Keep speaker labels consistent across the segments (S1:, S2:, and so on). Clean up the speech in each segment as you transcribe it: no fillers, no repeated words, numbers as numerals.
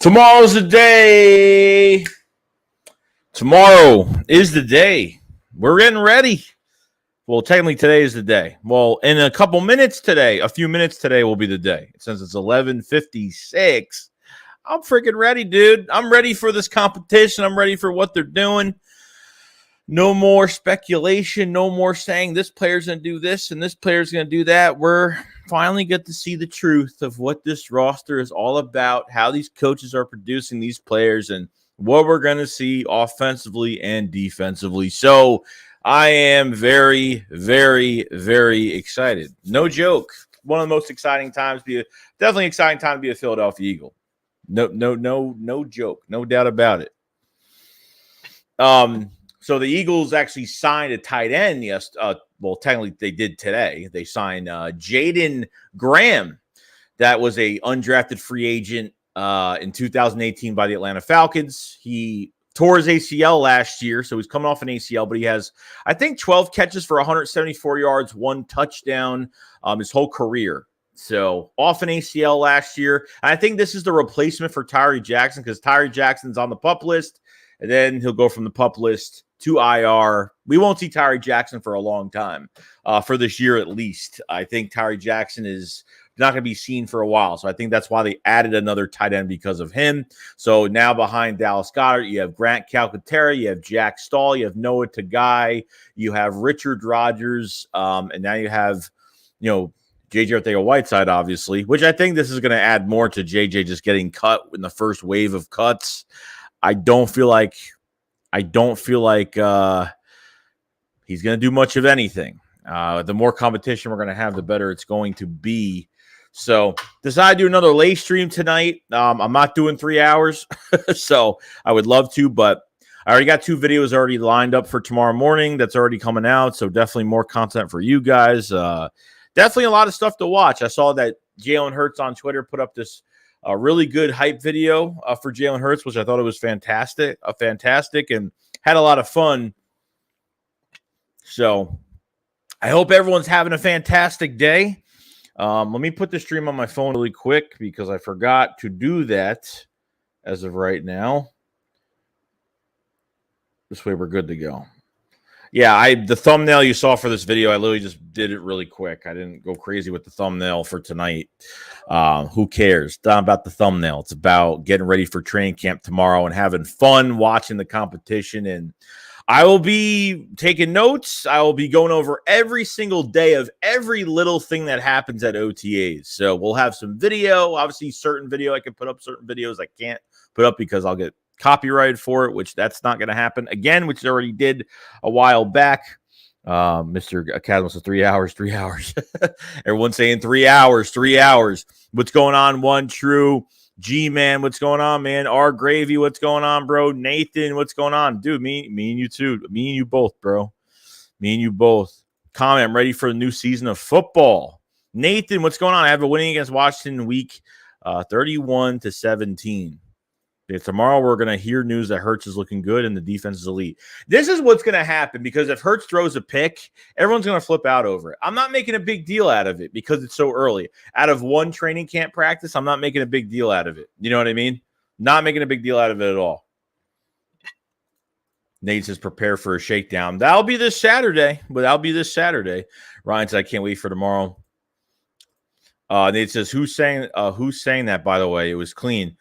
S1: Tomorrow's the day. Tomorrow is the day. We're getting ready. Well, technically today is the day. Well, in a few minutes today will be the day. Since it's 11:56, I'm freaking ready, dude. I'm ready for this competition. I'm ready for what they're doing. No more speculation. No more saying this player's going to do this and this player's going to do that. We're finally get to see the truth of what this roster is all about, how these coaches are producing these players, and what we're going to see offensively and defensively. So I am very, very, very excited. No joke. One of the most exciting times definitely exciting time to be a Philadelphia Eagle. No joke. No doubt about it. So the Eagles actually signed a tight end. Yes, well, technically they did today. They signed Jaden Graham. That was a undrafted free agent in 2018 by the Atlanta Falcons. He tore his ACL last year, so he's coming off an ACL, but he has, I think, 12 catches for 174 yards, 1 touchdown his whole career. So off an ACL last year. And I think this is the replacement for Tyree Jackson because Tyree Jackson's on the PUP list, and then he'll go from the PUP list to IR. We won't see Tyree Jackson for a long time, for this year at least. I think Tyree Jackson is not going to be seen for a while. So I think that's why they added another tight end because of him. So now behind Dallas Goedert, you have Grant Calcaterra, you have Jack Stahl, you have Noah Tagai, you have Richard Rodgers, and now you have, J.J. Arcega-Whiteside, obviously, which I think this is going to add more to J.J. just getting cut in the first wave of cuts. I don't feel like he's going to do much of anything. The more competition we're going to have, the better it's going to be. So decided to do another late stream tonight. I'm not doing 3 hours, so I would love to, but I already got 2 videos already lined up for tomorrow morning. That's already coming out, so definitely more content for you guys. Definitely a lot of stuff to watch. I saw that Jalen Hurts on Twitter put up this really good hype video for Jalen Hurts, which I thought it was fantastic, and had a lot of fun. So I hope everyone's having a fantastic day. Let me put the stream on my phone really quick because I forgot to do that as of right now. This way we're good to go. Yeah, the thumbnail you saw for this video, I literally just did it really quick. I didn't go crazy with the thumbnail for tonight. Who cares? It's not about the thumbnail. It's about getting ready for training camp tomorrow and having fun watching the competition. And I will be taking notes. I will be going over every single day of every little thing that happens at OTAs. So we'll have some video. Obviously, certain video I can put up, certain videos I can't put up because I'll get copyrighted for it, which that's not going to happen again, which it already did a while back. Mr. Academy says 3 hours. Everyone's saying 3 hours. What's going on? One True. G-Man, what's going on, man? R Gravy, what's going on, bro? Nathan, what's going on? Dude, me and you too. Me and you both, bro. Me and you both. Comment, I'm ready for a new season of football. Nathan, what's going on? I have a winning against Washington week 31-17. Tomorrow we're going to hear news that Hurts is looking good and the defense is elite. This is what's going to happen because if Hurts throws a pick, everyone's going to flip out over it. I'm not making a big deal out of it because it's so early. Out of one training camp practice, I'm not making a big deal out of it. You know what I mean? Not making a big deal out of it at all. Nate says prepare for a shakedown. That'll be this Saturday. Ryan says I can't wait for tomorrow. Nate says who's saying that, by the way? It was clean.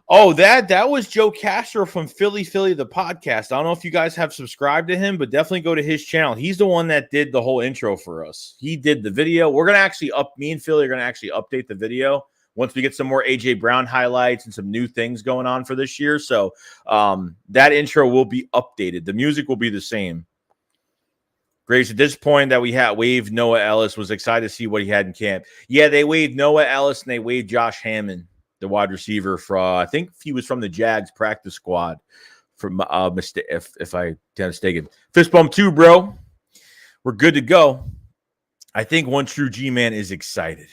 S1: Oh, that was Joe Castro from Philly, the podcast. I don't know if you guys have subscribed to him, but definitely go to his channel. He's the one that did the whole intro for us. He did the video. We're going to actually me and Philly are going to actually update the video once we get some more A.J. Brown highlights and some new things going on for this year. So that intro will be updated. The music will be the same. Grace, at this point that we had waived Noah Ellis, was excited to see what he had in camp. Yeah, they waived Noah Ellis and they waived Josh Hammond, the wide receiver from, I think he was from the Jags practice squad. From if I am mistaken, fist bump 2, bro. We're good to go. I think One True G-Man is excited.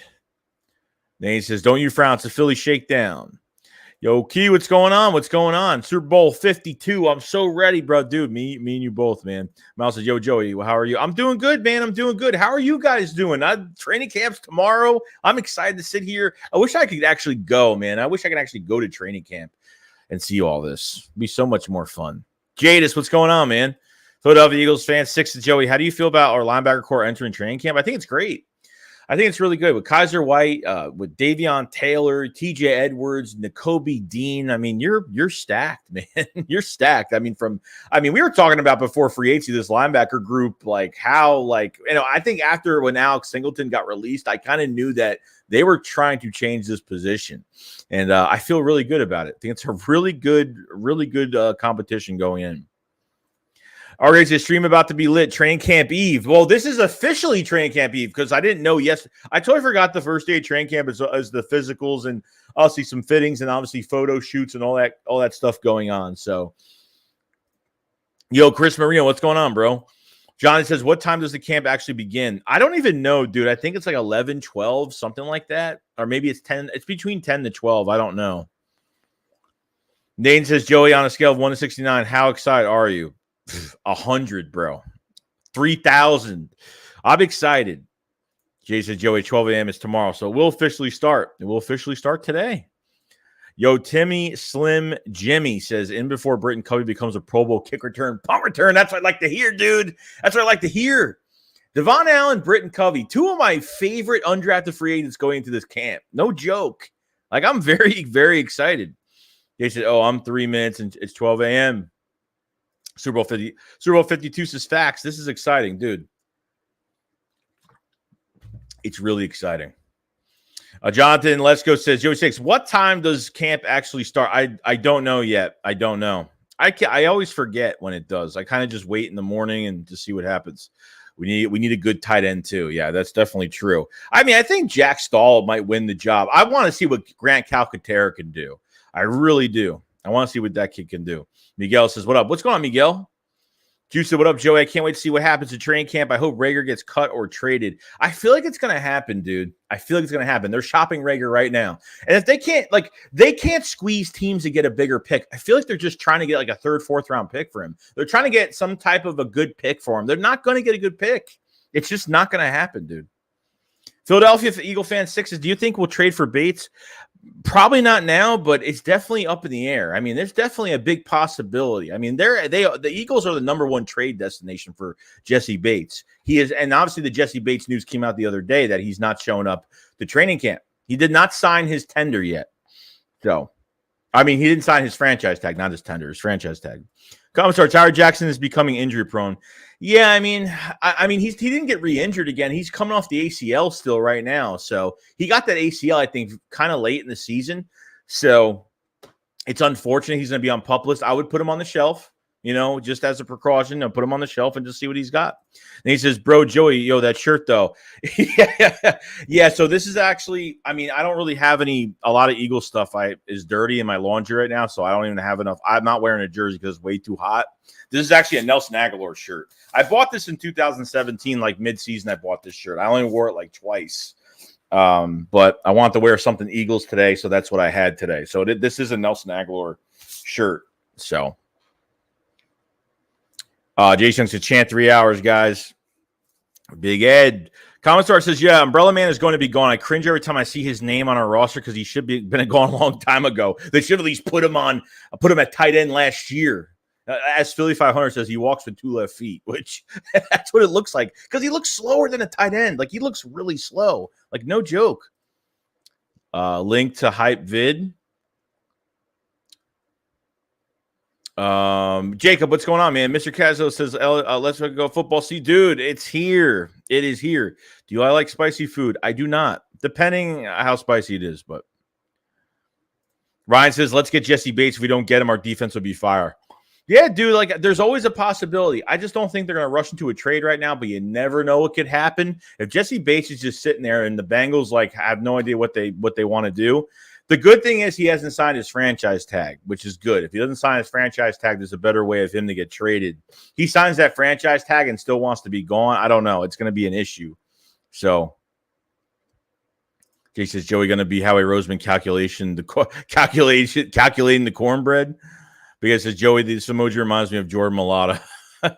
S1: Then he says, "Don't you frown? It's a Philly shakedown." Yo, Key, what's going on? What's going on? Super Bowl 52. I'm so ready, bro. Dude, me and you both, man. Miles says, yo, Joey, how are you? I'm doing good, man. I'm doing good. How are you guys doing? Training camps tomorrow. I'm excited to sit here. I wish I could actually go, man. I wish I could actually go to training camp and see all this. It'd be so much more fun. Jadis, what's going on, man? Philadelphia Eagles fan, 6 to Joey. How do you feel about our linebacker core entering training camp? I think it's great. I think it's really good with Kaiser White, with Davion Taylor, TJ Edwards, Nakobe Dean. I mean, you're stacked, man. You're stacked. I mean, we were talking about before free agency, this linebacker group, I think after when Alex Singleton got released, I kind of knew that they were trying to change this position. And I feel really good about it. I think it's a really good competition going in. Our race stream about to be lit. Training camp eve. Well, this is officially training camp eve because I didn't know. Yes, I totally forgot the first day of training camp is the physicals and obviously some fittings and obviously photo shoots and all that stuff going on. So, yo, Chris Marino, what's going on, bro? Johnny says, what time does the camp actually begin? I don't even know, dude. I think it's like 11, 12, something like that. Or maybe it's 10. It's between 10 to 12. I don't know. Dane says, Joey, on a scale of 1 to 69, how excited are you? 100, bro. 3,000. I'm excited. Jay says, Joey, 12 a.m. is tomorrow. So we'll officially start. We'll officially start today. Yo, Timmy Slim Jimmy says, in before Britton Covey becomes a Pro Bowl kick return, punt return. That's what I like to hear, dude. That's what I like to hear. Devon Allen, Britton Covey, two of my favorite undrafted free agents going into this camp. No joke. I'm very, very excited. They said, I'm 3 minutes and it's 12 a.m. Super Bowl 52 says facts. This is exciting, dude. It's really exciting. Jonathan Lesko says, Joey 6, what time does camp actually start? I don't know yet. I don't know. I always forget when it does. I kind of just wait in the morning and to see what happens. We need a good tight end too. Yeah, that's definitely true. I mean, I think Jack Stahl might win the job. I want to see what Grant Calcaterra can do. I really do. I want to see what that kid can do. Miguel says, what up? What's going on, Miguel? Juice said, what up, Joey? I can't wait to see what happens at training camp. I hope Reagor gets cut or traded. I feel like it's going to happen, dude. I feel like it's going to happen. They're shopping Reagor right now. And if they can't squeeze teams to get a bigger pick. I feel like they're just trying to get like a 3rd, 4th round pick for him. They're trying to get some type of a good pick for him. They're not going to get a good pick. It's just not going to happen, dude. Philadelphia Eagle fan 6 says, do you think we'll trade for Bates? Probably not now, but it's definitely up in the air. I mean, there's definitely a big possibility. I mean, the Eagles are the #1 trade destination for Jesse Bates. He is, and obviously the Jesse Bates news came out the other day that he's not showing up to training camp. He did not sign his tender yet. So, I mean, he didn't sign his franchise tag, not his tender, his franchise tag. Commissar Tyler Jackson is becoming injury prone. Yeah, I mean, he didn't get re-injured again. He's coming off the ACL still right now. So he got that ACL, I think, kind of late in the season. So it's unfortunate he's going to be on PUP list. I would put him on the shelf, just as a precaution. I'll put him on the shelf and just see what he's got. And he says, bro, Joey, yo, that shirt though. Yeah. So this is actually, I mean, I don't really have a lot of Eagle stuff is dirty in my laundry right now. So I don't even have enough. I'm not wearing a jersey because it's way too hot. This is actually a Nelson Aguilar shirt. I bought this in 2017, like mid-season. I bought this shirt. I only wore it like twice. But I want to wear something Eagles today. So that's what I had today. So this is a Nelson Aguilar shirt. So Jason said, chant 3 hours, guys. Big Ed. Commissar says, yeah, Umbrella Man is going to be gone. I cringe every time I see his name on our roster because he should be been gone a long time ago. They should at least put him at tight end last year. As Philly 500 says, he walks with 2 left feet, which that's what it looks like because he looks slower than a tight end. Like he looks really slow. Like no joke. Link to hype vid. Jacob, what's going on, man? Mr. Cazzo says, let's go football. See, dude, it's here. It is here. Do I like spicy food? I do not, depending how spicy it is. But Ryan says, let's get Jesse Bates. If we don't get him, our defense will be fire. Yeah, dude, there's always a possibility. I just don't think they're going to rush into a trade right now, but you never know what could happen. If Jesse Bates is just sitting there and the Bengals have no idea what they want to do, the good thing is he hasn't signed his franchise tag, which is good. If he doesn't sign his franchise tag, there's a better way of him to get traded. He signs that franchise tag and still wants to be gone. I don't know. It's going to be an issue. So Jay says, Joey going to be Howie Roseman calculating the cornbread? Because says, Joey, this emoji reminds me of Jordan Mailata.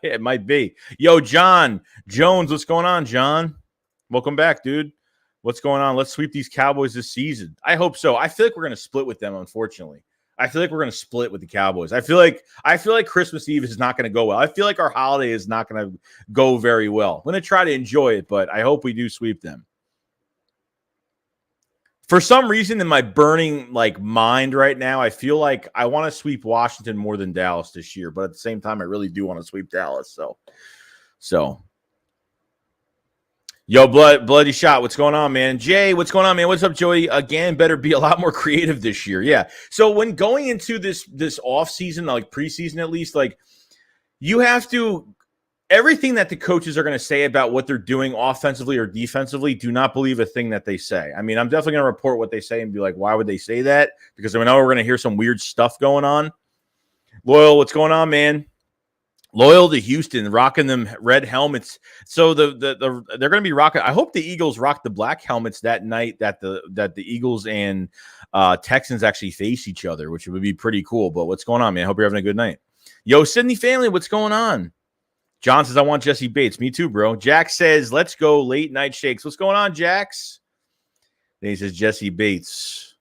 S1: It might be. Yo, John Jones, what's going on, John? Welcome back, dude. What's going on? Let's sweep these Cowboys this season. I hope so. I feel like we're going to split with them, unfortunately. I feel like we're going to split with the Cowboys. I feel like Christmas Eve is not going to go well. I feel like our holiday is not going to go very well. I'm going to try to enjoy it, but I hope we do sweep them. For some reason in my burning mind right now, I feel like I want to sweep Washington more than Dallas this year, but at the same time, I really do want to sweep Dallas. So. Yo, bloody shot. What's going on, man? Jay, what's going on, man? What's up, Joey? Again, better be a lot more creative this year. Yeah. So when going into this off season, like preseason at least, you have to. Everything that the coaches are going to say about what they're doing offensively or defensively, do not believe a thing that they say. I mean, I'm definitely going to report what they say and be like, why would they say that? Because I know we're going to hear some weird stuff going on. Loyal, what's going on, man? Loyal to Houston, rocking them red helmets. So they're going to be rocking. I hope the Eagles rock the black helmets that night that the Eagles and Texans actually face each other, which would be pretty cool. But what's going on, man? I hope you're having a good night. Yo, Sydney family, what's going on? John says, I want Jesse Bates. Me too, bro. Jack says, let's go late night shakes. What's going on, Jax? Then he says, Jesse Bates.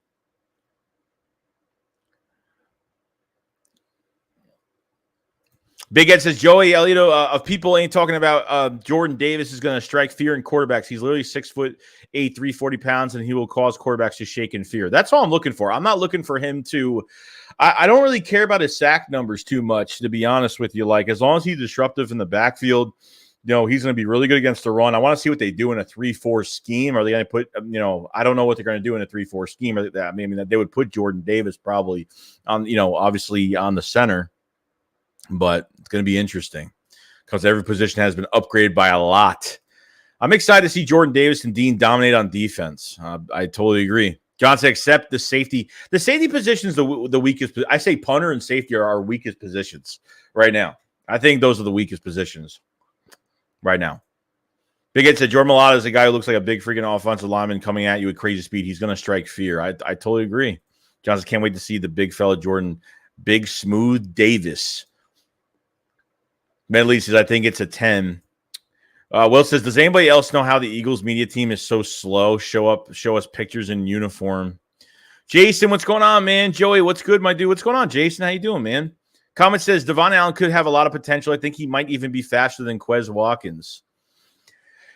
S1: Big Ed says, Joey Elito, of people ain't talking about Jordan Davis is going to strike fear in quarterbacks. He's literally 6'8", 340 pounds, and he will cause quarterbacks to shake in fear. That's all I'm looking for. I'm not looking for him to I don't really care about his sack numbers too much, to be honest with you. As long as he's disruptive in the backfield, he's going to be really good against the run. I want to see what they do in a 3-4 scheme. Are they going to put, I don't know what they're going to do in a 3-4 scheme. I mean, they would put Jordan Davis probably on, obviously on the center. But it's going to be interesting because every position has been upgraded by a lot. I'm excited to see Jordan Davis and Dean dominate on defense. I totally agree. John said, except the safety. The safety position is the weakest. I say punter and safety are our weakest positions right now. I think those are the weakest positions right now. Big Ed said, Jordan Mailata is a guy who looks like a big freaking offensive lineman coming at you with crazy speed. He's going to strike fear. I totally agree. John says, can't wait to see the big fella Jordan, Big Smooth Davis. Medley says, I think it's a 10. Will says, does anybody else know how the Eagles media team is so slow? Show us pictures in uniform. Jason, what's going on, man? Joey, what's good, my dude? What's going on, Jason? How you doing, man? Comment says, Devon Allen could have a lot of potential. I think he might even be faster than Quez Watkins.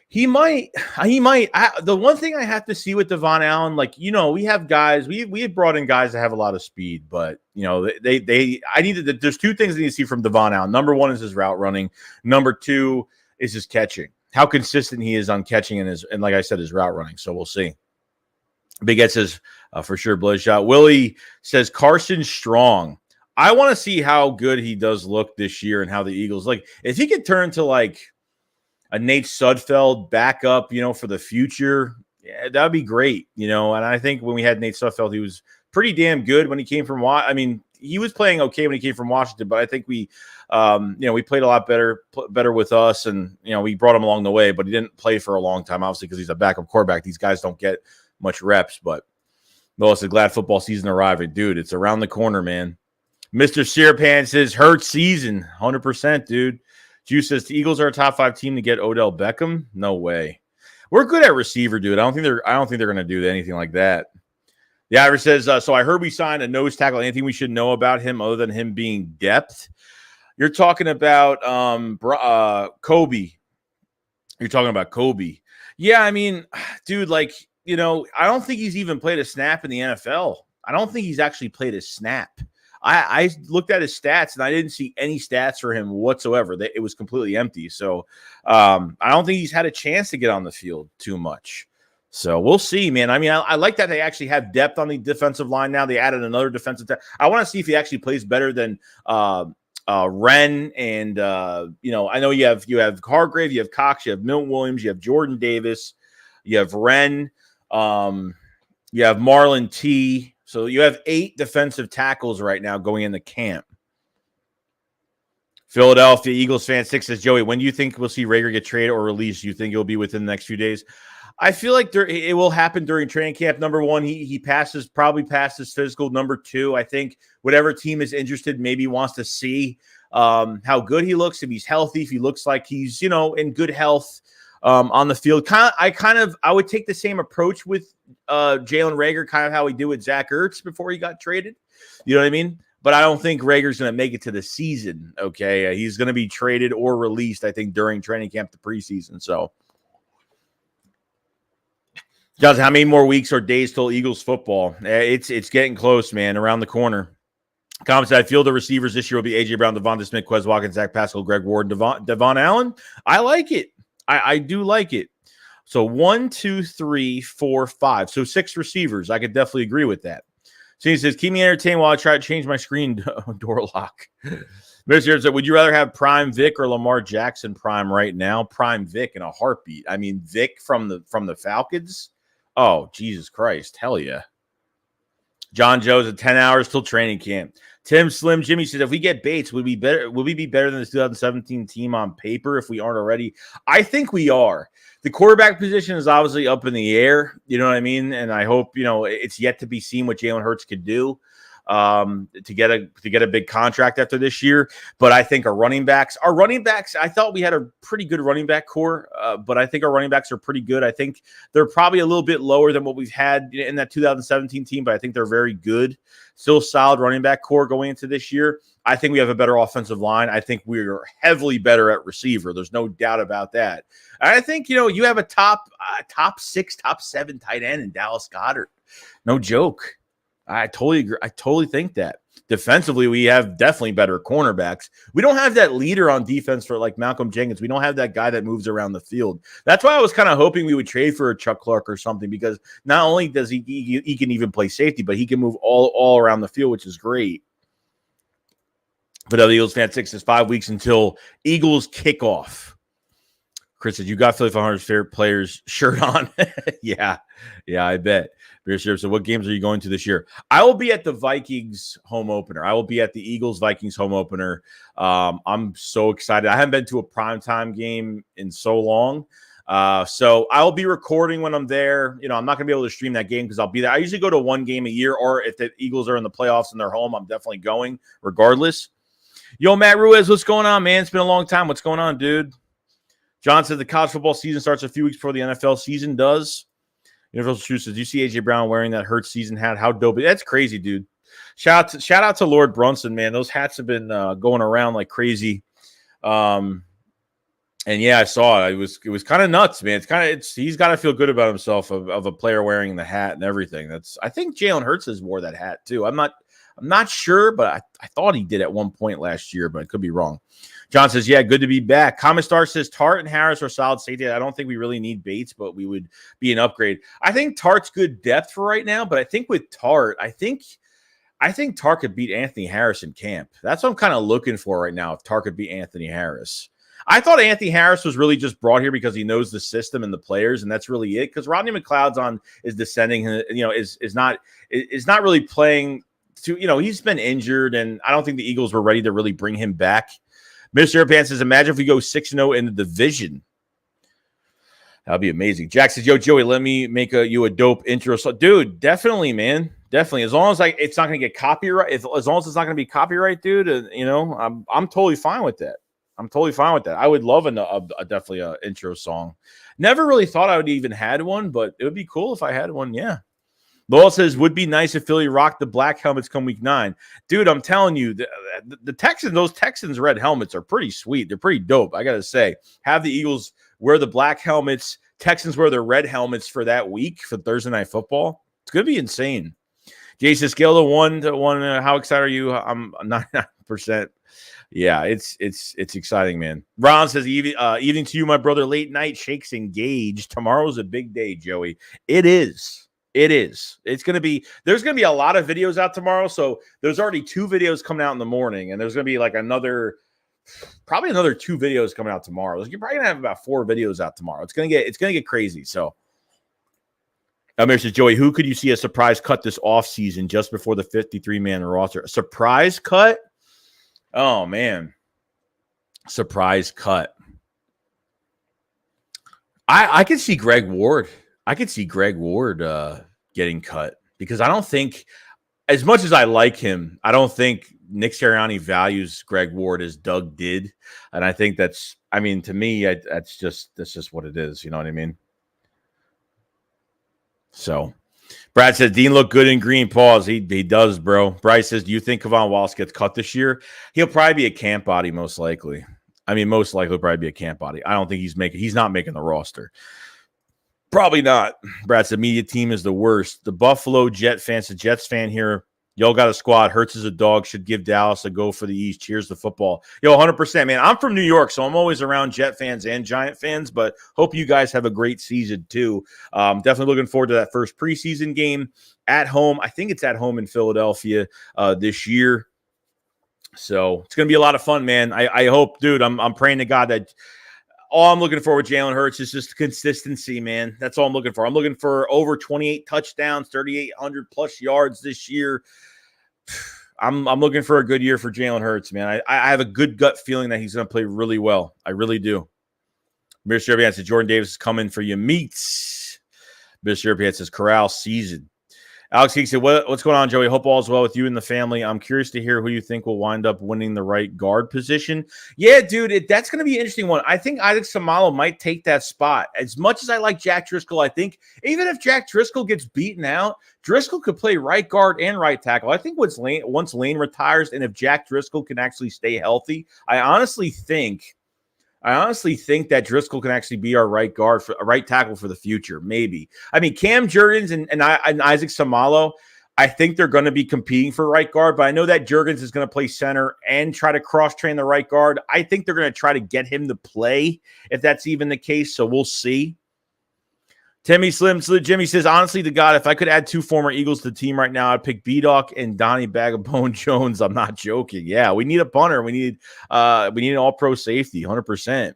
S1: He might. The one thing I have to see with Devon Allen, we have guys. We have brought in guys that have a lot of speed, but there's two things I need to see from Devon Allen. Number one is his route running. Number two is his catching. How consistent he is on catching and like I said, his route running. So we'll see. Big Ed says for sure, Bloodshot. Willie says Carson Strong. I want to see how good he does look this year and how the Eagles if he could turn to a Nate Sudfeld backup, for the future. Yeah, that'd be great, And I think when we had Nate Sudfeld, he was pretty damn good when he came from. I mean, he was playing okay when he came from Washington, but I think we played a lot better with us, and we brought him along the way. But he didn't play for a long time, obviously, because he's a backup quarterback. These guys don't get much reps. But Noah said, glad football season arriving, dude. It's around the corner, man. Mr. Sirapan says, Hurts season, 100%, dude. Juice says the Eagles are a top 5 team to get Odell Beckham. No way. We're good at receiver, dude. I don't think they're going to do anything like that. The Irish says, so I heard we signed a nose tackle. Anything we should know about him other than him being depth? You're talking about Kobe. You're talking about Kobe. Yeah, I mean, dude, I don't think he's even played a snap in the NFL. I don't think he's actually played a snap. I looked at his stats, and I didn't see any stats for him whatsoever. It was completely empty. So I don't think he's had a chance to get on the field too much. So we'll see, man. I mean, I like that they actually have depth on the defensive line now. They added another defensive tackle. I want to see if he actually plays better than Wren. And, I know you have Hargrave, you have Cox, you have Milton Williams, you have Jordan Davis, you have Wren, you have Marlon T. So you have 8 defensive tackles right now going into camp. Philadelphia Eagles fan 6 says, Joey, when do you think we'll see Reagor get traded or released? Do you think it'll be within the next few days? I feel like it will happen during training camp. Number one, he probably passes physical. Number two, I think whatever team is interested maybe wants to see how good he looks, if he's healthy, if he looks like he's, in good health on the field. I would take the same approach with Jalen Reagor, kind of how he did with Zach Ertz before he got traded. You know what I mean? But I don't think Rager's going to make it to the season, okay? He's going to be traded or released, I think, during training camp, the preseason. So, Johnson, how many more weeks or days till Eagles football? It's getting close, man, around the corner. Comments, I feel the receivers this year will be A.J. Brown, Devonta Smith, Quez Watkins, Zach Pascal, Greg Ward, Devon Allen. I like it. I do like it. So 1, 2, 3, 4, 5. So 6 receivers. I could definitely agree with that. So he says, keep me entertained while I try to change my screen door lock. Mr. said, would you rather have Prime Vic or Lamar Jackson Prime right now? Prime Vic in a heartbeat. I mean, Vic from the Falcons. Oh, Jesus Christ. Hell yeah. John Joe's at 10 hours till training camp. Tim Slim Jimmy says, if we get Bates, would we be better than the 2017 team on paper if we aren't already? I think we are. The quarterback position is obviously up in the air. You know what I mean? And I hope, it's yet to be seen what Jalen Hurts could do to get a big contract after this year. But I think our running backs, I thought we had a pretty good running back core, but I think our running backs are pretty good. I think they're probably a little bit lower than what we've had in that 2017 team, but I think they're very good. Still solid running back core going into this year. I think we have a better offensive line. I think we're heavily better at receiver. There's no doubt about that. And I think, you have a top 6, top 7 tight end in Dallas Goedert. No joke. I totally agree. I totally think that. Defensively, we have definitely better cornerbacks. We don't have that leader on defense for like Malcolm Jenkins. We don't have that guy that moves around the field. That's why I was kind of hoping we would trade for a Chuck Clark or something, because not only does he can even play safety, but he can move all around the field, which is great. But the Eagles fan 6 is 5 weeks until Eagles kickoff. Chris said, you got Philly 500's favorite players shirt on. Yeah, I bet. So what games are you going to this year? I will be at the Vikings home opener. I will be at the Eagles-Vikings home opener. I'm so excited. I haven't been to a primetime game in so long. So I'll be recording when I'm there. I'm not going to be able to stream that game because I'll be there. I usually go to one game a year, or if the Eagles are in the playoffs and they're home, I'm definitely going regardless. Yo, Matt Ruiz, what's going on, man? It's been a long time. What's going on, dude? John said the college football season starts a few weeks before the NFL season does. Universal Shoe says, do you see A.J. Brown wearing that Hurts season hat? How dope. That's crazy, dude. Shout out to Lord Brunson, man. Those hats have been going around like crazy. And yeah, I saw it. It was kind of nuts, man. He's got to feel good about himself of a player wearing the hat and everything. I think Jalen Hurts has wore that hat too. I'm not sure, but I thought he did at one point last year, but I could be wrong. John says, yeah, good to be back. Common Star says Tart and Harris are solid safety. I don't think we really need Bates, but we would be an upgrade. I think Tart's good depth for right now, but I think with Tart, I think Tart could beat Anthony Harris in camp. That's what I'm kind of looking for right now, if Tart could beat Anthony Harris. I thought Anthony Harris was really just brought here because he knows the system and the players, and that's really it. Because Rodney McLeod's is descending, is not really playing to, he's been injured, and I don't think the Eagles were ready to really bring him back. Mr. Pan says, imagine if we go 6-0 in the division. That'd be amazing. Jack says, yo, Joey, let me make you a dope intro. So, dude, definitely, man. Definitely. As long as it's not going to get copyright, as long as it's not going to be copyright, dude, I'm totally fine with that. I would love definitely an intro song. Never really thought I would even had one, but it would be cool if I had one. Yeah. Lowell says, would be nice if Philly rocked the black helmets come week 9. Dude, I'm telling you, the Texans, those Texans red helmets are pretty sweet. They're pretty dope, I got to say. Have the Eagles wear the black helmets, Texans wear their red helmets for that week for Thursday Night Football. It's going to be insane. Jason, scale of 1 to 1. How excited are you? I'm 99%. Yeah, it's exciting, man. Ron says, evening to you, my brother. Late night shakes engaged. Tomorrow's a big day, Joey. It is. There's going to be a lot of videos out tomorrow. So there's already 2 videos coming out in the morning, and there's going to be like probably another 2 videos coming out tomorrow. You're probably going to have about 4 videos out tomorrow. It's going to get crazy. So Amir says, Joey, who could you see a surprise cut this offseason just before the 53-man roster? A surprise cut? Oh, man. Surprise cut. I can see Greg Ward. I could see Greg Ward getting cut because I don't think, as much as I like him, I don't think Nick Sirianni values Greg Ward as Doug did. And I think that's, I mean, to me, that's just what it is. You know what I mean? So Brad says, Dean looked good in green. Pause. He does, bro. Bryce says, do you think Kevon Wallace gets cut this year? He'll probably be a camp body, most likely. I mean, most likely he'll probably be a camp body. I don't think he's not making the roster. Probably not. Brad said, media team is the worst. The Buffalo Jet fans, the Jets fan here, y'all got a squad. Hurts is a dog. Should give Dallas a go for the East. Cheers to football. Yo, 100%, man. I'm from New York, so I'm always around Jet fans and Giant fans, but hope you guys have a great season, too. Definitely looking forward to that first preseason game at home. I think it's at home in Philadelphia this year. So it's going to be a lot of fun, man. I hope, dude, I'm praying to God that all I'm looking for with Jalen Hurts is just consistency, man. That's all I'm looking for. I'm looking for over 28 touchdowns, 3,800 plus yards this year. I'm looking for a good year for Jalen Hurts, man. I have a good gut feeling that he's going to play really well. I really do. Mr. Urban says, Jordan Davis is coming for your meats. Mr. Urban says, Corral season. Alex Geek said, what's going on, Joey? Hope all is well with you and the family. I'm curious to hear who you think will wind up winning the right guard position. Yeah, dude, that's going to be an interesting one. I think Isaac Samalo might take that spot. As much as I like Jack Driscoll, I think even if Jack Driscoll gets beaten out, Driscoll could play right guard and right tackle. I think once Lane retires and if Jack Driscoll can actually stay healthy, I honestly think that Driscoll can actually be our right guard, for a right tackle for the future. Maybe. I mean, Cam Jurgens and Isaac Samalo, I think they're going to be competing for right guard, but I know that Jurgens is going to play center and try to cross-train the right guard. I think they're going to try to get him to play, if that's even the case, so we'll see. Timmy Slim Jimmy says, honestly, to God, if I could add 2 former Eagles to the team right now, I'd pick B-Doc and Donnie Bagabone Jones. I'm not joking. Yeah, we need a punter. We need an all-pro safety, 100%.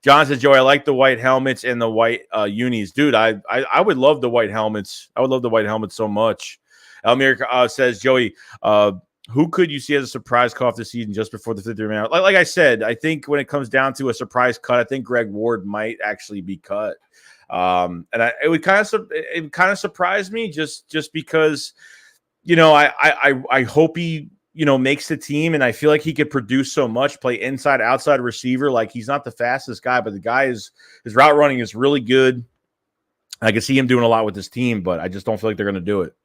S1: John says, Joey, I like the white helmets and the white unis. Dude, I would love the white helmets. I would love the white helmets so much. Elmir says, Joey, who could you see as a surprise cut off this season just before the 50th minute? Like I said, I think when it comes down to a surprise cut, I think Greg Ward might actually be cut. It would kind of surprise me just because, you know, I hope he, you know, makes the team, and I feel like he could produce so much, play inside, outside receiver. Like, he's not the fastest guy, but the guy his route running is really good. I can see him doing a lot with this team, but I just don't feel like they're going to do it.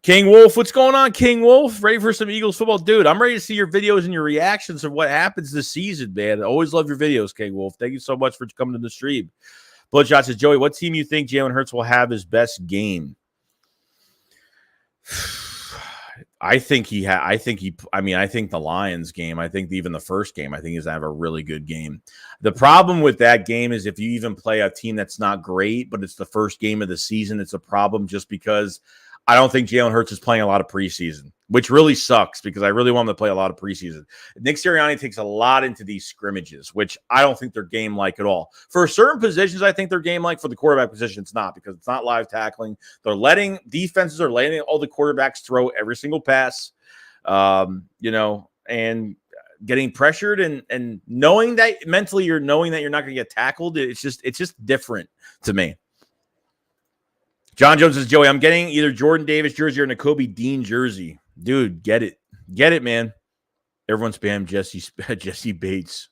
S1: King Wolf, what's going on, King Wolf? Ready for some Eagles football? Dude, I'm ready to see your videos and your reactions of what happens this season, man. I always love your videos, King Wolf. Thank you so much for coming to the stream. Bloodshot says, Joey, what team you think Jalen Hurts will have his best game? I think the Lions game. I think even the first game, I think he's going to have a really good game. The problem with that game is if you even play a team that's not great, but it's the first game of the season, it's a problem just because I don't think Jalen Hurts is playing a lot of preseason, which really sucks because I really want him to play a lot of preseason. Nick Sirianni takes a lot into these scrimmages, which I don't think they're game-like at all. For certain positions, I think they're game-like. For the quarterback position, it's not, because it's not live tackling. Defenses are letting all the quarterbacks throw every single pass, you know, and getting pressured and knowing that mentally you're knowing that you're not going to get tackled. It's just different to me. John Jones says, Joey, I'm getting either Jordan Davis jersey or Nakobe Dean jersey. Dude, get it. Get it, man. Everyone spam Jesse Bates.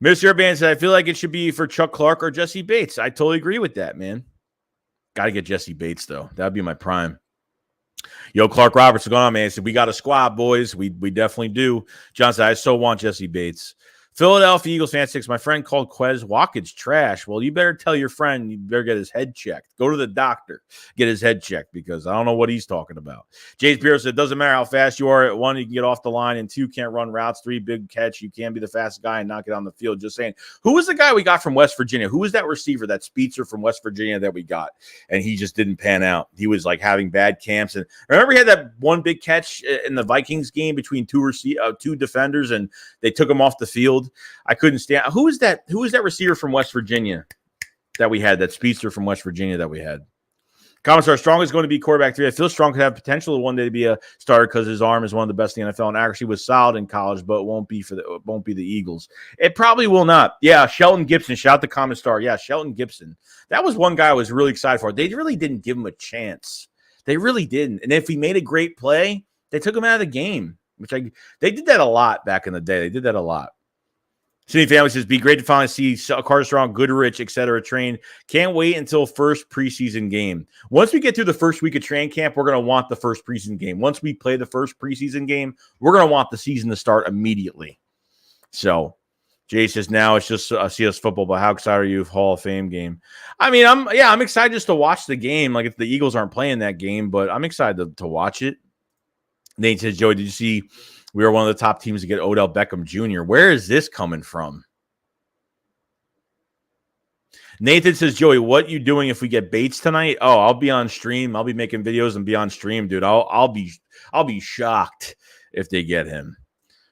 S1: Mr. Urban said, I feel like it should be for Chuck Clark or Jesse Bates. I totally agree with that, man. Got to get Jesse Bates, though. That would be my prime. Yo, Clark Roberts, what's going on, man? He said, we got a squad, boys. We definitely do. John said, I so want Jesse Bates. Philadelphia Eagles fan 6, my friend called Quez Watkins trash. Well, you better tell your friend, you better get his head checked. Go to the doctor, get his head checked, because I don't know what he's talking about. James Pierce said, it doesn't matter how fast you are. At 1, you can get off the line, and 2, can't run routes. 3, big catch. You can be the fastest guy and not get on the field. Just saying. Who was the guy we got from West Virginia? Who was that receiver, that Speedster from West Virginia that we got? And he just didn't pan out. He was like having bad camps. And remember, he had that one big catch in the Vikings game between two defenders, and they took him off the field. I couldn't stand. Who is that receiver from West Virginia that we had? That Speedster from West Virginia that we had? Comments are Strong is going to be quarterback 3. I feel Strong could have potential one day to be a starter because his arm is one of the best in the NFL and actually was solid in college, but won't be the Eagles. It probably will not. Yeah, Shelton Gibson. Shout out to Comment Star. Yeah, Shelton Gibson. That was one guy I was really excited for. They really didn't give him a chance. They really didn't. And if he made a great play, they took him out of the game, they did that a lot back in the day. They did that a lot. City Family says, be great to finally see Carter Strong, Goodrich, etc. train. Can't wait until first preseason game. Once we get through the first week of training camp, we're going to want the first preseason game. Once we play the first preseason game, we're going to want the season to start immediately. So Jay says, now it's just CS football, but how excited are you for Hall of Fame game? I mean, I'm excited just to watch the game. Like if the Eagles aren't playing that game, but I'm excited to watch it. Nate says, Joey, did you see we are one of the top teams to get Odell Beckham Jr.? Where is this coming from? Nathan says, Joey, what you doing if we get Bates tonight? Oh, I'll be on stream. I'll be making videos and be on stream, dude. I'll be shocked if they get him.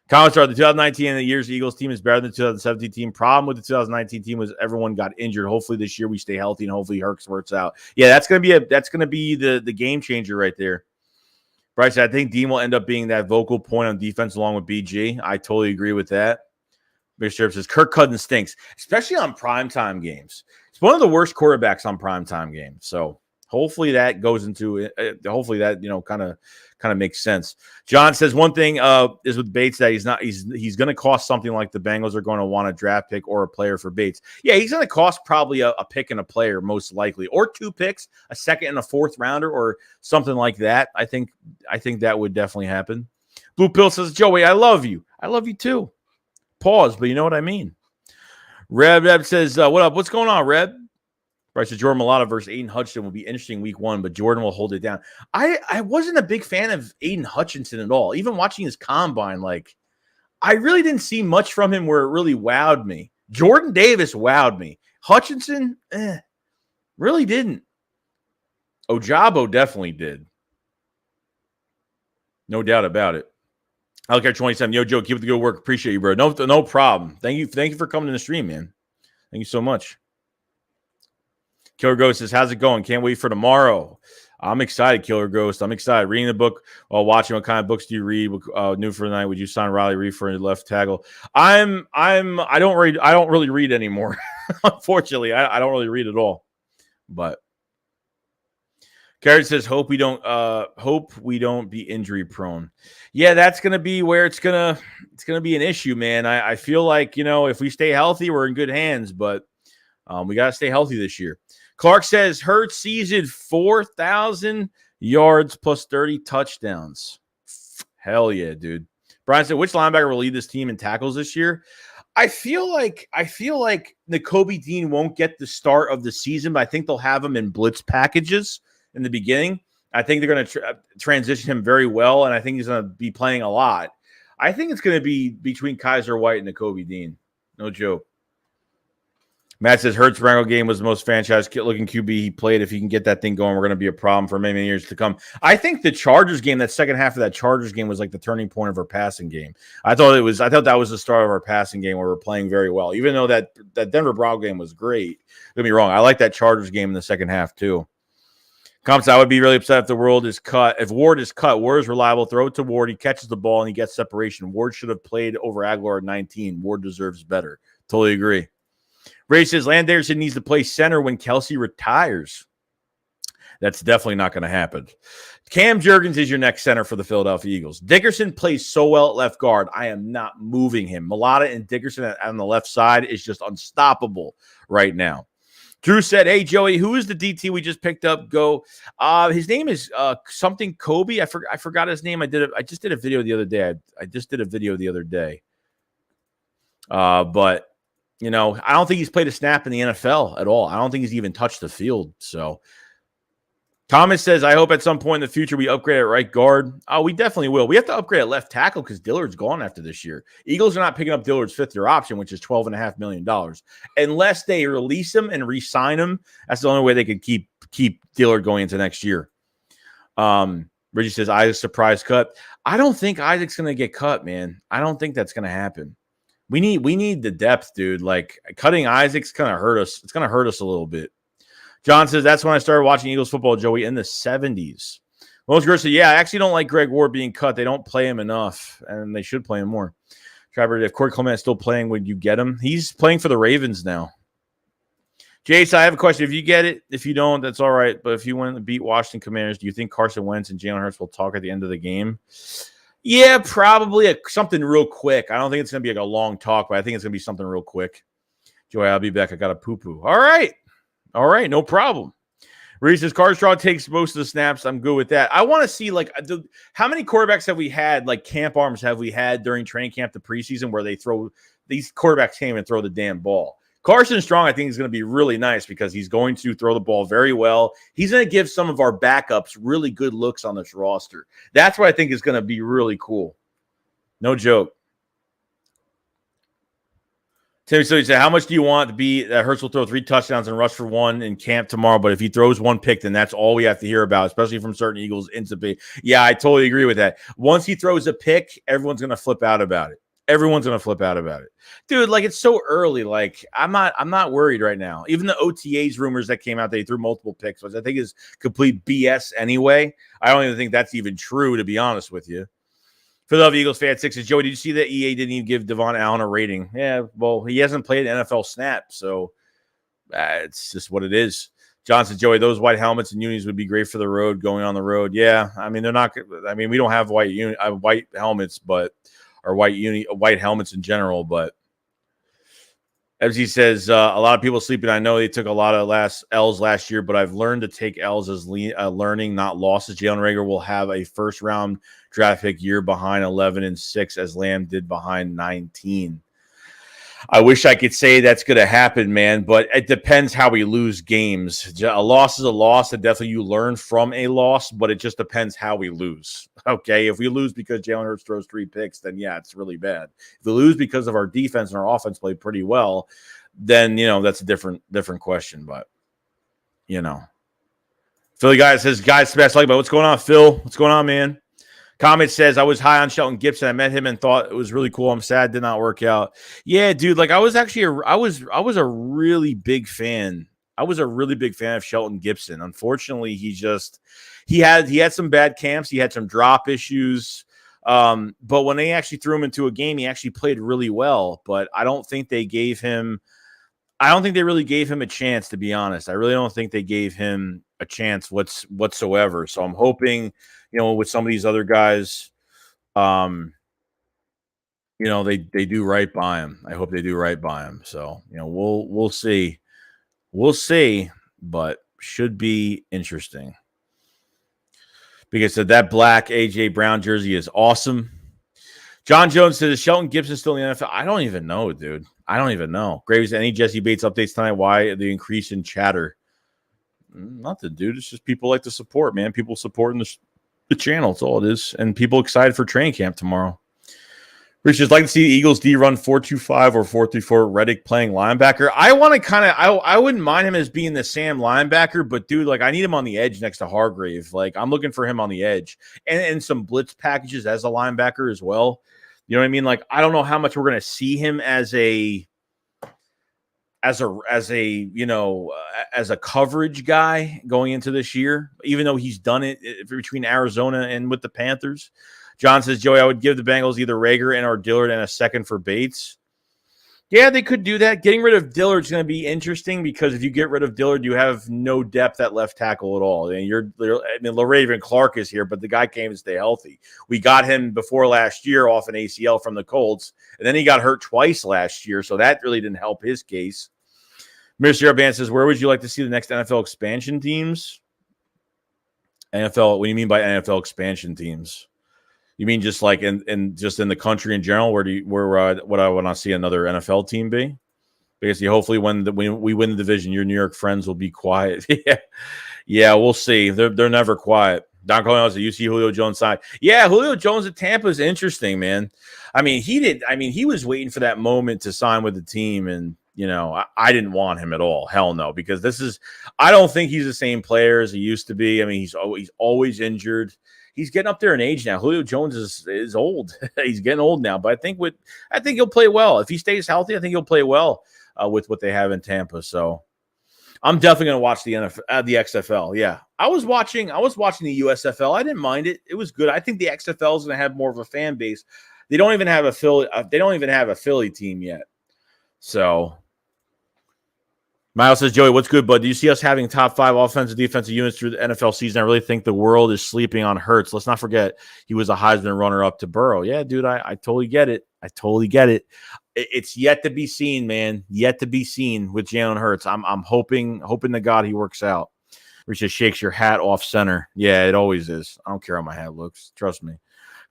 S1: Comments are the 2019 and the year's Eagles team is better than the 2017 team. Problem with the 2019 team was everyone got injured. Hopefully this year we stay healthy and hopefully Hurts works out. Yeah, that's gonna be the game changer right there. Bryce, I think Dean will end up being that vocal point on defense along with BG. I totally agree with that. Bishop says Kirk Cousins stinks, especially on primetime games. It's one of the worst quarterbacks on primetime games. So hopefully that goes into hopefully that kind of makes sense. John says one thing is with Bates that he's going to cost something like the Bengals are going to want a draft pick or a player for Bates. Yeah, he's going to cost probably a pick and a player most likely, or 2 picks, a second and a 4th rounder, or something like that. I think that would definitely happen. Blue Pill says, Joey, I love you. I love you too. Pause, but you know what I mean. Reb says, what up? What's going on, Reb? Right, so Jordan Mailata versus Aiden Hutchinson will be interesting week 1, but Jordan will hold it down. I wasn't a big fan of Aiden Hutchinson at all. Even watching his combine, I really didn't see much from him where it really wowed me. Jordan Davis wowed me. Hutchinson, really didn't. Ojabo definitely did. No doubt about it. I'll care 27. Yo, Joe, keep up the good work. Appreciate you, bro. No problem. Thank you for coming to the stream, man. Thank you so much. Killer Ghost says, how's it going? Can't wait for tomorrow. I'm excited, Killer Ghost. I'm excited. Reading the book while watching. What kind of books do you read? New for the night. Would you sign Riley Reid for a left tackle? I don't really read anymore. Unfortunately, I don't really read at all. But Garrett says, hope we don't be injury prone. Yeah, that's gonna be where it's gonna be an issue, man. I feel like if we stay healthy, we're in good hands, but we gotta stay healthy this year. Clark says Hurts season 4,000 yards plus 30 touchdowns. Hell yeah, dude. Brian said, which linebacker will lead this team in tackles this year? I feel like Nakobe Dean won't get the start of the season, but I think they'll have him in blitz packages in the beginning. I think they're going to transition him very well, and I think he's going to be playing a lot. I think it's going to be between Kaiser White and Nakobe Dean. No joke. Matt says Hurts' Brango game was the most franchise-looking QB he played. If he can get that thing going, we're going to be a problem for many years to come. I think the Chargers game, that second half of that Chargers game, was like the turning point of our passing game. I thought that was the start of our passing game where we're playing very well. Even though that Denver Broncos game was great. Don't get me wrong. I like that Chargers game in the second half too. Comments, I would be really upset if the Ward is cut. If Ward is cut, Ward is reliable. Throw it to Ward. He catches the ball and he gets separation. Ward should have played over Aguilar at 19. Ward deserves better. Totally agree. Ray says Land Anderson needs to play center when Kelsey retires. That's definitely not going to happen. Cam Jurgens is your next center for the Philadelphia Eagles. Dickerson plays so well at left guard. I am not moving him. Mailata and Dickerson on the left side is just unstoppable right now. Drew said, hey, Joey, who is the DT we just picked up? Go. His name is something Kobe. I forgot his name. I just did a video the other day. But I don't think he's played a snap in the NFL at all. I don't think he's even touched the field. So Thomas says, I hope at some point in the future we upgrade at right guard. Oh, we definitely will. We have to upgrade at left tackle because Dillard's gone after this year. Eagles are not picking up Dillard's fifth-year option, which is $12.5 million. Unless they release him and re-sign him, that's the only way they could keep Dillard going into next year. Reggie says, Isaac's surprise cut. I don't think Isaac's going to get cut, man. I don't think that's going to happen. We need the depth, dude. Like, cutting Isaac's going to hurt us. It's going to hurt us a little bit. John says, that's when I started watching Eagles football, Joey, in the 70s. Most girls say, yeah, I actually don't like Greg Ward being cut. They don't play him enough, and they should play him more. Trevor, if Corey Clement is still playing, would you get him? He's playing for the Ravens now. Jace, I have a question. If you get it, if you don't, that's all right. But if you win and beat Washington Commanders, do you think Carson Wentz and Jalen Hurts will talk at the end of the game? Yeah, probably something real quick. I don't think it's going to be like a long talk, but I think it's going to be something real quick. Joey, I'll be back. I got a poo-poo. All right, no problem. Reese says, Carstraw takes most of the snaps. I'm good with that. I want to see, like, how many quarterbacks have we had, like, camp arms have we had during training camp, the preseason, where they throw – these quarterbacks can't even throw the damn ball. Carson Strong, I think, is going to be really nice because he's going to throw the ball very well. He's going to give some of our backups really good looks on this roster. That's what I think is going to be really cool. No joke. Timmy, so he said, how much do you want to be that Hurts will throw 3 touchdowns and rush for 1 in camp tomorrow? But if he throws 1 pick, then that's all we have to hear about, especially from certain Eagles. Yeah, I totally agree with that. Once he throws a pick, everyone's going to flip out about it. Dude, like, it's so early. Like, I'm not worried right now. Even the OTAs rumors that came out, they threw multiple picks, which I think is complete BS anyway. I don't even think that's even true, to be honest with you. Philadelphia Eagles fan 6 says, Joey, did you see that EA didn't even give Devon Allen a rating? Yeah, well, he hasn't played an NFL snap, so it's just what it is. John says, Joey, those white helmets and unis would be great for the road, going on the road. Yeah, I mean, they're not – I mean, we don't have white helmets, but – or white helmets in general, but as he says, a lot of people sleeping. I know they took a lot of L's last year, but I've learned to take L's as learning, not losses. Jalen Reagor will have a first-round draft pick year behind 11-6, as Lamb did behind 19. I wish I could say that's going to happen, man, but it depends how we lose games. A loss is a loss, and definitely you learn from a loss, but it just depends how we lose. Okay, if we lose because Jalen Hurts throws 3 picks, then yeah, it's really bad. If we lose because of our defense and our offense played pretty well, then, you know, that's a different question, but, you know. Philly guy says, guys, best like, but what's going on, Phil? What's going on, man? Comment says, I was high on Shelton Gibson. I met him and thought it was really cool. I'm sad it did not work out. Yeah, dude, like, I was actually I was a really big fan. I was a really big fan of Shelton Gibson. Unfortunately, he had some bad camps. He had some drop issues. But when they actually threw him into a game, he actually played really well. But I don't think they really gave him a chance, to be honest. I really don't think they gave him a chance whatsoever. So I'm hoping, you know, with some of these other guys, you know, they do right by him. I hope they do right by him. So, you know, we'll see. We'll see, but should be interesting. Because that black A.J. Brown jersey is awesome. John Jones says, is Shelton Gibson still in the NFL? I don't even know, dude. I don't even know. Graves, any Jesse Bates updates tonight? Why the increase in chatter? Nothing, dude. It's just people like to support, man. People supporting the channel. That's all it is. And people excited for training camp tomorrow. Rich, just like to see the Eagles D run 4-2-5 or 4-3-4. Redick playing linebacker. I want to kind of, I wouldn't mind him as being the Sam linebacker, but dude, like, I need him on the edge next to Hargrave. Like, I'm looking for him on the edge and some blitz packages as a linebacker as well. You know what I mean? Like, I don't know how much we're going to see him as a coverage guy going into this year, even though he's done it between Arizona and with the Panthers. John says, Joey, I would give the Bengals either Reagor and or Dillard and a second for Bates. Yeah, they could do that. Getting rid of Dillard is going to be interesting because if you get rid of Dillard, you have no depth at left tackle at all. And LaRaven Clark is here, but the guy can't even stay healthy. We got him before last year off an ACL from the Colts, and then he got hurt twice last year, so that really didn't help his case. Mr. Urban says, where would you like to see the next NFL expansion teams? NFL, what do you mean by NFL expansion teams? You mean just like in the country in general? Where would I want to see another NFL team be? Because hopefully when we win the division, your New York friends will be quiet. Yeah, we'll see. They're never quiet. Don Corleone said, you see Julio Jones side. Yeah, Julio Jones at Tampa is interesting, man. I mean, he was waiting for that moment to sign with the team, and you know, I didn't want him at all. Hell no, because I don't think he's the same player as he used to be. I mean, he's always injured. He's getting up there in age now. Julio Jones is old. He's getting old now, but I think he'll play well. If he stays healthy, I think he'll play well with what they have in Tampa. So I'm definitely gonna watch the NFL, the XFL. Yeah, I was watching the USFL. I didn't mind it. It was good. I think the XFL is gonna have more of a fan base. They don't even have a Philly team yet. So Miles says, Joey, what's good, bud? Do you see us having top 5 offensive defensive units through the NFL season? I really think the world is sleeping on Hurts. Let's not forget he was a Heisman runner-up to Burrow. Yeah, dude, I totally get it. I totally get it. It's yet to be seen, man. Yet to be seen with Jalen Hurts. I'm hoping to God he works out. Which just shakes your hat off center. Yeah, it always is. I don't care how my hat looks. Trust me.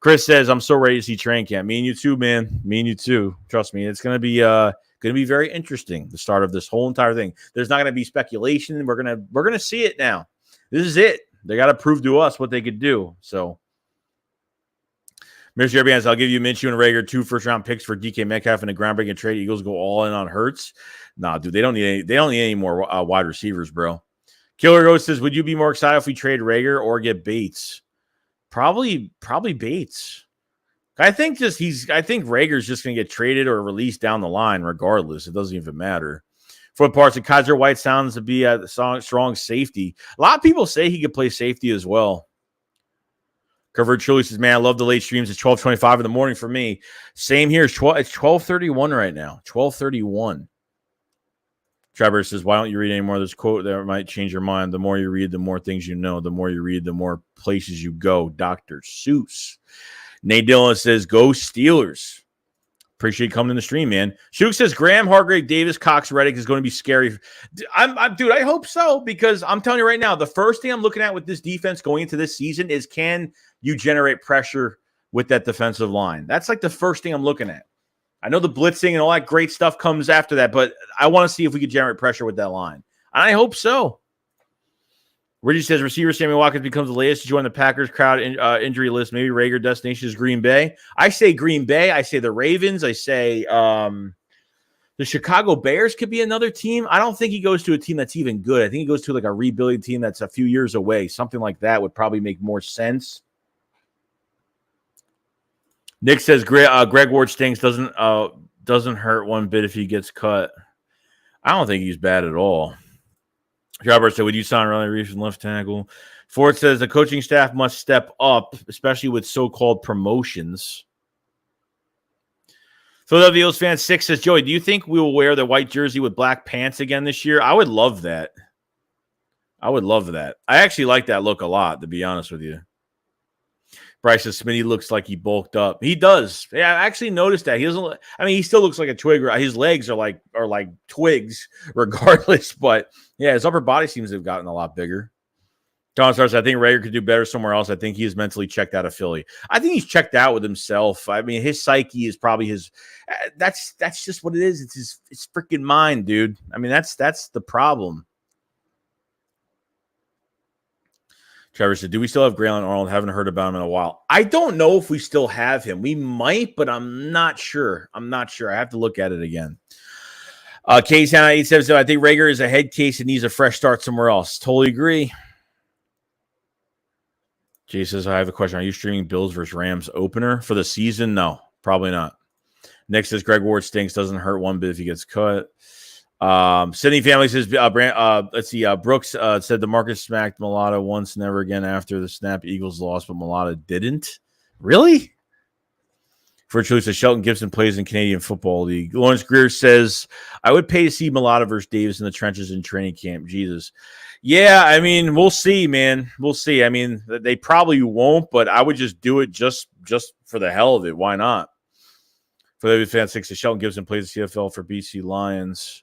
S1: Chris says, I'm so ready to see training camp. Me and you too, man. Me and you too. Trust me. It's going to be very interesting, the start of this whole entire thing. There's not going to be speculation. We're going to see it now. This is it. They got to prove to us what they could do. So, Mr. Airbans, I'll give you Minshew and Reagor 2 first-round picks for DK Metcalf in a groundbreaking trade. Eagles go all in on Hurts. Nah, dude, they don't need any more wide receivers, bro. Killer Ghost says, would you be more excited if we trade Reagor or get Bates? Probably Bates. I think Rager's just going to get traded or released down the line regardless. It doesn't even matter. For parts of Kaiser White sounds to be a strong safety. A lot of people say he could play safety as well. Covered truly says, man, I love the late streams. It's 12:25 in the morning for me. Same here. It's 12:31 right now. 12:31. Trevor says, why don't you read any more of this quote that might change your mind? The more you read, the more things you know. The more you read, the more places you go. Dr. Seuss. Nate Dillon says, go Steelers. Appreciate coming in the stream, man. Shuk says, Graham, Hargrave, Davis, Cox, Redick is going to be scary. Dude, I hope so, because I'm telling you right now, the first thing I'm looking at with this defense going into this season is, can you generate pressure with that defensive line? That's like the first thing I'm looking at. I know the blitzing and all that great stuff comes after that, but I want to see if we can generate pressure with that line. And I hope so. Reggie says, receiver Sammy Watkins becomes the latest to join the Packers crowd injury list. Maybe Reagor destination is Green Bay. I say Green Bay. I say the Ravens. I say the Chicago Bears could be another team. I don't think he goes to a team that's even good. I think he goes to like a rebuilding team that's a few years away. Something like that would probably make more sense. Nick says Greg Ward stinks. Doesn't hurt one bit if he gets cut. I don't think he's bad at all. Robert said, would you sign Riley Reeves from left tackle? Ford says the coaching staff must step up, especially with so-called promotions. Philadelphia Eagles fan 6 says, Joey, do you think we will wear the white jersey with black pants again this year? I would love that. I actually like that look a lot, to be honest with you. Bryce says Smitty looks like he bulked up. He does. Yeah, I actually noticed that. He doesn't. I mean, he still looks like a twig. His legs are like twigs, regardless. But yeah, his upper body seems to have gotten a lot bigger. John starts. I think Reagor could do better somewhere else. I think he is mentally checked out of Philly. I think he's checked out with himself. I mean, his psyche is probably his. That's just what it is. It's his freaking mind, dude. I mean, that's the problem. Trevor said, do we still have Graylen Arnold? Haven't heard about him in a while. I don't know if we still have him. We might, but I'm not sure. I have to look at it again. Case Hannah 877. I think Reagor is a head case and needs a fresh start somewhere else. Totally agree. Jay says, I have a question. Are you streaming Bills versus Rams opener for the season? No, probably not. Next says Greg Ward stinks. Doesn't hurt one bit if he gets cut. Sydney family says, let's see. Brooks said the Marcus smacked Mulata once, never again after the snap. Eagles lost, but Mulata didn't. Really? Virtually says Shelton Gibson plays in Canadian Football League. Lawrence Greer says, I would pay to see Mulata versus Davis in the trenches in training camp. Jesus. Yeah, I mean, we'll see, man. We'll see. I mean, they probably won't, but I would just do it just for the hell of it. Why not? For the fan 6, Shelton Gibson plays the CFL for BC Lions.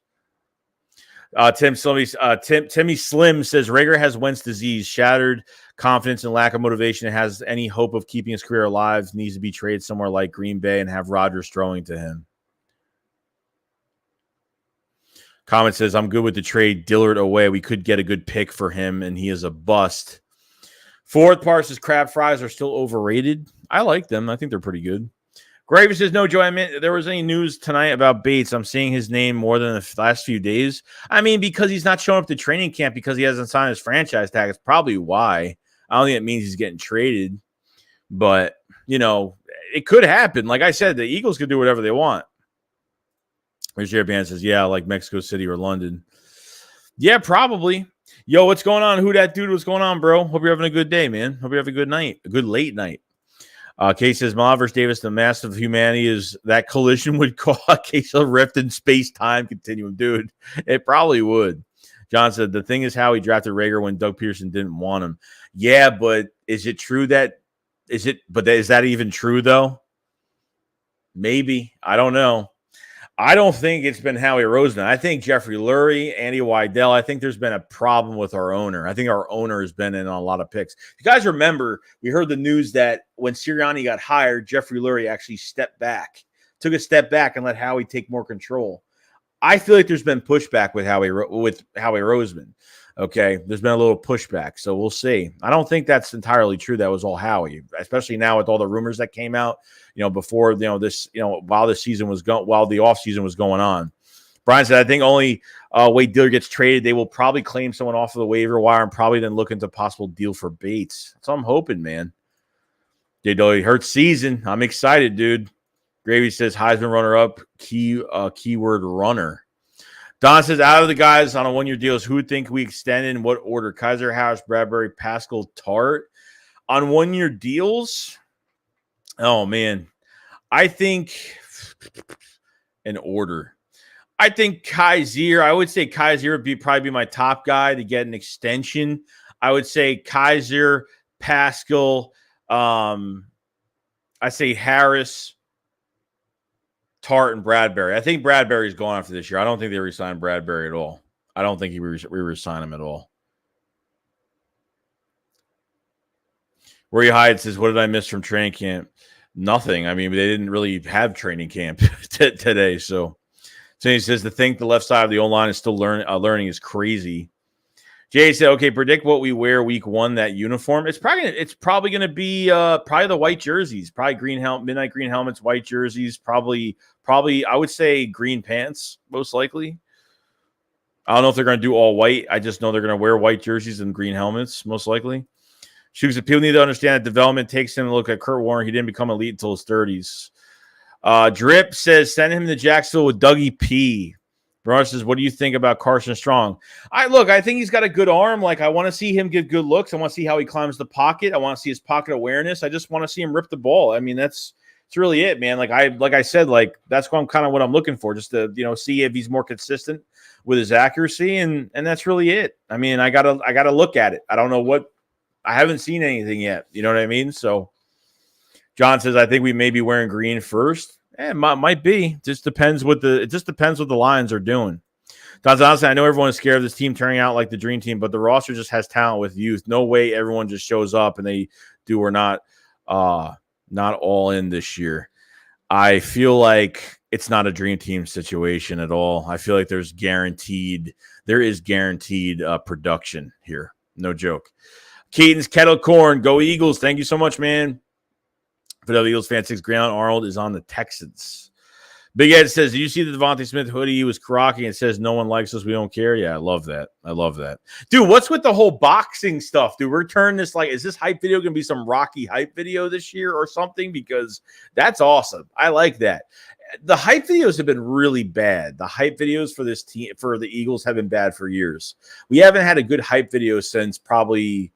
S1: Timmy Slim says Reagor has Wentz disease, shattered confidence and lack of motivation. Has any hope of keeping his career alive? Needs to be traded somewhere like Green Bay and have Rodgers throwing to him. Comment says, I'm good with the trade. Dillard away. We could get a good pick for him, and he is a bust. Fourth part says crab fries are still overrated. I like them. I think they're pretty good. Gravy says, no, Joe, I mean, there was any news tonight about Bates. I'm seeing his name more than the last few days. I mean, because he's not showing up to training camp because he hasn't signed his franchise tag. It's probably why. I don't think it means he's getting traded. But, you know, it could happen. Like I said, the Eagles could do whatever they want. Jared Band says, yeah, like Mexico City or London. Yeah, probably. Yo, what's going on? Who that dude? What's going on, bro? Hope you're having a good day, man. Hope you're having a good night, a good late night. Kay says, Milan versus Davis, the mass of humanity is that collision would cause a case of rift in space-time continuum. Dude, it probably would. John said, the thing is how he drafted Reagor when Doug Peterson didn't want him. Yeah, but is it true that – is that even true, though? Maybe. I don't know. I don't think it's been Howie Roseman. I think Jeffrey Lurie, Andy Weidel, I think there's been a problem with our owner. I think our owner has been in on a lot of picks. You guys remember, we heard the news that when Sirianni got hired, Jeffrey Lurie actually took a step back and let Howie take more control. I feel like there's been pushback with Howie Roseman. Okay, there's been a little pushback, so we'll see. I don't think that's entirely true. That was all Howie, especially now with all the rumors that came out. Before this, while the season was while the offseason was going on. Brian said, I think only Wade Diller gets traded. They will probably claim someone off of the waiver wire and probably then look into a possible deal for Bates. That's what I'm hoping, man. Jalen Hurts season. I'm excited, dude. Gravy says Heisman runner-up, keyword runner. Don says, out of the guys on a one-year deals, who would think we extend in what order? Kaiser, Harris, Bradbury, Pascal, Tart. On one-year deals, oh, man. I think an order. I think Kaiser, I would say Kaiser would probably be my top guy to get an extension. I would say Kaiser, Pascal, I say Harris, Tart, and Bradbury. I think Bradbury's going after this year. I don't think they re-signed Bradbury at all. I don't think we re-sign him at all. Where you hide says, what did I miss from training camp? Nothing. I mean, they didn't really have training camp today. So he says, to think the left side of the O-line is still learning is crazy. Jay said, okay, predict what we wear week one, that uniform. It's probably going to be probably the white jerseys, probably midnight green helmets, white jerseys, probably I would say green pants, most likely. I don't know if they're going to do all white. I just know they're going to wear white jerseys and green helmets, most likely. Shooks, people need to understand that development takes him to look at Kurt Warner. He didn't become elite until his 30s. Drip says, send him to Jacksonville with Dougie P. Bernard says, what do you think about Carson Strong? I think he's got a good arm. Like, I want to see him give good looks. I want to see how he climbs the pocket. I want to see his pocket awareness. I just want to see him rip the ball. I mean, that's really it, man. Like I said, that's what I'm looking for, just to, see if he's more consistent with his accuracy. And that's really it. I mean, I gotta look at it. I don't know I haven't seen anything yet. You know what I mean? So John says, I think we may be wearing green first. Might be. It just depends what the Lions are doing. Honestly, I know everyone is scared of this team turning out like the dream team, but the roster just has talent with youth. No way everyone just shows up and they do or not all in this year. I feel like it's not a dream team situation at all. I feel like there is guaranteed production here. No joke. Keaton's Kettle Corn. Go Eagles. Thank you so much, man. For the Eagles fan, 6 Grant Arnold is on the Texans. Big Ed says, do you see the Devontae Smith hoodie he was crocking? It says, no one likes us. We don't care. Yeah, I love that. Dude, what's with the whole boxing stuff? Dude, we're turning this is this hype video going to be some Rocky hype video this year or something? Because that's awesome. I like that. The hype videos have been really bad. The hype videos for this team, for the Eagles, have been bad for years. We haven't had a good hype video since probably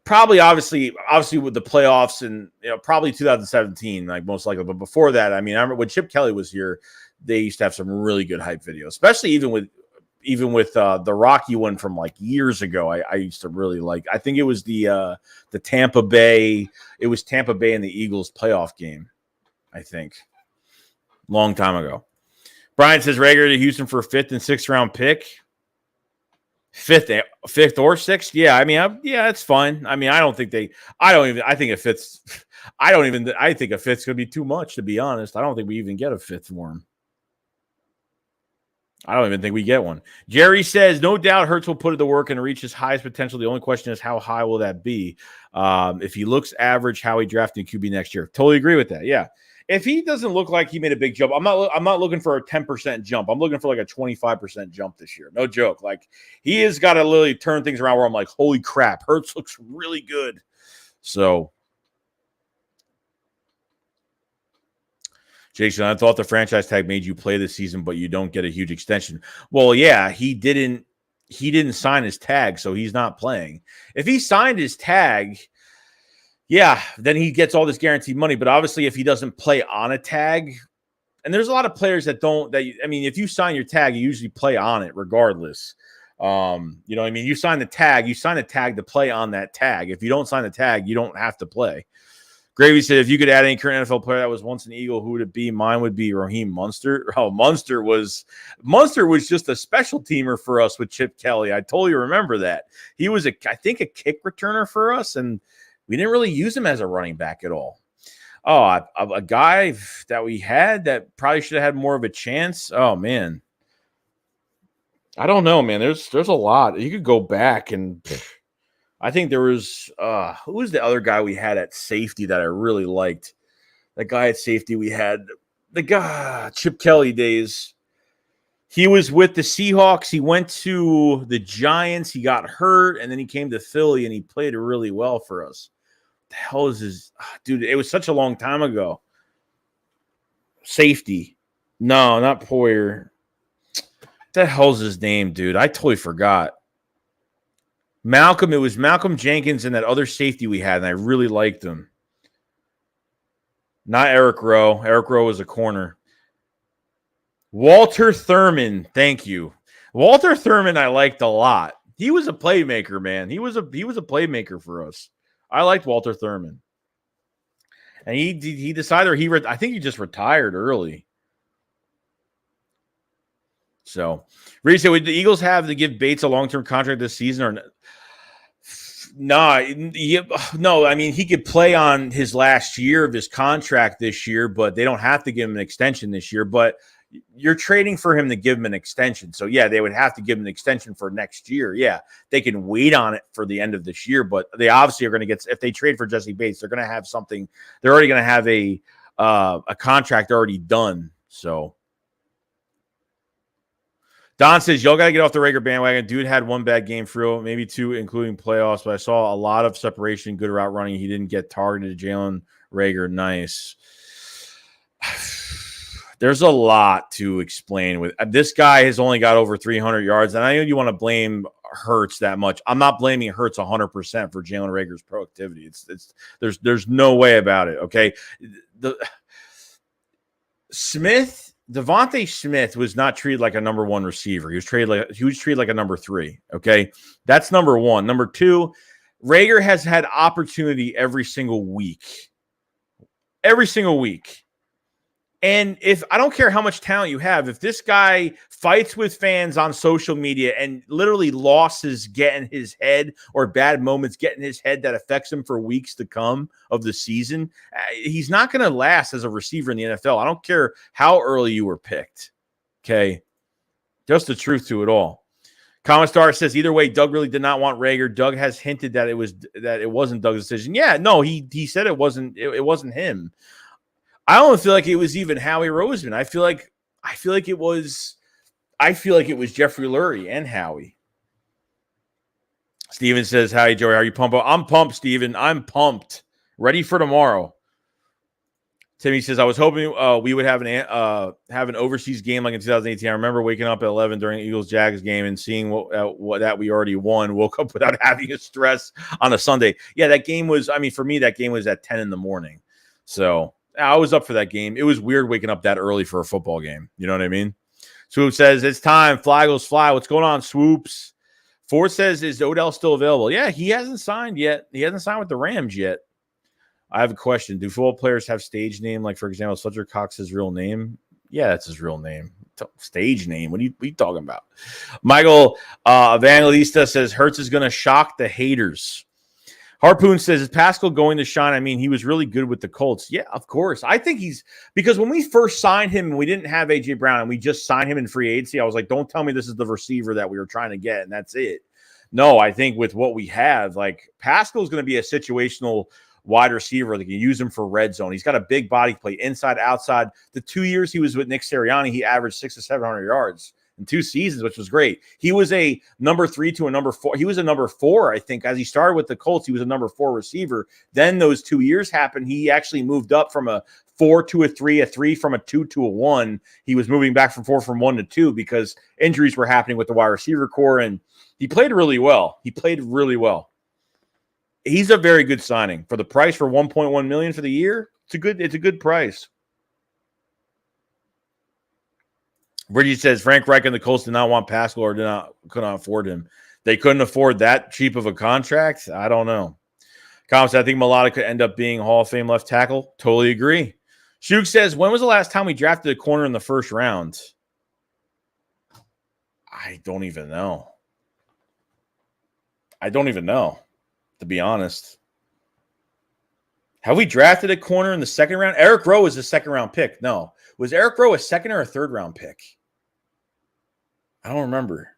S1: obviously with the playoffs and probably 2017, like most likely. But before that, I mean, I remember when Chip Kelly was here, they used to have some really good hype videos, especially even with the Rocky one from like years ago. I used to really like. I think it was the Tampa Bay. It was Tampa Bay and the Eagles playoff game. I think long time ago. Brian says Reagor to Houston for a 5th and 6th round pick. 5th or 6th. Yeah. I mean, it's fine. I mean, I think a 5th's going to be too much, to be honest. I don't think we even get a 5th for him. I don't even think we get one. Jerry says, no doubt Hurts will put it to work and reach his highest potential. The only question is, how high will that be? If he looks average, how he drafting QB next year. Totally agree with that. Yeah. If he doesn't look like he made a big jump, I'm not looking for a 10% jump. I'm looking for like a 25% jump this year. No joke. Like, he has got to literally turn things around where I'm like, holy crap, Hurts looks really good. So Jason, I thought the franchise tag made you play this season, but you don't get a huge extension. Well, yeah, he didn't sign his tag, so he's not playing. If he signed his tag, yeah, then he gets all this guaranteed money. But obviously, if he doesn't play on a tag, and there's a lot of players that don't, if you sign your tag, you usually play on it regardless. You know what I mean? You sign the tag to play on that tag. If you don't sign the tag, you don't have to play. Gravy said, if you could add any current NFL player that was once an Eagle, who would it be? Mine would be Raheem Munster. Oh, Munster was just a special teamer for us with Chip Kelly. I totally remember that. He was, I think, a kick returner for us, and we didn't really use him as a running back at all. Oh, a guy that we had that probably should have had more of a chance. Oh, man. I don't know, man. There's a lot. You could go back and I think there was who was the other guy we had at safety that I really liked? That guy at safety we had, the guy Chip Kelly days. He was with the Seahawks. He went to the Giants. He got hurt, and then he came to Philly, and he played really well for us. What the hell is his dude? It was such a long time ago. Safety. No, not Poyer. What the hell's his name, dude? I totally forgot. Malcolm, it was Malcolm Jenkins and that other safety we had, and I really liked him. Not Eric Rowe. Eric Rowe was a corner. Walter Thurman, thank you. Walter Thurman I liked a lot. He was a playmaker, man. He was a playmaker for us. I liked Walter Thurman. And he decided, I think he just retired early. So, Reese said, would the Eagles have to give Bates a long-term contract this season or no? I mean, he could play on his last year of his contract this year, but they don't have to give him an extension this year. But you're trading for him to give him an extension. So, yeah, they would have to give him an extension for next year. Yeah, they can wait on it for the end of this year, but they obviously are going to get – if they trade for Jesse Bates, they're going to have something – they're already going to have a contract already done. So – Don says, y'all got to get off the Reagor bandwagon. Dude had one bad game for real, maybe two, including playoffs, but I saw a lot of separation, good route running. He didn't get targeted. Jalen Reagor, nice. There's a lot to explain with this guy. Has only got over 300 yards, and I know you want to blame Hurts that much. I'm not blaming Hurts 100% for Jalen Reagor's productivity. There's no way about it. Okay, Devontae Smith was not treated like a number one receiver. He was treated like a number three. Okay, that's number one. Number two, Reagor has had opportunity every single week. And if I don't care how much talent you have, if this guy fights with fans on social media and literally losses get in his head or bad moments get in his head that affects him for weeks to come of the season, he's not going to last as a receiver in the NFL. I don't care how early you were picked. Okay. Just the truth to it all. Commissar says, either way, Doug really did not want Reagor. Doug has hinted that it wasn't Doug's decision. Yeah, no, he said it wasn't him. I don't feel like it was even Howie Roseman. I feel like it was Jeffrey Lurie and Howie. Steven says, "Howdy, Joey. Are you pumped?" I'm pumped, Steven. I'm pumped. Ready for tomorrow. Timmy says, "I was hoping we would have an overseas game like in 2018. I remember waking up at 11 during the Eagles-Jags game and seeing what that we already won. Woke up without having a stress on a Sunday. Yeah, that game was. I mean, for me, that game was at 10 in the morning. So." I was up for that game. It was weird waking up that early for a football game. You know what I mean? Swoop says, it's time. Flagels fly. What's going on, Swoops? Ford says, is Odell still available? Yeah, he hasn't signed yet. He hasn't signed with the Rams yet. I have a question. Do football players have stage name? Like, for example, Fletcher Cox's real name? Yeah, that's his real name. Stage name. What are you talking about? Michael Evangelista says, Hurts is going to shock the haters. Harpoon says, is Pascal going to shine? I mean, he was really good with the Colts. Yeah, of course. I think because when we first signed him, we didn't have A.J. Brown, and we just signed him in free agency. I was like, don't tell me this is the receiver that we were trying to get, and that's it. No, I think with what we have, like, Pascal is going to be a situational wide receiver. They can use him for red zone. He's got a big body, play inside, outside. The 2 years he was with Nick Sirianni, he averaged 600 to 700 yards. in 2 seasons, which was great. He was a number 3 to a number 4. He was a number 4, I think. As he started with the Colts, he was a number 4 receiver. Then those 2 years happened. He actually moved up from a 4 to a 3 from a 2 to a 1. He was moving back from 4 from 1 to 2 because injuries were happening with the wide receiver core, and he played really well. He's a very good signing for the price for $1.1 million for the year. It's a good price. Bridgie says Frank Reich and the Colts did not want Pascal or could not afford him. They couldn't afford that cheap of a contract. I don't know. Comments, I think Mulata could end up being Hall of Fame left tackle. Totally agree. Shuk says, when was the last time we drafted a corner in the first round? I don't even know. To be honest. Have we drafted a corner in the second round? Eric Rowe was a second-round pick. No. Was Eric Rowe a second or a third-round pick? I don't remember.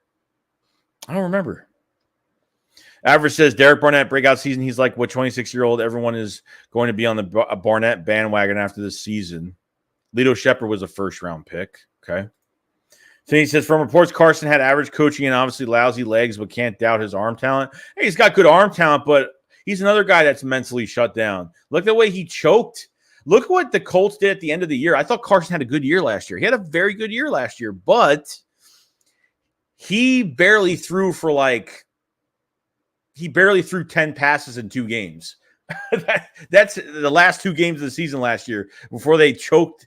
S1: Average says, Derek Barnett breakout season. He's like, what 26-year-old? Everyone is going to be on the Barnett bandwagon after this season. Lito Shepard was a first-round pick. Okay. So he says, from reports, Carson had average coaching and obviously lousy legs, but can't doubt his arm talent. Hey, he's got good arm talent, but he's another guy that's mentally shut down. Look at the way he choked. Look at what the Colts did at the end of the year. I thought Carson had a good year last year. He had a very good year last year, but he barely threw 10 passes in 2 games. That's the last 2 games of the season last year before they choked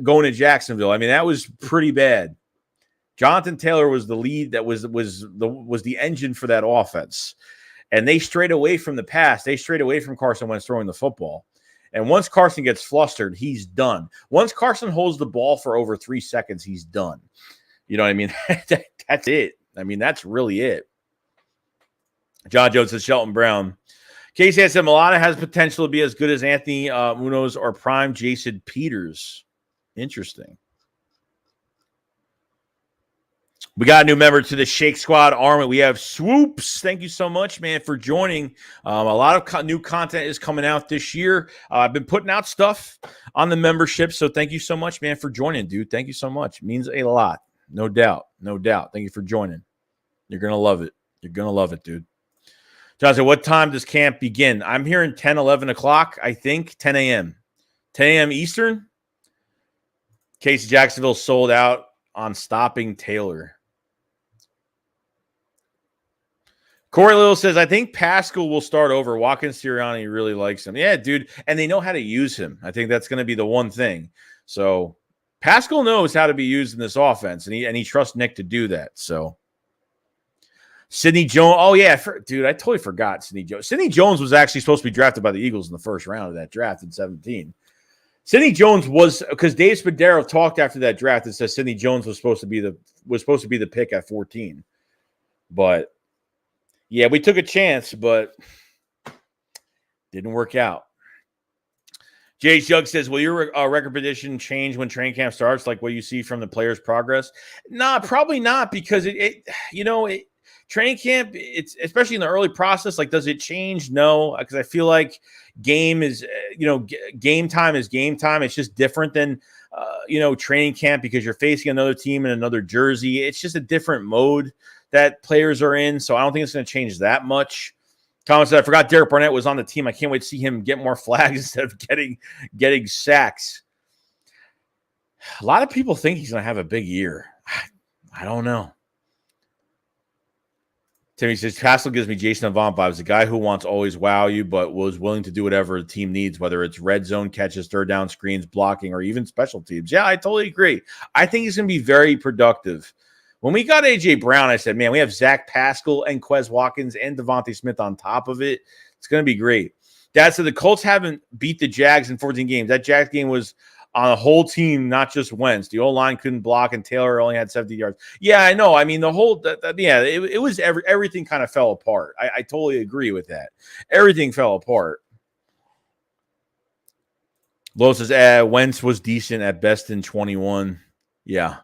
S1: going to Jacksonville. I mean, that was pretty bad. Jonathan Taylor was the lead that was the engine for that offense. And they strayed away from the pass. They strayed away from Carson Wentz throwing the football. And once Carson gets flustered, he's done. Once Carson holds the ball for over 3 seconds, he's done. You know what I mean? That's it. I mean, that's really it. John Jones says Shelton Brown. Casey said Mulata has potential to be as good as Anthony Munoz or prime Jason Peters. Interesting. We got a new member to the Shake Squad Army. We have Swoops. Thank you so much, man, for joining. A lot of new content is coming out this year. I've been putting out stuff on the membership, so thank you so much, man, for joining, dude. Thank you so much. It means a lot. No doubt. Thank you for joining. You're going to love it. Dude. John said, what time does camp begin? I'm hearing 10, 11 o'clock, I think, 10 a.m. 10 a.m. Eastern. Casey Jacksonville sold out on stopping Taylor. Corey Little says, I think Pascal will start over. Watkins Sirianni really likes him. Yeah, dude. And they know how to use him. I think that's going to be the one thing. So Pascal knows how to be used in this offense, and he trusts Nick to do that. So Sidney Jones. Oh, yeah. Dude, I totally forgot Sidney Jones. Sidney Jones was actually supposed to be drafted by the Eagles in the first round of that draft in 2017. Sidney Jones was, because Dave Spadaro talked after that draft and said Sidney Jones was supposed to be the pick at 14. But yeah, we took a chance, but didn't work out. Jay Jug says, will your record prediction change when training camp starts, like what you see from the players' progress? Nah, probably not, because training camp, it's especially in the early process, like, does it change? No, because I feel like game time is game time. It's just different than training camp, because you're facing another team in another jersey. It's just a different mode that players are in, so I don't think it's going to change that much. Thomas said, I forgot Derek Barnett was on the team. I can't wait to see him get more flags instead of getting sacks. A lot of people think he's going to have a big year. I don't know. Timmy says, Pascal gives me Jason Avant vibes, a guy who wants always wow you, but was willing to do whatever the team needs, whether it's red zone catches, third down screens, blocking, or even special teams. Yeah, I totally agree. I think he's going to be very productive. When we got A.J. Brown, I said, man, we have Zach Pascal and Quez Watkins and Devontae Smith on top of it. It's going to be great. Dad said the Colts haven't beat the Jags in 14 games. That Jags game was on a whole team, not just Wentz. The O-line couldn't block, and Taylor only had 70 yards. Yeah, I know. I mean, the whole it was everything kind of fell apart. I totally agree with that. Everything fell apart. Lowe says, Wentz was decent at best in 21. Yeah.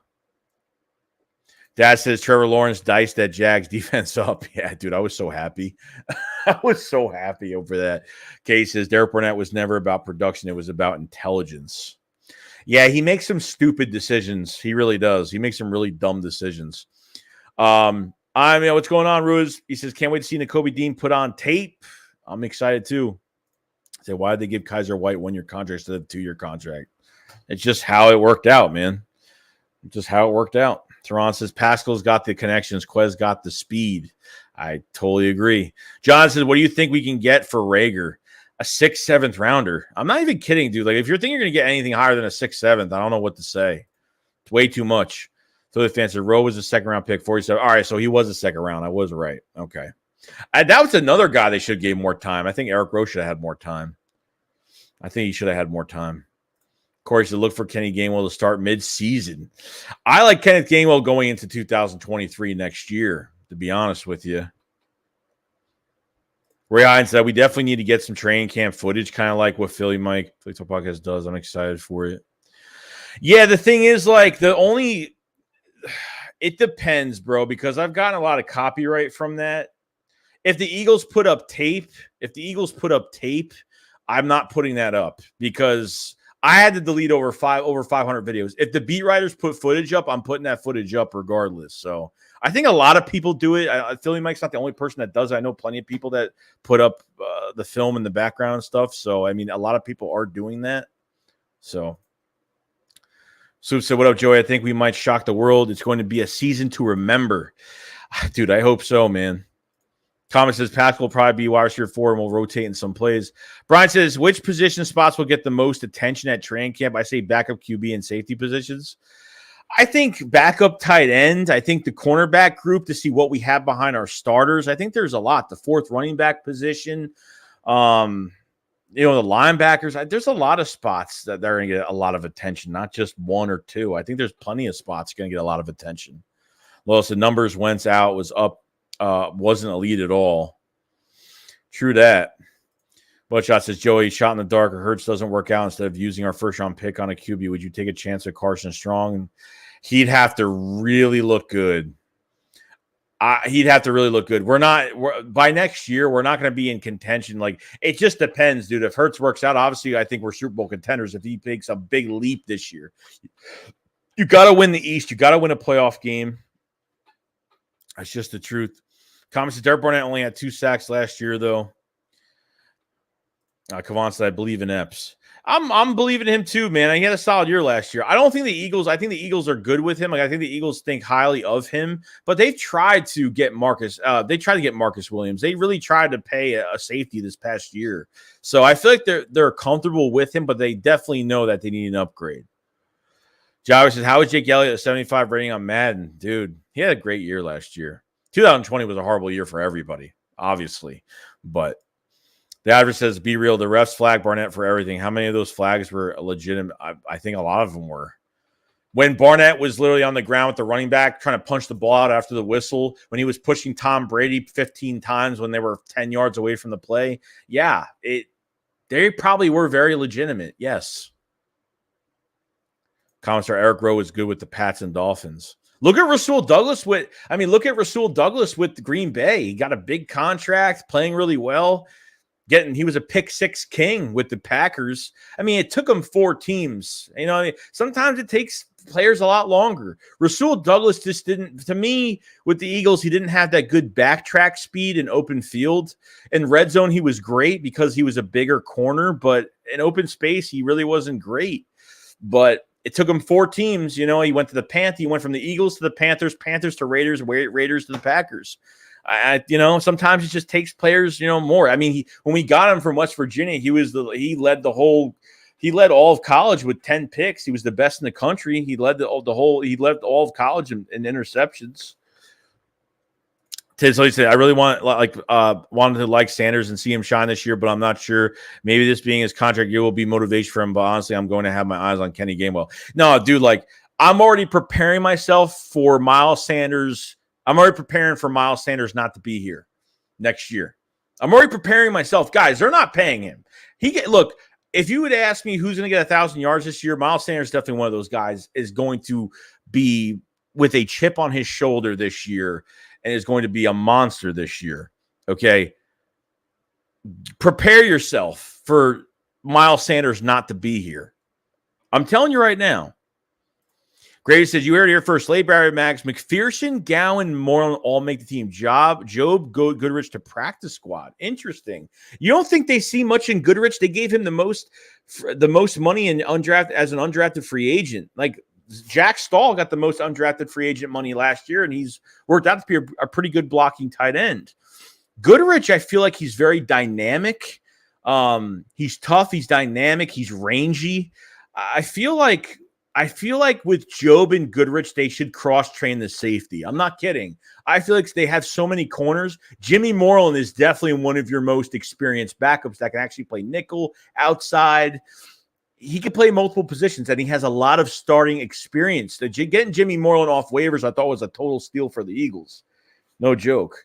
S1: Dad says Trevor Lawrence diced that Jags defense up. Yeah, dude, I was so happy. I was so happy over that. Kay says Derek Barnett was never about production. It was about intelligence. Yeah, he makes some stupid decisions. He really does. He makes some really dumb decisions. What's going on, Ruiz? He says, can't wait to see Nakobe Dean put on tape. I'm excited too. I say, why did they give Kaiser White 1-year contract instead of 2-year contract? It's just how it worked out, man. Just how it worked out. Teron says, Pascal's got the connections. Quez got the speed. I totally agree. John says, what do you think we can get for Reagor? A 6th, 7th rounder. I'm not even kidding, dude. Like, if you're thinking you're going to get anything higher than a 6th, 7th, I don't know what to say. It's way too much. So the fan said, Rowe was a 2nd-round pick, 47. All right, so he was a 2nd round. I was right. Okay. That was another guy they should have gave more time. I think Eric Rowe should have had more time. I think he should have had more time. Corey said, look for Kenny Gainwell to start mid-season. I like Kenneth Gainwell going into 2023 next year, to be honest with you. Ray Hines said, we definitely need to get some training camp footage, kind of like what Philly Talk Podcast does. I'm excited for it. Yeah, the thing is, like, it depends, bro, because I've gotten a lot of copyright from that. If the Eagles put up tape, I'm not putting that up because I had to delete over 500 videos. If the beat writers put footage up, I'm putting that footage up regardless. So I think a lot of people do it. Philly Mike's not the only person that does it. I know plenty of people that put up the film in the background and stuff. So, I mean, a lot of people are doing that. So, Soup said, what up, Joey? I think we might shock the world. It's going to be a season to remember. Dude, I hope so, man. Thomas says, Pascal will probably be wide receiver 4 and will rotate in some plays. Brian says, which position spots will get the most attention at training camp? I say backup QB and safety positions. I think backup tight end. I think the cornerback group to see what we have behind our starters. I think there's a lot. The 4th running back position. The linebackers. There's a lot of spots that they're going to get a lot of attention, not just 1 or 2. I think there's plenty of spots going to get a lot of attention. Well, the numbers Wentz out was up. Wasn't elite at all. True that. Bloodshot says, Joey, shot in the dark or Hurts doesn't work out. Instead of using our 1st-round pick on a QB, would you take a chance at Carson Strong? He'd have to really look good. By next year, we're not going to be in contention. Like, it just depends, dude. If Hurts works out, obviously, I think we're Super Bowl contenders if he makes a big leap this year. You got to win the East. You got to win a playoff game. That's just the truth. Comments that Derek Barnett only had 2 sacks last year, though. Kavan said, I believe in Epps. I'm believing in him too, man. He had a solid year last year. I think the Eagles are good with him. Like, I think the Eagles think highly of him, but they've tried to get Marcus. They tried to get Marcus Williams. They really tried to pay a safety this past year. So I feel like they're comfortable with him, but they definitely know that they need an upgrade. Javi says, how is Jake Elliott at 75 rating on Madden? Dude, he had a great year last year. 2020 was a horrible year for everybody, obviously. But the average says, be real, the refs flag Barnett for everything. How many of those flags were legitimate? I think a lot of them were. When Barnett was literally on the ground with the running back trying to punch the ball out after the whistle, when he was pushing Tom Brady 15 times when they were 10 yards away from the play, yeah, they probably were very legitimate, yes. Comments are Eric Rowe is good with the Pats and Dolphins. Look at Rasul Douglas with the Green Bay. He got a big contract, playing really well. He was a pick 6 king with the Packers. I mean, it took him 4 teams. Sometimes it takes players a lot longer. Rasul Douglas just didn't, to me, with the Eagles, he didn't have that good backtrack speed in open field. In red zone, he was great because he was a bigger corner, but in open space, he really wasn't great. But it took him 4 teams. He went to the Panthers. He went from the Eagles to the Panthers, Panthers to Raiders, Raiders to the Packers. Sometimes it just takes players, more. I mean, when we got him from West Virginia, he led all of college with 10 picks. He was the best in the country. He led all of college in interceptions. So he said, I really wanted to like Sanders and see him shine this year, but I'm not sure. Maybe this being his contract year will be motivation for him. But honestly, I'm going to have my eyes on Kenny Gainwell. No, dude, I'm already preparing myself for Miles Sanders. I'm already preparing for Miles Sanders not to be here next year. I'm already preparing myself. Guys, they're not paying him. Look, if you would ask me who's going to get 1,000 yards this year, Miles Sanders is definitely one of those guys, is going to be with a chip on his shoulder this year and is going to be a monster this year. Okay? Prepare yourself for Miles Sanders not to be here. I'm telling you right now. Grady says, you heard it here first. Slade, Barry, Max, McPherson, Gowan, Moreland all make the team. Job, Job, Goodrich to practice squad. Interesting. You don't think they see much in Goodrich? They gave him the most money in undrafted as an undrafted free agent. Like Jack Stahl got the most undrafted free agent money last year, and he's worked out to be a pretty good blocking tight end. Goodrich, I feel like he's very dynamic. He's tough. He's dynamic. He's rangy. I feel like with Job and Goodrich, they should cross-train the safety. I'm not kidding. I feel like they have so many corners. Jimmy Moreland is definitely one of your most experienced backups that can actually play nickel, outside. He can play multiple positions, and he has a lot of starting experience. Getting Jimmy Moreland off waivers, I thought, was a total steal for the Eagles. No joke.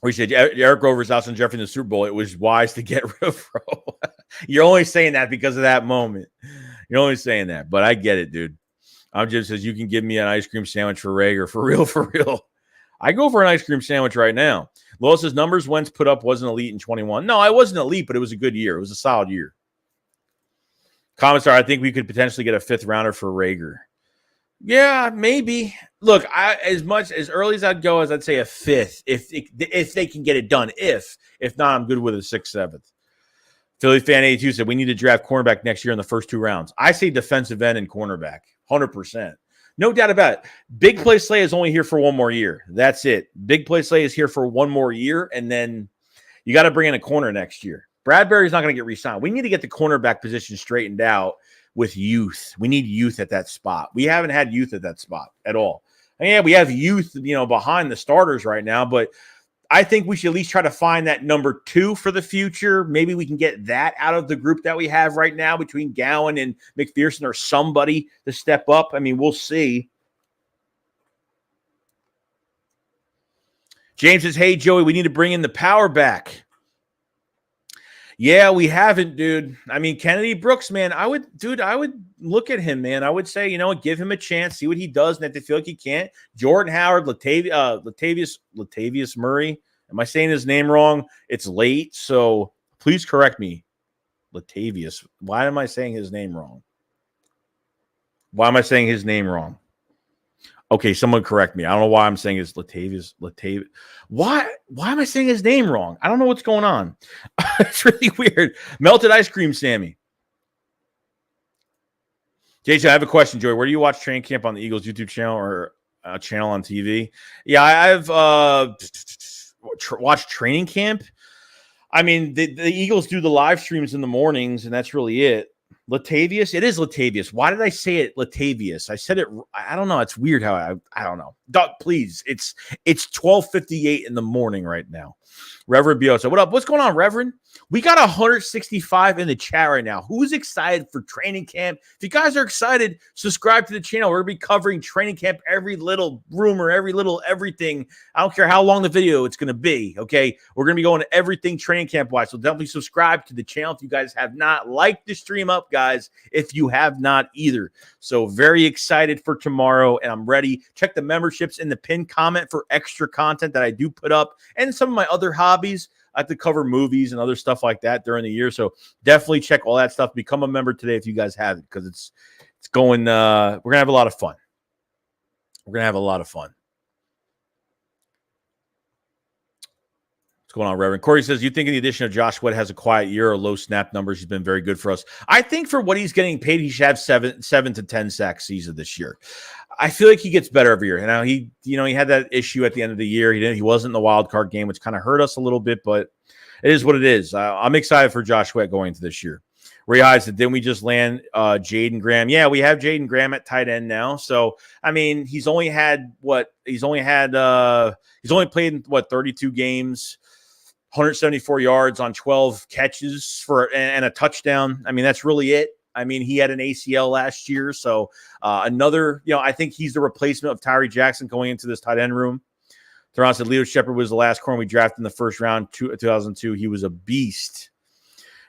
S1: We said Eric Rover's Alshon Jeffrey in the Super Bowl. It was wise to get rid of Rowe. You're only saying that because of that moment. You're only saying that, but I get it, dude. I'm just says you can give me an ice cream sandwich for Reagor. For real. I go for an ice cream sandwich right now. Lois says numbers Wentz put up wasn't elite in 21. No, I wasn't elite, but it was a good year. It was a solid year. Comments are, I think we could potentially get a 5th rounder for Reagor. Yeah, maybe. Look, as much as early as I'd go, as I'd say a 5th, if they can get it done. If not, I'm good with a 6th, 7th. Philly fan 82 said we need to draft cornerback next year in the first 2 rounds. I say defensive end and cornerback, 100%. No doubt about it. Big Play Slay is only here for 1 more year. That's it. Big Play Slay is here for 1 more year, and then you got to bring in a corner next year. Bradbury's not going to get re-signed. We need to get the cornerback position straightened out with youth. We need youth at that spot. We haven't had youth at that spot at all. And yeah, we have youth, behind the starters right now, but I think we should at least try to find that number 2 for the future. Maybe we can get that out of the group that we have right now between Gowan and McPherson, or somebody to step up. I mean, we'll see. James says, hey, Joey, we need to bring in the power back. Yeah, we haven't, dude. I mean, Kennedy Brooks, man, I would look at him, man. I would say, give him a chance, see what he does, and if they feel like he can't. Jordan Howard, Latavius Murray. Am I saying his name wrong? It's late, so please correct me. Latavius. Why am I saying his name wrong? Okay, someone correct me. I don't know why I'm saying it's Latavius. Why am I saying his name wrong? I don't know what's going on. It's really weird. Melted ice cream, Sammy. Jason, I have a question, Joey. Where do you watch training camp, on the Eagles YouTube channel or channel on TV? Yeah, I've watched training camp. I mean, the Eagles do the live streams in the mornings, and that's really it. Latavius, it is Latavius. Why did I say it Latavius? I said it. I don't know. It's weird how I don't know. Doug, please. It's 12:58 in the morning right now. Reverend Biosa, what up? What's going on, Reverend? We got 165 in the chat right now. Who's excited for training camp? If you guys are excited, subscribe to the channel. We're going to be covering training camp, every little rumor, every little everything. I don't care how long the video it's going to be, okay? We're going to be going to everything training camp-wise, so definitely subscribe to the channel if you guys have not. Like the stream up, guys, if you have not either. So very excited for tomorrow, and I'm ready. Check the memberships in the pinned comment for extra content that I do put up, and some of my other hobbies. I have to cover movies and other stuff like that during the year. So definitely check all that stuff. Become a member today if you guys have it, because it's going, we're going to have a lot of fun. What's going on, Reverend? Corey says, you think the addition of Josh Sweat has a quiet year or low snap numbers? He's been very good for us. I think for what he's getting paid, he should have 7 to 10 sack season this year. I feel like he gets better every year. Now he had that issue at the end of the year. He wasn't in the wild card game, which kind of hurt us a little bit, but it is what it is. I'm excited for Josh Sweat going into this year. Ray Hyde said, didn't we just land Jaden Graham? Yeah, we have Jaden Graham at tight end now. So I mean, he's only played 32 games. 174 yards on 12 catches and a touchdown. I mean, that's really it. I mean, he had an ACL last year. So I think he's the replacement of Tyree Jackson going into this tight end room. Theron said Leo Shepard was the last corner we drafted in the first round, 2002. He was a beast.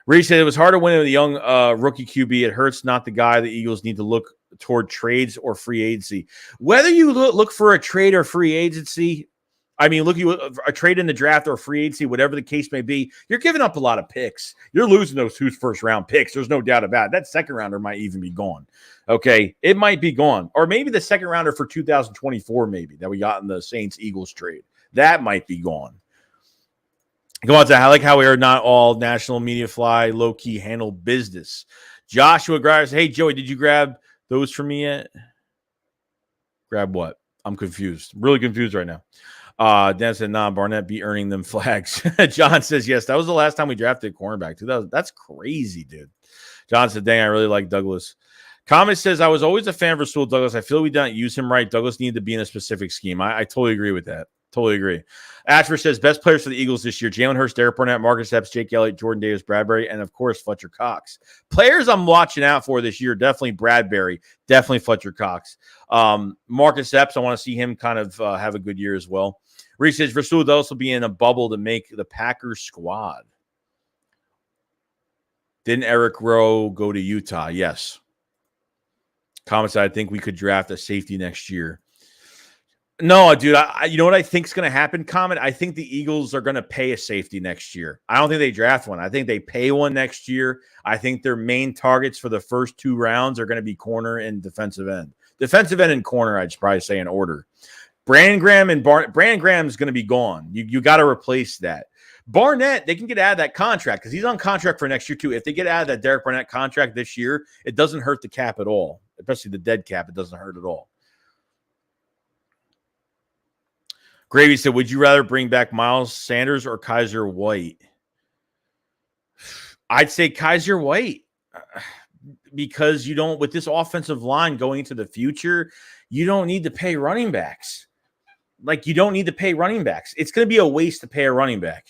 S1: Reed said it was hard to win with a young rookie QB. It hurts not the guy the Eagles need to look toward trades or free agency. Whether you look for a trade or free agency, I mean, look, you a trade in the draft or a free agency, whatever the case may be, you're giving up a lot of picks. You're losing those two first-round picks. There's no doubt about it. That second rounder might even be gone. Okay, it might be gone. Or maybe the second rounder for 2024, maybe, that we got in the Saints-Eagles trade. That might be gone. Go on to I like how we are not all national media fly, low-key handle business. Joshua Grimes, hey, Joey, did you grab those for me yet? Grab what? I'm confused. Really confused right now. Dan said, nah, Barnett be earning them flags. John says, yes, that was the last time we drafted cornerback. That's crazy, dude. John said, dang, I really like Douglas. Comment says, I was always a fan of Rasul Douglas. I feel we didn't use him right. Douglas needed to be in a specific scheme. I totally agree with that. Totally agree. Ashford says, best players for the Eagles this year, Jalen Hurts, Derek Barnett, Marcus Epps, Jake Elliott, Jordan Davis, Bradbury, and, of course, Fletcher Cox. Players I'm watching out for this year, definitely Bradbury, definitely Fletcher Cox. Marcus Epps, I want to see him kind of have a good year as well. Reese says, Rasul Douglas will be in a bubble to make the Packers squad. Didn't Eric Rowe go to Utah? Yes. Comments, I think we could draft a safety next year. No, dude, you know what I think is going to happen, Comment? I think the Eagles are going to pay a safety next year. I don't think they draft one. I think they pay one next year. I think their main targets for the first 2 rounds are going to be corner and defensive end. Defensive end and corner, I'd probably say in order. Brandon Graham and Brandon Graham is going to be gone. You got to replace that. Barnett, they can get out of that contract because he's on contract for next year too. If they get out of that Derek Barnett contract this year, it doesn't hurt the cap at all, especially the dead cap. It doesn't hurt at all. Gravy said, would you rather bring back Miles Sanders or Kaiser White? I'd say Kaiser White because you don't, with this offensive line going into the future, you don't need to pay running backs. Like, you don't need to pay running backs. It's going to be a waste to pay a running back.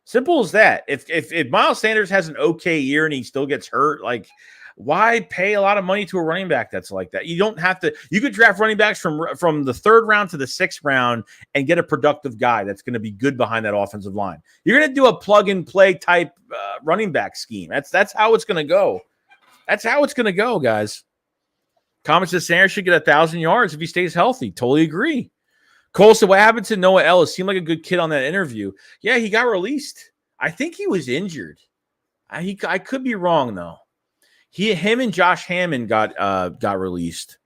S1: Simple as that. If Miles Sanders has an okay year and he still gets hurt, like, why pay a lot of money to a running back that's like that? You don't have to. You could draft running backs from the 3rd round to the 6th round and get a productive guy that's going to be good behind that offensive line. You're going to do a plug-and-play type running back scheme. That's how it's going to go. That's how it's going to go, guys. Comment says Sanders should get 1,000 yards if he stays healthy. Totally agree. Cole said, what happened to Noah Ellis? Seemed like a good kid on that interview. Yeah, he got released. I think he was injured. I could be wrong, though. Him and Josh Hammond got released.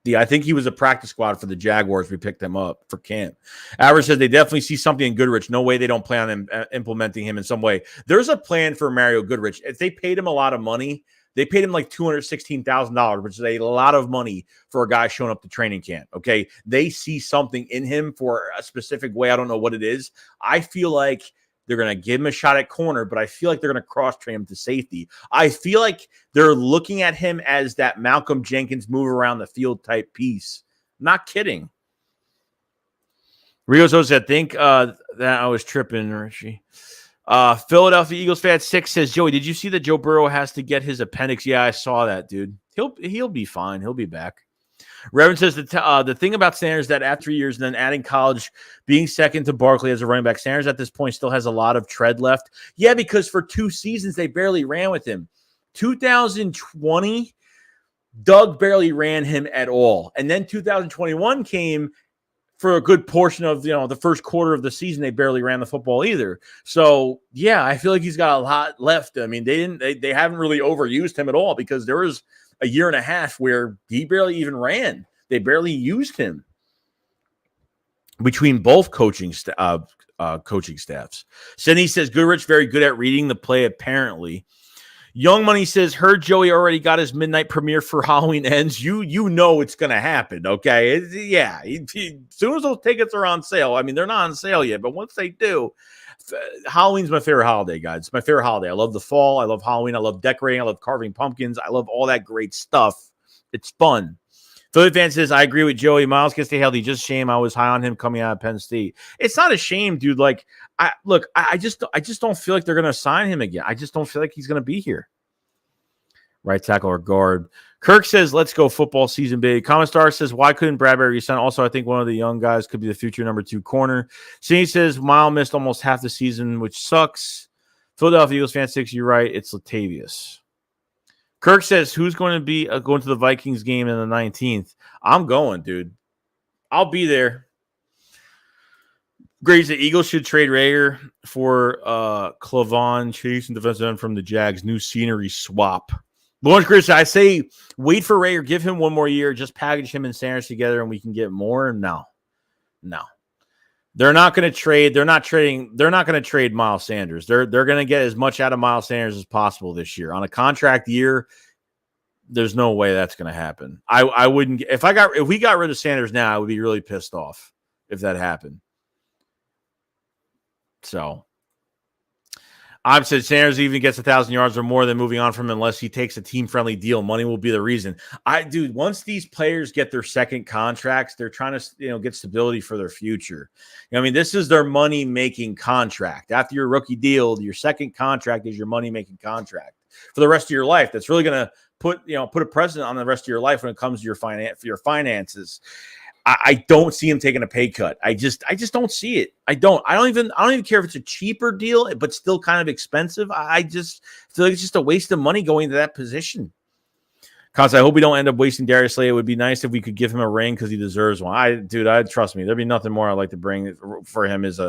S1: I think he was a practice squad for the Jaguars. We picked him up for camp. Average says they definitely see something in Goodrich. No way they don't plan on implementing him in some way. There's a plan for Mario Goodrich. If they paid him a lot of money, they paid him like $216,000, which is a lot of money for a guy showing up to training camp. Okay, they see something in him for a specific way. I don't know what it is. I feel like they're going to give him a shot at corner, but I feel like they're going to cross-train him to safety. I feel like they're looking at him as that Malcolm Jenkins move around the field type piece. Not kidding. Rio said, I think that I was tripping, Richie. Philadelphia Eagles fan 6 says, Joey, did you see that Joe Burrow has to get his appendix? Yeah, I saw that, dude. He'll be fine. He'll be back. Reverend says the thing about Sanders that after years and then adding college, being second to Barkley as a running back, Sanders at this point still has a lot of tread left. Yeah, because for 2 seasons they barely ran with him. 2020, Doug barely ran him at all. And then 2021 came for a good portion of the first quarter of the season. They barely ran the football either. So yeah, I feel like he's got a lot left. I mean, they haven't really overused him at all because there was a year and a half where he barely even ran. They barely used him between both coaching staffs. Cindy says Goodrich very good at reading the play, apparently. Young Money says, heard Joey already got his midnight premiere for Halloween Ends. You know it's going to happen, okay? As soon as those tickets are on sale, I mean, they're not on sale yet, but once they do, Halloween's my favorite holiday, guys. It's my favorite holiday. I love the fall. I love Halloween. I love decorating. I love carving pumpkins. I love all that great stuff. It's fun. Philly fan says, I agree with Joey. Miles can stay healthy. Just shame I was high on him coming out of Penn State. It's not a shame, dude. Like, I just don't feel like they're going to sign him again. I just don't feel like he's going to be here. Right tackle or guard. Kirk says, let's go football season, big. Common Star says, why couldn't Bradbury resign? Also, I think one of the young guys could be the future number 2 corner. Cindy says, Miles missed almost half the season, which sucks. Philadelphia Eagles fan 6, you're right. It's Latavius. Kirk says, who's going to be going to the Vikings game in the 19th? I'm going, dude. I'll be there. Graves, the Eagles should trade Reagor for Clavon Chase and defensive end from the Jags. New scenery swap. Lawrence Chris, I say wait for Reagor, give him one more year, just package him and Sanders together, and we can get more. No. They're not going to trade. They're not going to trade Miles Sanders. They're going to get as much out of Miles Sanders as possible this year. On a contract year, there's no way that's going to happen. I wouldn't. If we got rid of Sanders now, I would be really pissed off if that happened. So I've said Sanders even gets 1,000 yards or more than moving on from him unless he takes a team-friendly deal. Money will be the reason. Dude, once these players get their second contracts, they're trying to get stability for their future. This is their money-making contract. After your rookie deal, your second contract is your money-making contract for the rest of your life. That's really going to put a precedent on the rest of your life when it comes to your finances. I don't see him taking a pay cut. I just don't see it. I don't even care if it's a cheaper deal, but still kind of expensive. I just feel like it's just a waste of money going into that position. Cause I hope we don't end up wasting Darius Slay. It would be nice if we could give him a ring because he deserves one. I trust me. There'd be nothing more I'd like to bring for him is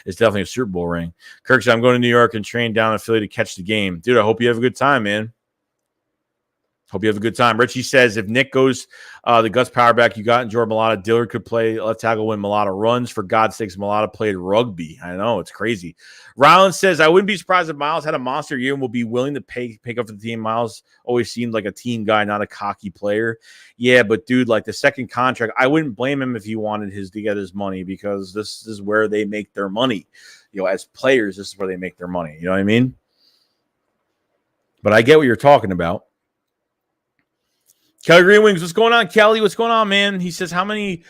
S1: definitely a Super Bowl ring. Kirk said, I'm going to New York and train down in Philly to catch the game. Dude, I hope you have a good time, man. Hope you have a good time. Richie says, if Nick goes the Gus power back you got in Jordan Mailata, Dillard could play left tackle when Mailata runs. For God's sakes, Mailata played rugby. I know, it's crazy. Ryland says, I wouldn't be surprised if Miles had a monster year and will be willing to pick up for the team. Miles always seemed like a team guy, not a cocky player. Yeah, but dude, like the second contract, I wouldn't blame him if he wanted to get his money because this is where they make their money. As players, this is where they make their money. You know what I mean? But I get what you're talking about. Kelly Green Wings, what's going on, Kelly? What's going on, man? He says, how many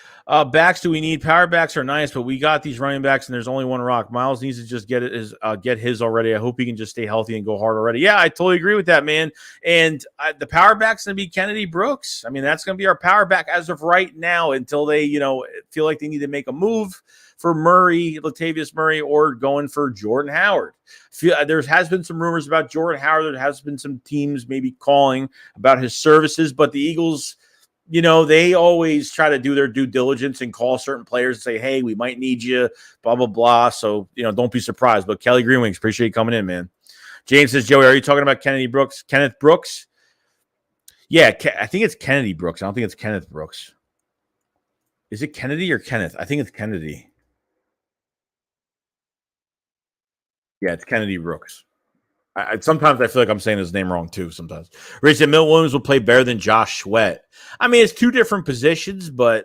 S1: backs do we need? Power backs are nice, but we got these running backs, and there's only one rock. Miles needs to just get his already. I hope he can just stay healthy and go hard already. Yeah, I totally agree with that, man. And the power back's going to be Kennedy Brooks. That's going to be our power back as of right now until they, feel like they need to make a move for Murray, Latavius Murray, or going for Jordan Howard. There has been some rumors about Jordan Howard. There has been some teams maybe calling about his services, but the Eagles, they always try to do their due diligence and call certain players and say, hey, we might need you, blah, blah, blah. So, don't be surprised. But Kelly Greenwings, appreciate you coming in, man. James says, Joey, are you talking about Kenneth Brooks? Yeah, I think it's Kennedy Brooks. I don't think it's Kenneth Brooks. Is it Kennedy or Kenneth? I think it's Kennedy. Yeah, it's Kennedy Brooks. Sometimes I feel like I'm saying his name wrong too. Sometimes. Ray said Milt Williams will play better than Josh Sweat. It's two different positions, but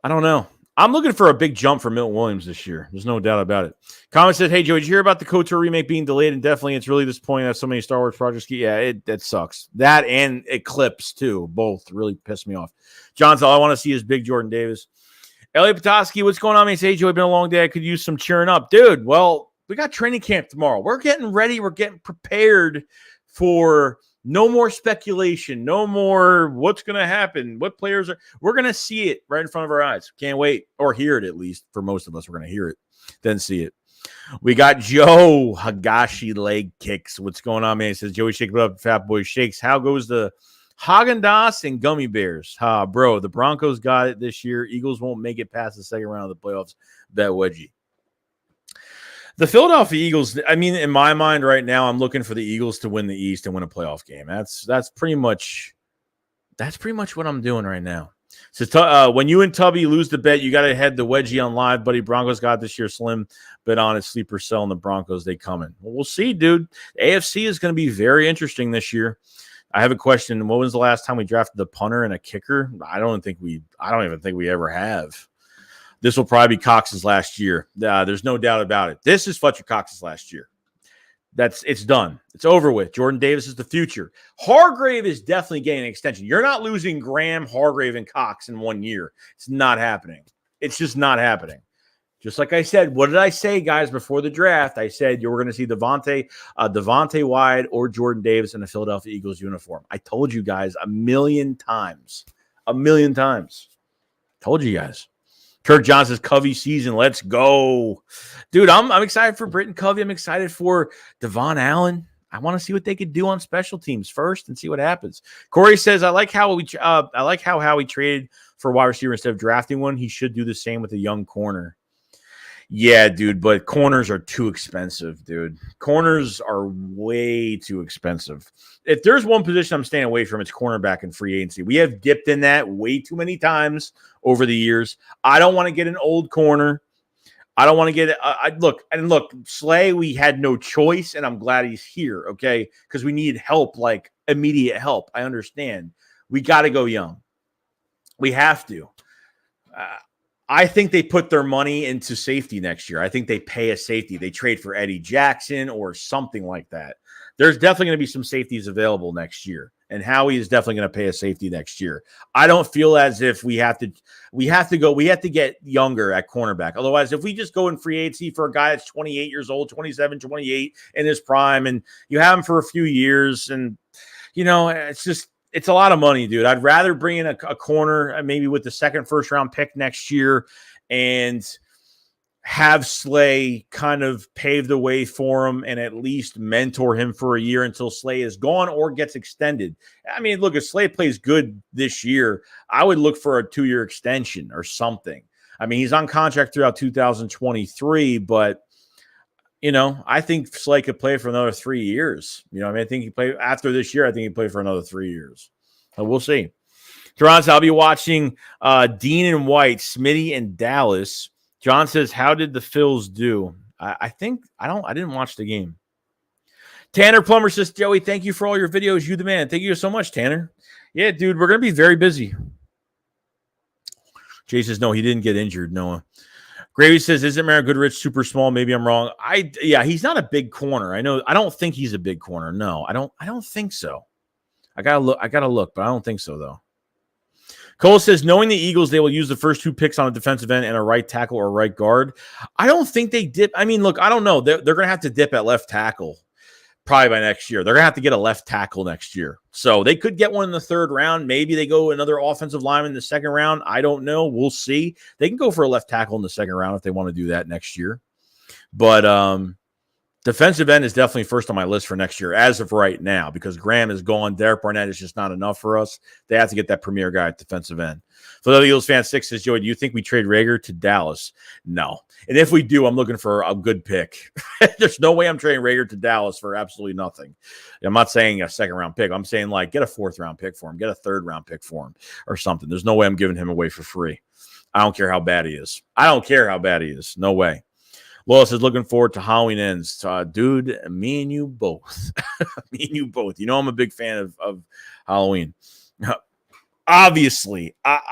S1: I don't know. I'm looking for a big jump for Milton Williams this year. There's no doubt about it. Comment said, hey, Joe, did you hear about the KOTOR remake being delayed indefinitely? It's really disappointing that so many Star Wars projects that sucks. That and Eclipse, too. Both really pissed me off. John's all I want to see is big Jordan Davis. Elliot Petoskey, what's going on? He says, hey, Joe, it's been a long day. I could use some cheering up. Dude, well, we got training camp tomorrow. We're getting ready. We're getting prepared for no more speculation. No more what's going to happen. What players are. We're going to see it right in front of our eyes. Can't wait. Or hear it at least. For most of us, we're going to hear it, then see it. We got Joe Hagashi leg kicks. What's going on, man? He says, Joey, shake it up. Fat Boy Shakes. How goes the Haagen-Dazs and gummy bears? Bro, the Broncos got it this year. Eagles won't make it past the second round of the playoffs. Bet wedgie. The Philadelphia Eagles, in my mind right now, I'm looking for the Eagles to win the East and win a playoff game. That's pretty much what I'm doing right now. So when you and Tubby lose the bet, you got to head the wedgie on live, buddy. Broncos got this year. Slim bet on it. Sleeper sell on the Broncos. They coming. Well, we'll see, dude. AFC is going to be very interesting this year. I have a question. When was the last time we drafted the punter and a kicker? I don't even think we ever have. This will probably be Cox's last year. There's no doubt about it. This is Fletcher Cox's last year. It's done. It's over with. Jordan Davis is the future. Hargrave is definitely getting an extension. You're not losing Graham, Hargrave, and Cox in 1 year. It's not happening. It's just not happening. Just like I said, what did I say, guys, before the draft? I said you were going to see Devontae Wyatt or Jordan Davis in a Philadelphia Eagles uniform. I told you guys a million times. Told you guys. Kirk Johnson's Covey season. Let's go. Dude, I'm excited for Britton Covey. I'm excited for Devon Allen. I want to see what they could do on special teams first and see what happens. Corey says, I like how Howie traded for wide receiver instead of drafting one. He should do the same with a young corner. Yeah, dude, but corners are too expensive, dude. Corners are way too expensive. If there's one position I'm staying away from, it's cornerback and free agency. We have dipped in that way too many times over the years. I don't want to get an old corner. I don't want to get look, Slay, we had no choice, and I'm glad he's here, okay? Because we need help, like immediate help. I understand. We got to go young. We have to. I think they put their money into safety next year. I think they pay a safety. They trade for Eddie Jackson or something like that. There's definitely going to be some safeties available next year, and Howie is definitely going to pay a safety next year. I don't feel as if we have to get younger at cornerback. Otherwise, if we just go in free agency for a guy that's 28 years old, 27, 28 in his prime, and you have him for a few years, and it's a lot of money, dude. I'd rather bring in a corner, maybe with the second first-round pick next year, and have Slay kind of pave the way for him and at least mentor him for a year until Slay is gone or gets extended. I mean, look, if Slay plays good this year, I would look for a 2-year extension or something. I mean, he's on contract throughout 2023, but I think Slay could play for another 3 years. I think he play after this year. I think he play for another 3 years. So we'll see. Toronto, I'll be watching Dean and White, Smitty and Dallas. John says, "How did the Phils do?" I didn't watch the game. Tanner Plummer says, "Joey, thank you for all your videos. You the man." Thank you so much, Tanner. Yeah, dude, we're gonna be very busy. Jay says, "No, he didn't get injured." Noah. Gravy says, "Isn't Mara Goodrich super small?" Maybe I'm wrong. He's not a big corner. I know. I don't think he's a big corner. No, I don't think so. I gotta look, but I don't think so though. Cole says, knowing the Eagles, they will use the first 2 picks on a defensive end and a right tackle or right guard. I don't think they dip. I mean, look, I don't know. They're going to have to dip at left tackle probably by next year. They're going to have to get a left tackle next year. So they could get one in the 3rd round. Maybe they go another offensive lineman in the 2nd round. I don't know. We'll see. They can go for a left tackle in the 2nd round if they want to do that next year. But defensive end is definitely first on my list for next year as of right now because Graham is gone. Derek Barnett is just not enough for us. They have to get that premier guy at defensive end. Philadelphia Eagles fan 6 says, "Joey, do you think we trade Reagor to Dallas?" No. And if we do, I'm looking for a good pick. There's no way I'm trading Reagor to Dallas for absolutely nothing. I'm not saying a 2nd-round pick. I'm saying, get a 4th-round pick for him. Get a 3rd-round pick for him or something. There's no way I'm giving him away for free. I don't care how bad he is. No way. Lois is looking forward to Halloween ends. Dude, me and you both. I'm a big fan of Halloween. Obviously. I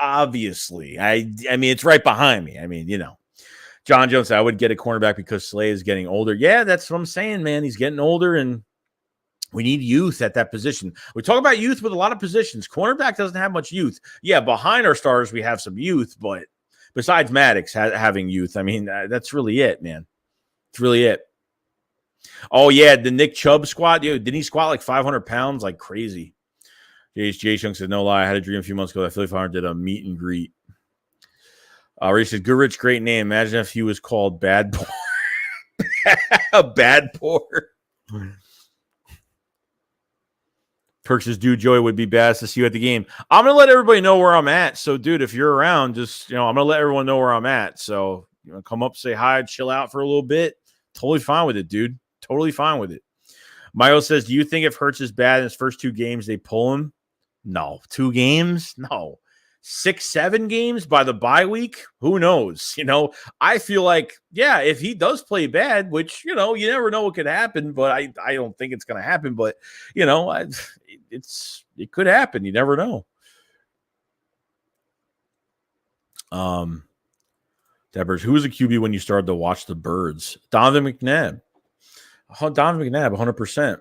S1: mean, it's right behind me. John Jones said, I would get a cornerback because Slay is getting older. Yeah, that's what I'm saying, man. He's getting older, and we need youth at that position. We talk about youth with a lot of positions. Cornerback doesn't have much youth. Yeah, behind our stars, we have some youth, but besides Maddox having youth, I mean, that's really it, man. It's really it. Oh, yeah, the Nick Chubb squat. Dude, didn't he squat like 500 pounds? Like crazy. Jay Chung said, no lie, I had a dream a few months ago that Philly 500 did a meet and greet. Ray said, Goodrich, great name. Imagine if he was called Bad Poor. Bad Poor. Perks says, dude, Joey would be badass to see you at the game. I'm going to let everybody know where I'm at. So, dude, if you're around, just, I'm going to let everyone know where I'm at. So, come up, say hi, chill out for a little bit. Totally fine with it, dude. Totally fine with it. Mayo says, do you think if Hurts is bad in his first 2 games, they pull him? No. 2 games? No. 6, 7 games by the bye week? Who knows? I feel like, yeah, if he does play bad, which, you never know what could happen, but I don't think it's going to happen. But, it could happen. You never know. Deborah, who was a QB when you started to watch the Birds? Donovan McNabb. 100%.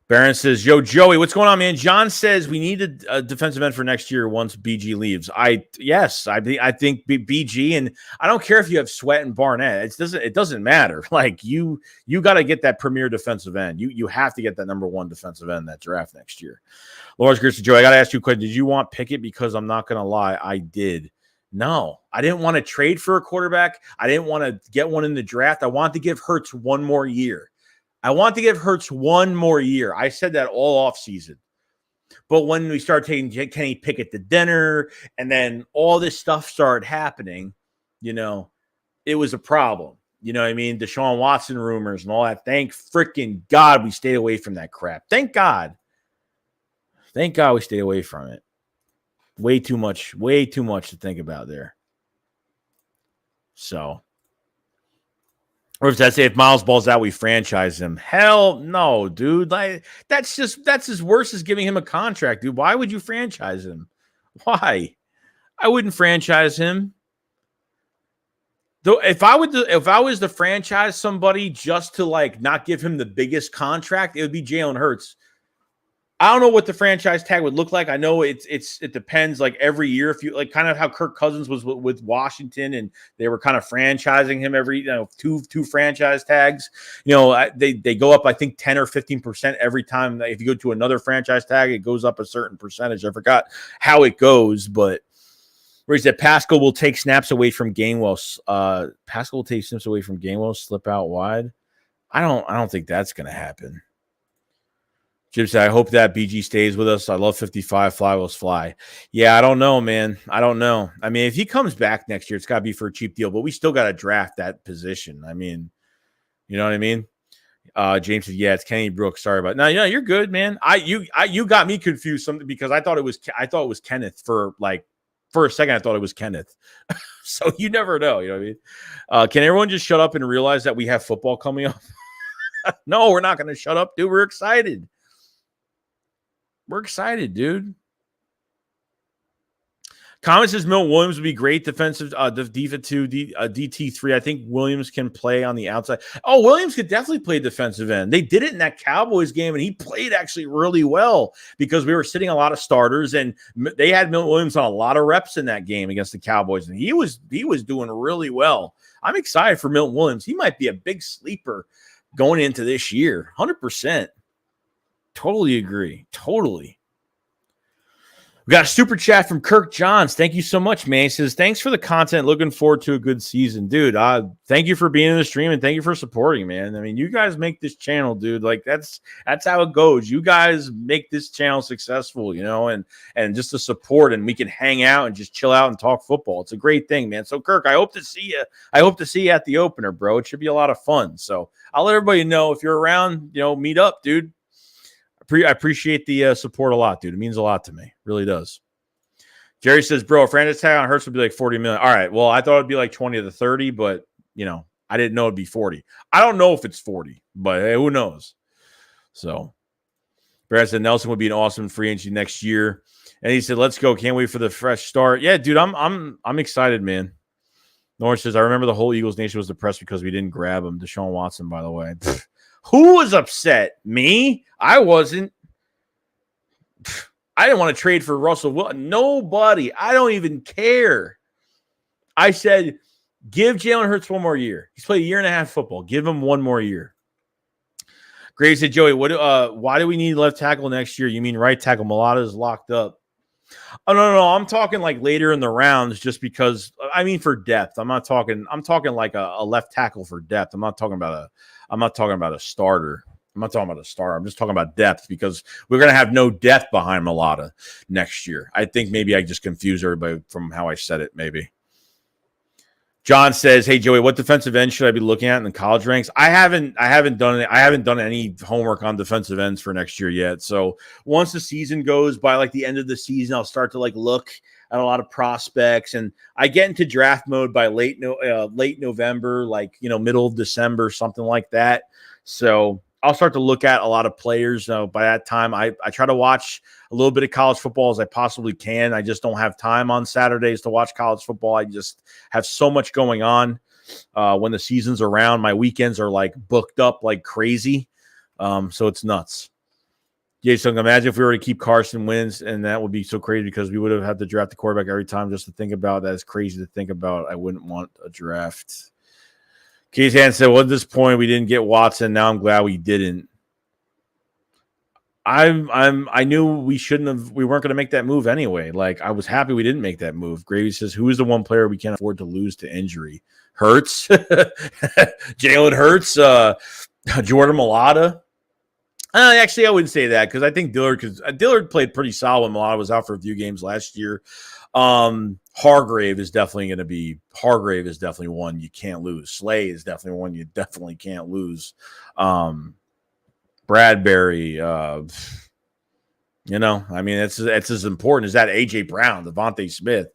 S1: Barron says, yo, Joey, what's going on, man? John says we need a defensive end for next year once BG leaves. I think BG, and I don't care if you have Sweat and Barnett. It doesn't matter. Like, you got to get that premier defensive end. You have to get that number 1 defensive end in that draft next year. Lawrence Gerson, Joey, I got to ask you a question. Did you want Pickett? Because I'm not going to lie, I did. No, I didn't want to trade for a quarterback. I didn't want to get one in the draft. I wanted to give Hurts 1 more year. I want to give Hurts one more year. I said that all off season. But when we started taking Kenny Pickett to dinner and then all this stuff started happening, it was a problem. You know what I mean? Deshaun Watson rumors and all that. Thank freaking God we stayed away from that crap. Thank God. Thank God we stayed away from it. Way too much to think about there. So, or if I say if Miles balls out, we franchise him. Hell no, dude. Like that's as worse as giving him a contract, dude. Why would you franchise him? Why? I wouldn't franchise him. Though if I was to franchise somebody just to like not give him the biggest contract, it would be Jalen Hurts. I don't know what the franchise tag would look like. I know it depends like every year. If you like kind of how Kirk Cousins was with Washington and they were kind of franchising him every, two franchise tags, they go up, I think 10 or 15% every time. If you go to another franchise tag, it goes up a certain percentage. I forgot how it goes, but where he said Pascal will take snaps away from Gainwell. Pascal will take snaps away from Gainwell, slip out wide. I don't think that's going to happen. Jim said, I hope that BG stays with us. I love 55. Fly will fly. Yeah, I don't know, man. I don't know. I mean, if he comes back next year, it's got to be for a cheap deal, but we still got to draft that position. I mean, you know what I mean? James said, yeah, it's Kenny Brooks. Sorry about it. No, you're good, man. You got me confused something because I thought it was Kenneth for a second. I thought it was Kenneth. So you never know. You know what I mean? Can everyone just shut up and realize that we have football coming up? No, we're not going to shut up, dude. We're excited. We're excited, dude. Comment says Milton Williams would be great defensive, defensive 2, DT3. I think Williams can play on the outside. Oh, Williams could definitely play defensive end. They did it in that Cowboys game, and he played actually really well because we were sitting a lot of starters, and they had Milton Williams on a lot of reps in that game against the Cowboys, and he was doing really well. I'm excited for Milton Williams. He might be a big sleeper going into this year, 100%. Totally agree. Totally. We got a super chat from Kirk Johns. Thank you so much, man. He says, thanks for the content. Looking forward to a good season. Dude, thank you for being in the stream and thank you for supporting, man. I mean, you guys make this channel, dude. Like that's how it goes. You guys make this channel successful, and just the support, and we can hang out and just chill out and talk football. It's a great thing, man. So Kirk, I hope to see you. I hope to see you at the opener, bro. It should be a lot of fun. So I'll let everybody know if you're around, meet up, dude. I appreciate the support a lot, dude. It means a lot to me. It really does. Jerry says, bro, a franchise tag on Hurts would be like 40 million. All right. Well, I thought it'd be like 20 to 30, but, I didn't know it'd be 40. I don't know if it's 40, but hey, who knows? So, Brad said Nelson would be an awesome free agent next year. And he said, let's go. Can't wait for the fresh start. Yeah, dude, I'm excited, man. Norris says, I remember the whole Eagles Nation was depressed because we didn't grab him. Deshaun Watson, by the way. Who was upset? Me? I wasn't. I didn't want to trade for Russell Wilson. Nobody. I don't even care. I said, give Jalen Hurts one more year. He's played a year and a half football. Give him one more year. Gray said, Joey, why do we need left tackle next year? You mean right tackle? Mulata is locked up. Oh, no. I'm talking like later in the rounds just because, for depth. I'm talking like a left tackle for depth. I'm not talking about a starter. I'm not talking about a star. I'm just talking about depth because we're going to have no depth behind Mulata next year. I think maybe I just confused everybody from how I said it, maybe. John says, hey, Joey, what defensive end should I be looking at in the college ranks? I haven't done any homework on defensive ends for next year yet. So once the season goes by, like the end of the season, I'll start to look at a lot of prospects, and I get into draft mode by late November, middle of December, something like that. So I'll start to look at a lot of players. By that time, I try to watch a little bit of college football as I possibly can. I just don't have time on Saturdays to watch college football. I just have so much going on when the season's around. My weekends are booked up like crazy. So it's nuts. Jason, imagine if we were to keep Carson Wentz, and that would be so crazy because we would have had to draft the quarterback every time just to think about. That is crazy to think about. I wouldn't want a draft. Case Hand said, well, at this point, we didn't get Watson. Now I'm glad we didn't. I knew we weren't going to make that move anyway. I was happy we didn't make that move. Gravy says, who is the one player we can't afford to lose to injury? Hurts. Jalen Hurts. Jordan Mailata. Actually, I wouldn't say that because I think Dillard played pretty solid when Mailata was out for a few games last year. Hargrave is definitely one you can't lose. Slay is definitely one you definitely can't lose. Bradbury, I mean, it's as important as that AJ Brown, Devontae Smith.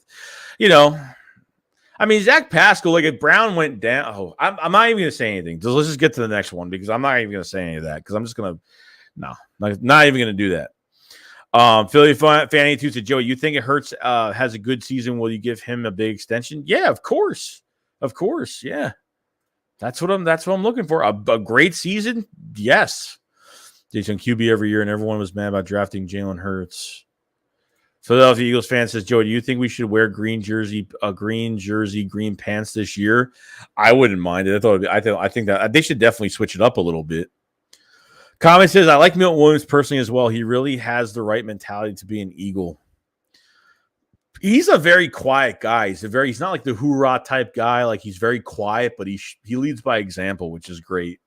S1: I mean, Zach Pascal, like if Brown went down, I'm not even going to say anything. So let's just get to the next one because I'm not even going to say any of that because I'm just going to, not even going to do that. Philly fan 82 said, Joey, you think it Hurts has a good season? Will you give him a big extension? Yeah, of course. Yeah. That's what I'm looking for. A great season? Yes. Jason QB every year, and everyone was mad about drafting Jalen Hurts. Philadelphia Eagles fan says, Joey, do you think we should wear green jersey, green pants this year? I wouldn't mind it. I think that they should definitely switch it up a little bit. Comment says, I like Milton Williams personally as well. He really has the right mentality to be an Eagle. He's a very quiet guy. He's not like the hoorah type guy. Like he's very quiet, but he leads by example, which is great.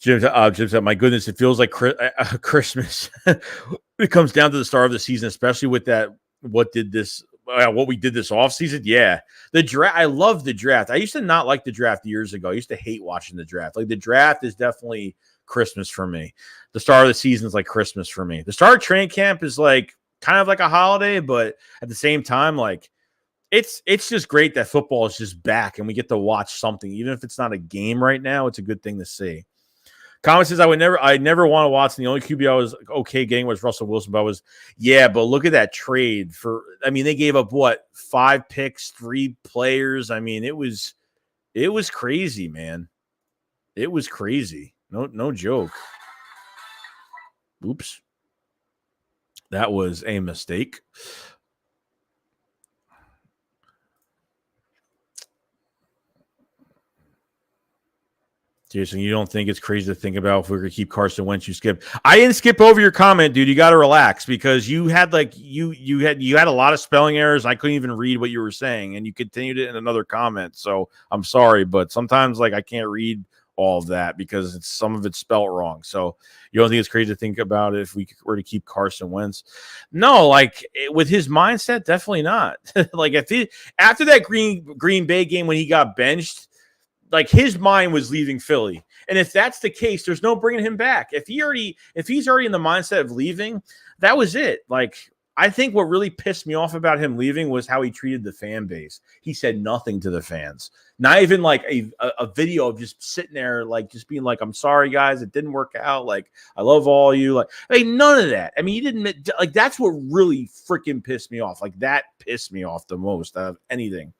S1: Jim said, my goodness, it feels like Christmas. It comes down to the start of the season, especially with that. What we did this offseason. Yeah. The draft. I love the draft. I used to not like the draft years ago. I used to hate watching the draft. Like the draft is definitely Christmas for me. The start of the season is like Christmas for me. The start of training camp is like kind of like a holiday, but at the same time, like it's just great that football is just back and we get to watch something. Even if it's not a game right now, it's a good thing to see. Comment says, I never want Watson. The only QB I was okay getting was Russell Wilson, but but look at that trade they gave up 5 picks, 3 players. I mean, it was crazy, man. It was crazy. No joke. Oops. That was a mistake. Jason, you don't think it's crazy to think about if we're going to keep Carson Wentz? You skip. I didn't skip over your comment, dude. You got to relax because you had you had a lot of spelling errors. I couldn't even read what you were saying, and you continued it in another comment. So I'm sorry, but sometimes I can't read all of that because some of it's spelled wrong. So you don't think it's crazy to think about it if we were to keep Carson Wentz? No, with his mindset, definitely not. After that Green Bay game when he got benched. His mind was leaving Philly. And if that's the case, there's no bringing him back. If he's already in the mindset of leaving, that was it. I think what really pissed me off about him leaving was how he treated the fan base. He said nothing to the fans. Not even a video of just sitting there, just being I'm sorry, guys, it didn't work out. I love all you. None of that. I mean, he didn't that's what really freaking pissed me off. That pissed me off the most out of anything.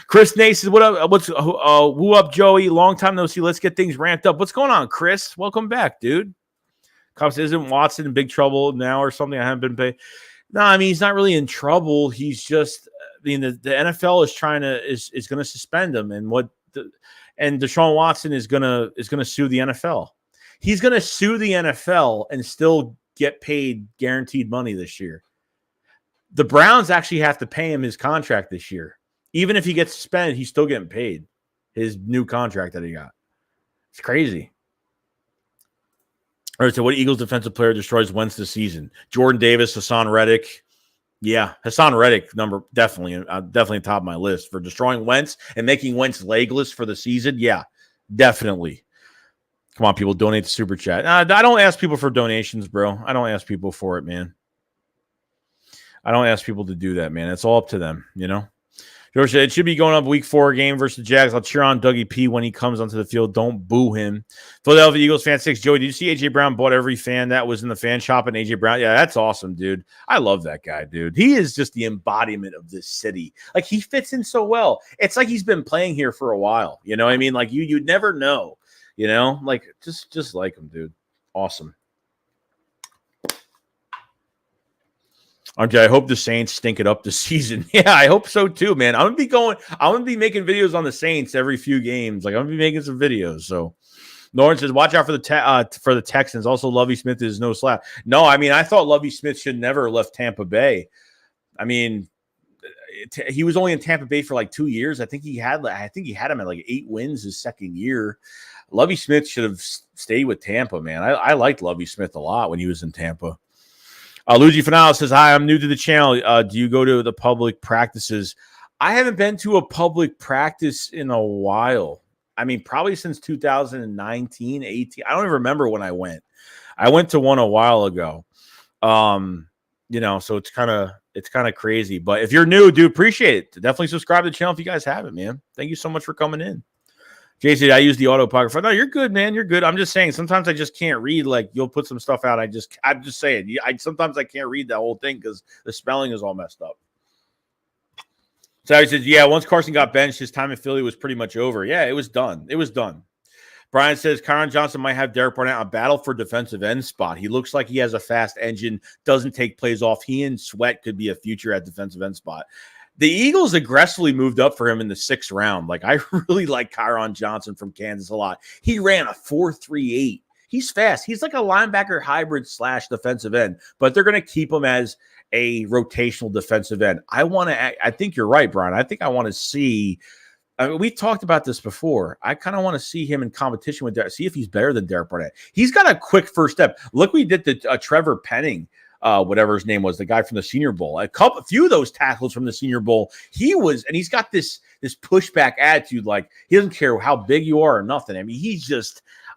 S1: Chris Nace says, what up? Woo up, Joey? Long time no see. Let's get things ramped up. What's going on, Chris? Welcome back, dude. Cops, isn't Watson in big trouble now or something? I haven't been paid. No, I mean, he's not really in trouble. He's just, the NFL is going to suspend him, and Deshaun Watson is going to sue the NFL. He's going to sue the NFL and still get paid guaranteed money this year. The Browns actually have to pay him his contract this year. Even if he gets suspended, he's still getting paid his new contract that he got. It's crazy. All right, so what Eagles defensive player destroys Wentz this season? Jordan Davis, Hassan Redick. Yeah, Hassan Redick, definitely top of my list for destroying Wentz and making Wentz legless for the season. Yeah, definitely. Come on, people, donate to Super Chat. I don't ask people for donations, bro. I don't ask people for it, man. I don't ask people to do that, man. It's all up to them, George said, it should be going up week 4 game versus the Jags. I'll cheer on Dougie P when he comes onto the field. Don't boo him. Philadelphia Eagles fan 6. Joey, did you see AJ Brown bought every fan that was in the fan shop and AJ Brown? Yeah, that's awesome, dude. I love that guy, dude. He is just the embodiment of this city. He fits in so well. It's like he's been playing here for a while. You know what I mean? You'd never know, just like him, dude. Awesome. Okay, I hope the Saints stink it up this season. Yeah, I hope so too, man. I'm gonna be making videos on the Saints every few games. I'm gonna be making some videos. So Lawrence says, watch out for the Texans. Also, Lovie Smith is no slap. No, I mean, I thought Lovie Smith should never have left Tampa Bay. I mean, he was only in Tampa Bay for 2 years. I think he had him at 8 wins his second year. Lovie Smith should have stayed with Tampa, man. I liked Lovie Smith a lot when he was in Tampa. Luigi Finale says, hi, I'm new to the channel. Do you go to the public practices? I haven't been to a public practice in a while. I mean, probably since 2019, 18. I don't even remember when I went. I went to one a while ago. So it's kind of crazy. But if you're new, dude, appreciate it. Definitely subscribe to the channel if you guys haven't, man. Thank you so much for coming in. JC, I use the autopographer. No, you're good, man. You're good. I'm just saying sometimes I just can't read. Like you'll put some stuff out. I'm just saying. Sometimes I can't read that whole thing because the spelling is all messed up. So he says, yeah, once Carson got benched, his time in Philly was pretty much over. Yeah, it was done. It was done. Brian says, Kyron Johnson might have Derek Barnett on battle for defensive end spot. He looks like he has a fast engine, doesn't take plays off. He and Sweat could be a future at defensive end spot. The Eagles aggressively moved up for him in the 6th round. Like, I really like Kyron Johnson from Kansas a lot. He ran a 4.38. He's fast. He's like a linebacker hybrid / defensive end, but they're going to keep him as a rotational defensive end. I think you're right, Brian. I think I want to see, we talked about this before. I kind of want to see him in competition with Derek, see if he's better than Derek Barnett. He's got a quick first step. Look, we did the Trevor Penning, whatever his name was, the guy from the Senior Bowl. A few of those tackles from the Senior Bowl, he's got this pushback attitude. Like, he doesn't care how big you are or nothing. I mean,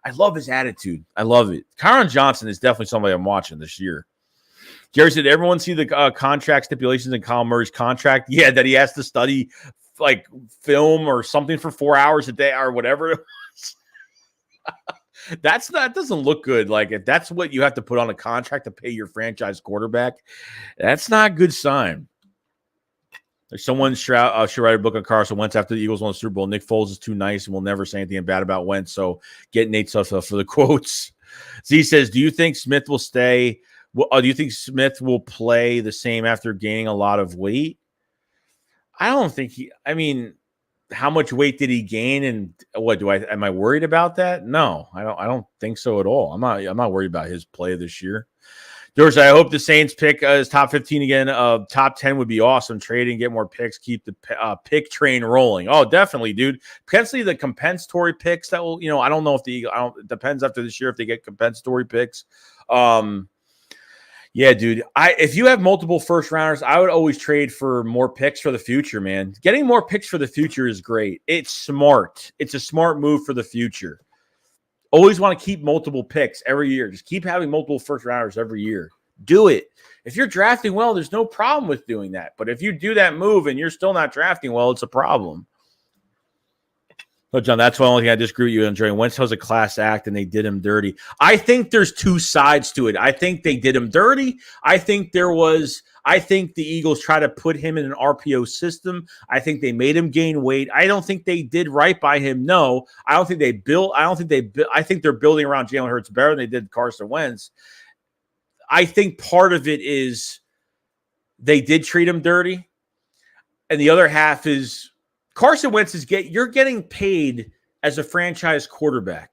S1: I love his attitude. I love it. Kyron Johnson is definitely somebody I'm watching this year. Jerry said, everyone see the contract stipulations in Kyle Murray's contract? Yeah, that he has to study like film or something for 4 hours a day or whatever it was. That doesn't look good. Like, if that's what you have to put on a contract to pay your franchise quarterback, that's not a good sign. There's someone should write a book on Carson Wentz after the Eagles won the Super Bowl. Nick Foles is too nice and will never say anything bad about Wentz. So get Nate stuff for the quotes. Z says, do you think Smith will stay? Do you think Smith will play the same after gaining a lot of weight? I don't think how much weight did he gain? And am I worried about that? No, I don't think so at all. I'm not worried about his play this year. George, I hope the Saints pick as top 15 again. Top 10 would be awesome. Trading, get more picks, keep the pick train rolling. Oh, definitely, dude. Potentially the compensatory picks that will, I don't know if it depends after this year if they get compensatory picks. Yeah, dude. If you have multiple first rounders, I would always trade for more picks for the future, man. Getting more picks for the future is great. It's smart. It's a smart move for the future. Always want to keep multiple picks every year. Just keep having multiple first rounders every year. Do it. If you're drafting well, there's no problem with doing that. But if you do that move and you're still not drafting well, it's a problem. No, John, that's the only thing I disagree with you on. Jerry Wentz was a class act and they did him dirty. I think there's two sides to it. I think they did him dirty. I think the Eagles try to put him in an RPO system. I think they made him gain weight. I don't think they did right by him. No, I think they're building around Jalen Hurts better than they did Carson Wentz. I think part of it is they did treat him dirty. And the other half is Carson Wentz you're getting paid as a franchise quarterback.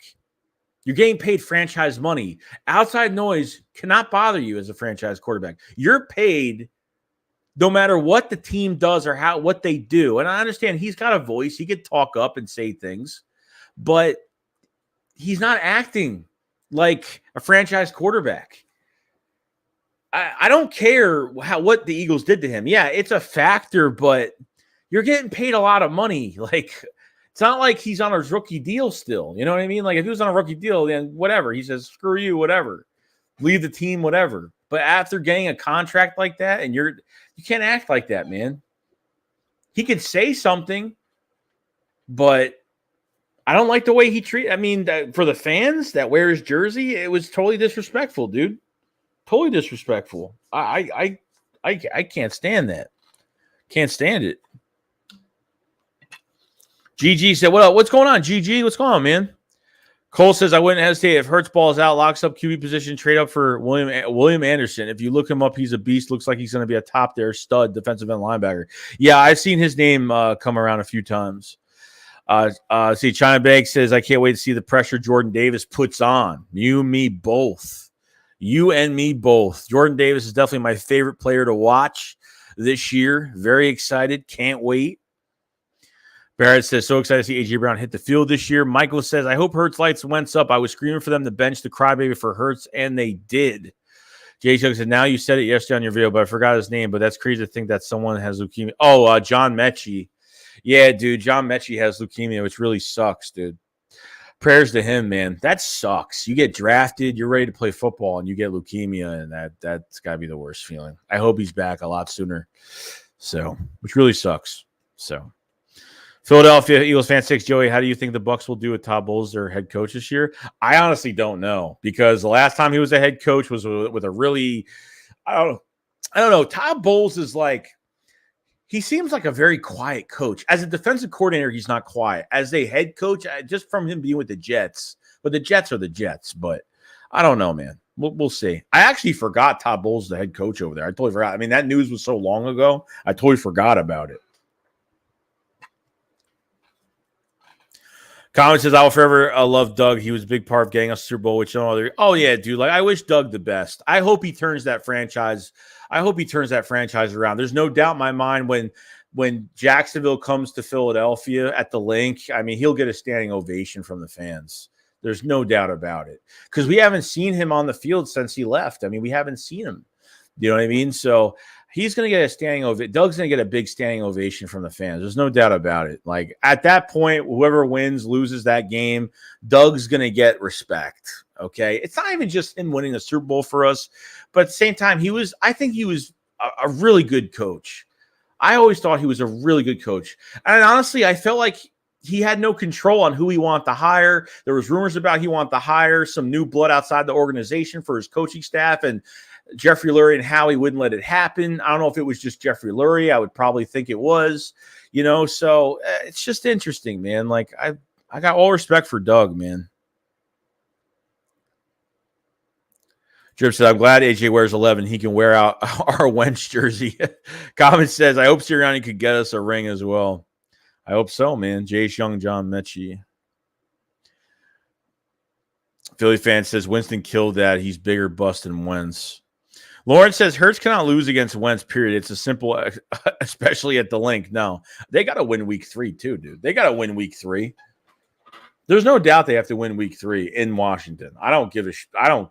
S1: You're getting paid franchise money. Outside noise cannot bother you as a franchise quarterback. You're paid no matter what the team does or what they do. And I understand he's got a voice. He could talk up and say things, but he's not acting like a franchise quarterback. I don't care what the Eagles did to him. Yeah, it's a factor, but you're getting paid a lot of money. Like, it's not like he's on a rookie deal still. You know what I mean? Like, if he was on a rookie deal, then whatever. He says, screw you, whatever. Leave the team, whatever. But after getting a contract like that, and you can't act like that, man. He could say something, but I don't like the way he for the fans that wear his jersey, it was totally disrespectful, dude. Totally disrespectful. I can't stand that. Can't stand it. GG said, what up? What's going on, GG? What's going on, man? Cole says, I wouldn't hesitate if Hurts balls out, locks up QB position, trade up for William Anderson. If you look him up, he's a beast. Looks like he's going to be a top there stud defensive end linebacker. Yeah, I've seen his name come around a few times. See, China Bank says, I can't wait to see the pressure Jordan Davis puts on. You and me both. Jordan Davis is definitely my favorite player to watch this year. Very excited. Can't wait. Barrett says, so excited to see A.J. Brown hit the field this year. Michael says, I hope Hurts lights Wentz up. I was screaming for them to bench the crybaby for Hurts, and they did. Jay Chuck said, now you said it yesterday on your video, but I forgot his name, but that's crazy to think that someone has leukemia. Oh, John Mechie. Yeah, dude, John Mechie has leukemia, which really sucks, dude. Prayers to him, man. That sucks. You get drafted, you're ready to play football, and you get leukemia, and that's got to be the worst feeling. I hope he's back a lot sooner. So, which really sucks. So, Philadelphia Eagles fan 6, Joey, how do you think the Bucs will do with Todd Bowles, their head coach this year? I honestly don't know, because the last time he was a head coach was with a really, I don't know. Todd Bowles is like, he seems like a very quiet coach. As a defensive coordinator, he's not quiet. As a head coach, just from him being with the Jets, but the Jets are the Jets. But I don't know, man. We'll see. I actually forgot Todd Bowles is the head coach over there. I totally forgot. I mean, that news was so long ago. I totally forgot about it. Comment says, I will forever love Doug. He was a big part of getting us Super Bowl, which no other. Oh, yeah, dude. Like, I wish Doug the best. I hope he turns that franchise. Around. There's no doubt in my mind when Jacksonville comes to Philadelphia at the Link, I mean, he'll get a standing ovation from the fans. There's no doubt about it. Because we haven't seen him on the field since he left. I mean, we haven't seen him. You know what I mean? So he's going to get a standing ovation. Doug's going to get a big standing ovation from the fans. There's no doubt about it. Like, at that point, whoever wins, loses that game, Doug's going to get respect. Okay. It's not even just him winning the Super Bowl for us, but at the same time, I think he was a really good coach. I always thought he was a really good coach. And honestly, I felt like he had no control on who he wanted to hire. There was rumors about he wanted to hire some new blood outside the organization for his coaching staff, and Jeffrey Lurie and Howie wouldn't let it happen. I don't know if it was just Jeffrey Lurie. I would probably think it was, so it's just interesting, man. Like, I got all respect for Doug, man. Drip said, I'm glad AJ wears 11. He can wear out our Wentz jersey. Comment says, I hope Sirianni could get us a ring as well. I hope so, man. Jace Young, John Mechie. Philly fan says, Winston killed that. He's bigger bust than Wentz. Lawrence says, Hurts cannot lose against Wentz, period. It's a simple, especially at the Link. No, they got to win week 3 too, dude. They got to win week 3. There's no doubt they have to win week 3 in Washington. I don't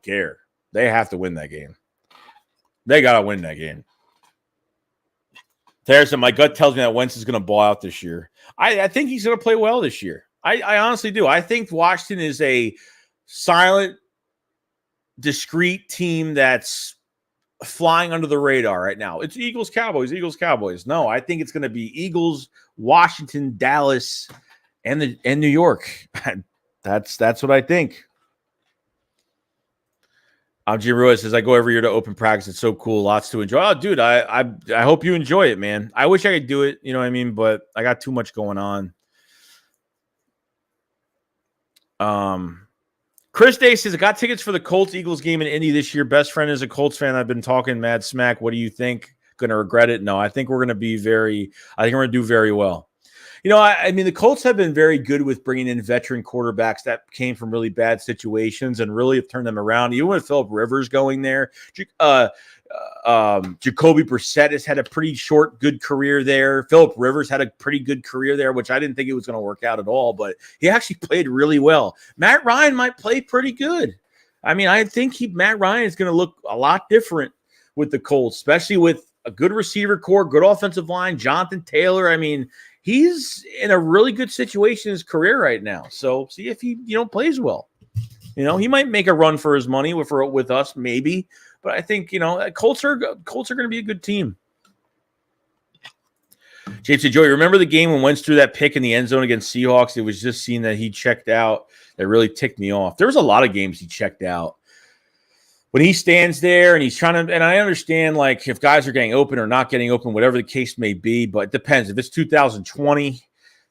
S1: care. They have to win that game. They got to win that game. Harrison, my gut tells me that Wentz is going to ball out this year. I think he's going to play well this year. I honestly do. I think Washington is a silent, discreet team that's flying under the radar right now. It's Eagles, Cowboys. No, I think it's going to be Eagles, Washington, Dallas, and New York. That's what I think. Jim Ruiz says, I go every year to open practice. It's so cool. Lots to enjoy. Oh, dude, I hope you enjoy it, man. I wish I could do it, you know what I mean? But I got too much going on. Chris Day says, I got tickets for the Colts-Eagles game in Indy this year. Best friend is a Colts fan. I've been talking mad smack. What do you think? Going to regret it? No, I think we're going to do very well. I mean, the Colts have been very good with bringing in veteran quarterbacks that came from really bad situations and really have turned them around. Even with Phillip Rivers going there, Jacoby Brissett has had a pretty short, good career there. Phillip Rivers had a pretty good career there, which I didn't think it was going to work out at all, but he actually played really well. Matt Ryan might play pretty good. I mean, I think Matt Ryan is going to look a lot different with the Colts, especially with a good receiver core, good offensive line, Jonathan Taylor. I mean, he's in a really good situation in his career right now. So see if he, plays well. He might make a run for his money with us, maybe. But I think, Colts are going to be a good team. James said, Joey, remember the game when Wentz threw that pick in the end zone against Seahawks? It was just seeing that he checked out. That really ticked me off. There was a lot of games he checked out. When he stands there and he's trying to, and I understand, like, if guys are getting open or not getting open, whatever the case may be, but it depends. If it's 2020,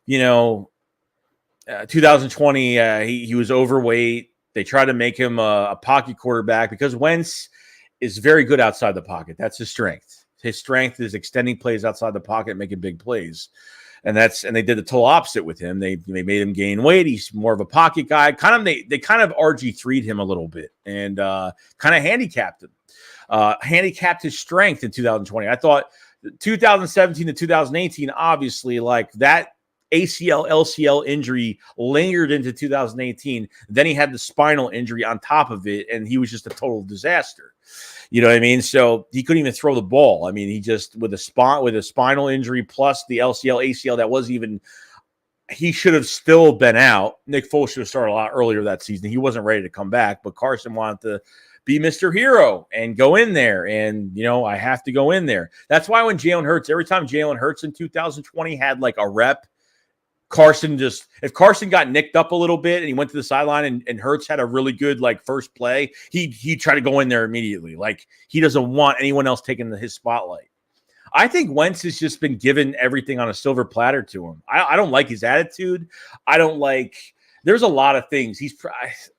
S1: 2020, he was overweight. They tried to make him a pocket quarterback because Wentz is very good outside the pocket. That's his strength. His strength is extending plays outside the pocket, making big plays. And they did the total opposite with him. They made him gain weight. He's more of a pocket guy. They kind of RG3'd him a little bit and kind of handicapped him. Handicapped his strength in 2020. I thought 2017 to 2018, obviously, like that ACL, LCL injury lingered into 2018. Then he had the spinal injury on top of it, and he was just a total disaster. You know what I mean? So he couldn't even throw the ball. I mean, he just with a spinal injury plus the LCL, ACL that wasn't even. He should have still been out. Nick Foles should have started a lot earlier that season. He wasn't ready to come back, but Carson wanted to be Mr. Hero and go in there. And, you know, I have to go in there. That's why when Jalen Hurts, every time Jalen Hurts in 2020 had like a rep, if Carson got nicked up a little bit and he went to the sideline and Hurts had a really good like first play, he'd try to go in there immediately. Like he doesn't want anyone else taking his spotlight. I think Wentz has just been given everything on a silver platter to him. I don't like his attitude. There's a lot of things.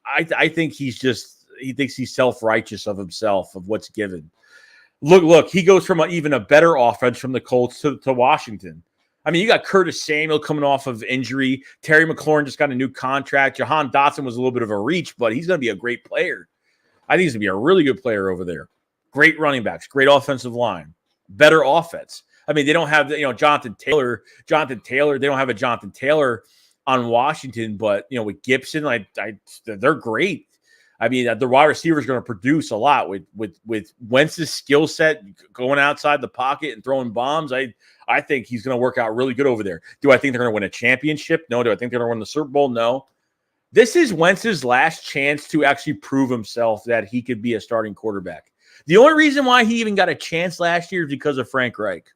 S1: I think he thinks he's self-righteous of himself, of what's given. Look, he goes from even a better offense from the Colts to Washington. I mean, you got Curtis Samuel coming off of injury. Terry McLaurin just got a new contract. Jahan Dotson was a little bit of a reach, but he's going to be a great player. I think he's going to be a really good player over there. Great running backs, great offensive line. Better offense. I mean, they don't have Jonathan Taylor. They don't have a Jonathan Taylor on Washington, but with Gibson, they're great. I mean, the wide receiver is going to produce a lot with Wentz's skill set, going outside the pocket and throwing bombs. I think he's going to work out really good over there. Do I think they're going to win a championship? No. Do I think they're going to win the Super Bowl? No. This is Wentz's last chance to actually prove himself that he could be a starting quarterback. The only reason why he even got a chance last year is because of Frank Reich.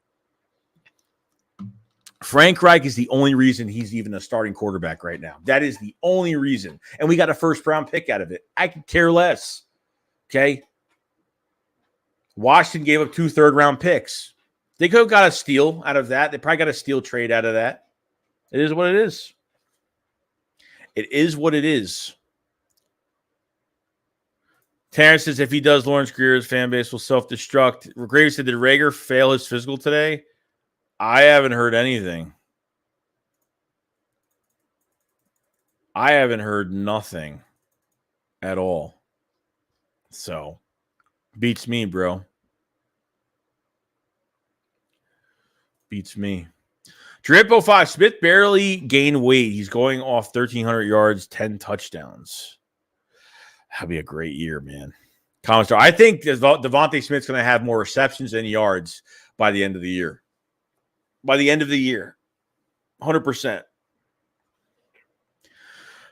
S1: Frank Reich is the only reason he's even a starting quarterback right now. That is the only reason. And we got a first-round pick out of it. I could care less. Okay? Washington gave up 2 third-round picks. They could have got a steal out of that. They probably got a steal trade out of that. It is what it is. It is what it is. Terrence says if he does, Lawrence Greer's fan base will self-destruct. Graves said, did Reagor fail his physical today? I haven't heard anything. I haven't heard nothing at all. So, beats me, bro. Beats me. Drip05, Smith barely gained weight. He's going off 1,300 yards, 10 touchdowns. That'll be a great year, man. Comments. I think Devontae Smith's going to have more receptions and yards by the end of the year. 100%.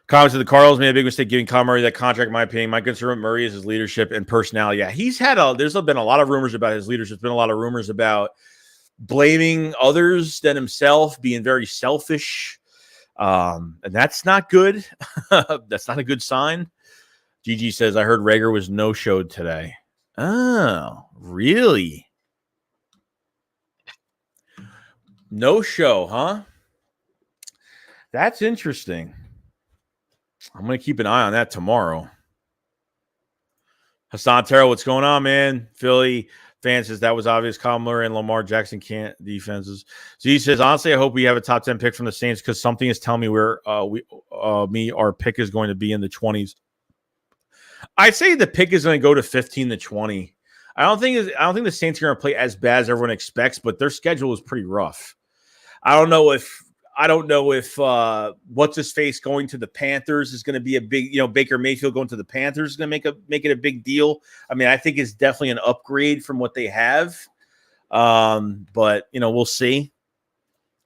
S1: Comments of the Cardinals made a big mistake giving Kyle Murray that contract, in my opinion. My concern with Murray is his leadership and personality. Yeah, there's been a lot of rumors about his leadership. There's been a lot of rumors about blaming others than himself, being very selfish. And that's not good. That's not a good sign. Gigi says, I heard Reagor was no-showed today. Oh, really? No show, huh? That's interesting. I'm going to keep an eye on that tomorrow. Hassan Terrell, what's going on, man? Philly fan says that was obvious. Kyle Murray and Lamar Jackson can't defenses. So he says, honestly, I hope we have a top 10 pick from the Saints because something is telling me where our pick is going to be in the 20s. I'd say the pick is going to go to 15 to 20. I don't think the Saints are going to play as bad as everyone expects, but their schedule is pretty rough. I don't know if what's his face going to the Panthers is going to be a big, Baker Mayfield going to the Panthers is going to make it a big deal. I mean, I think it's definitely an upgrade from what they have. But we'll see.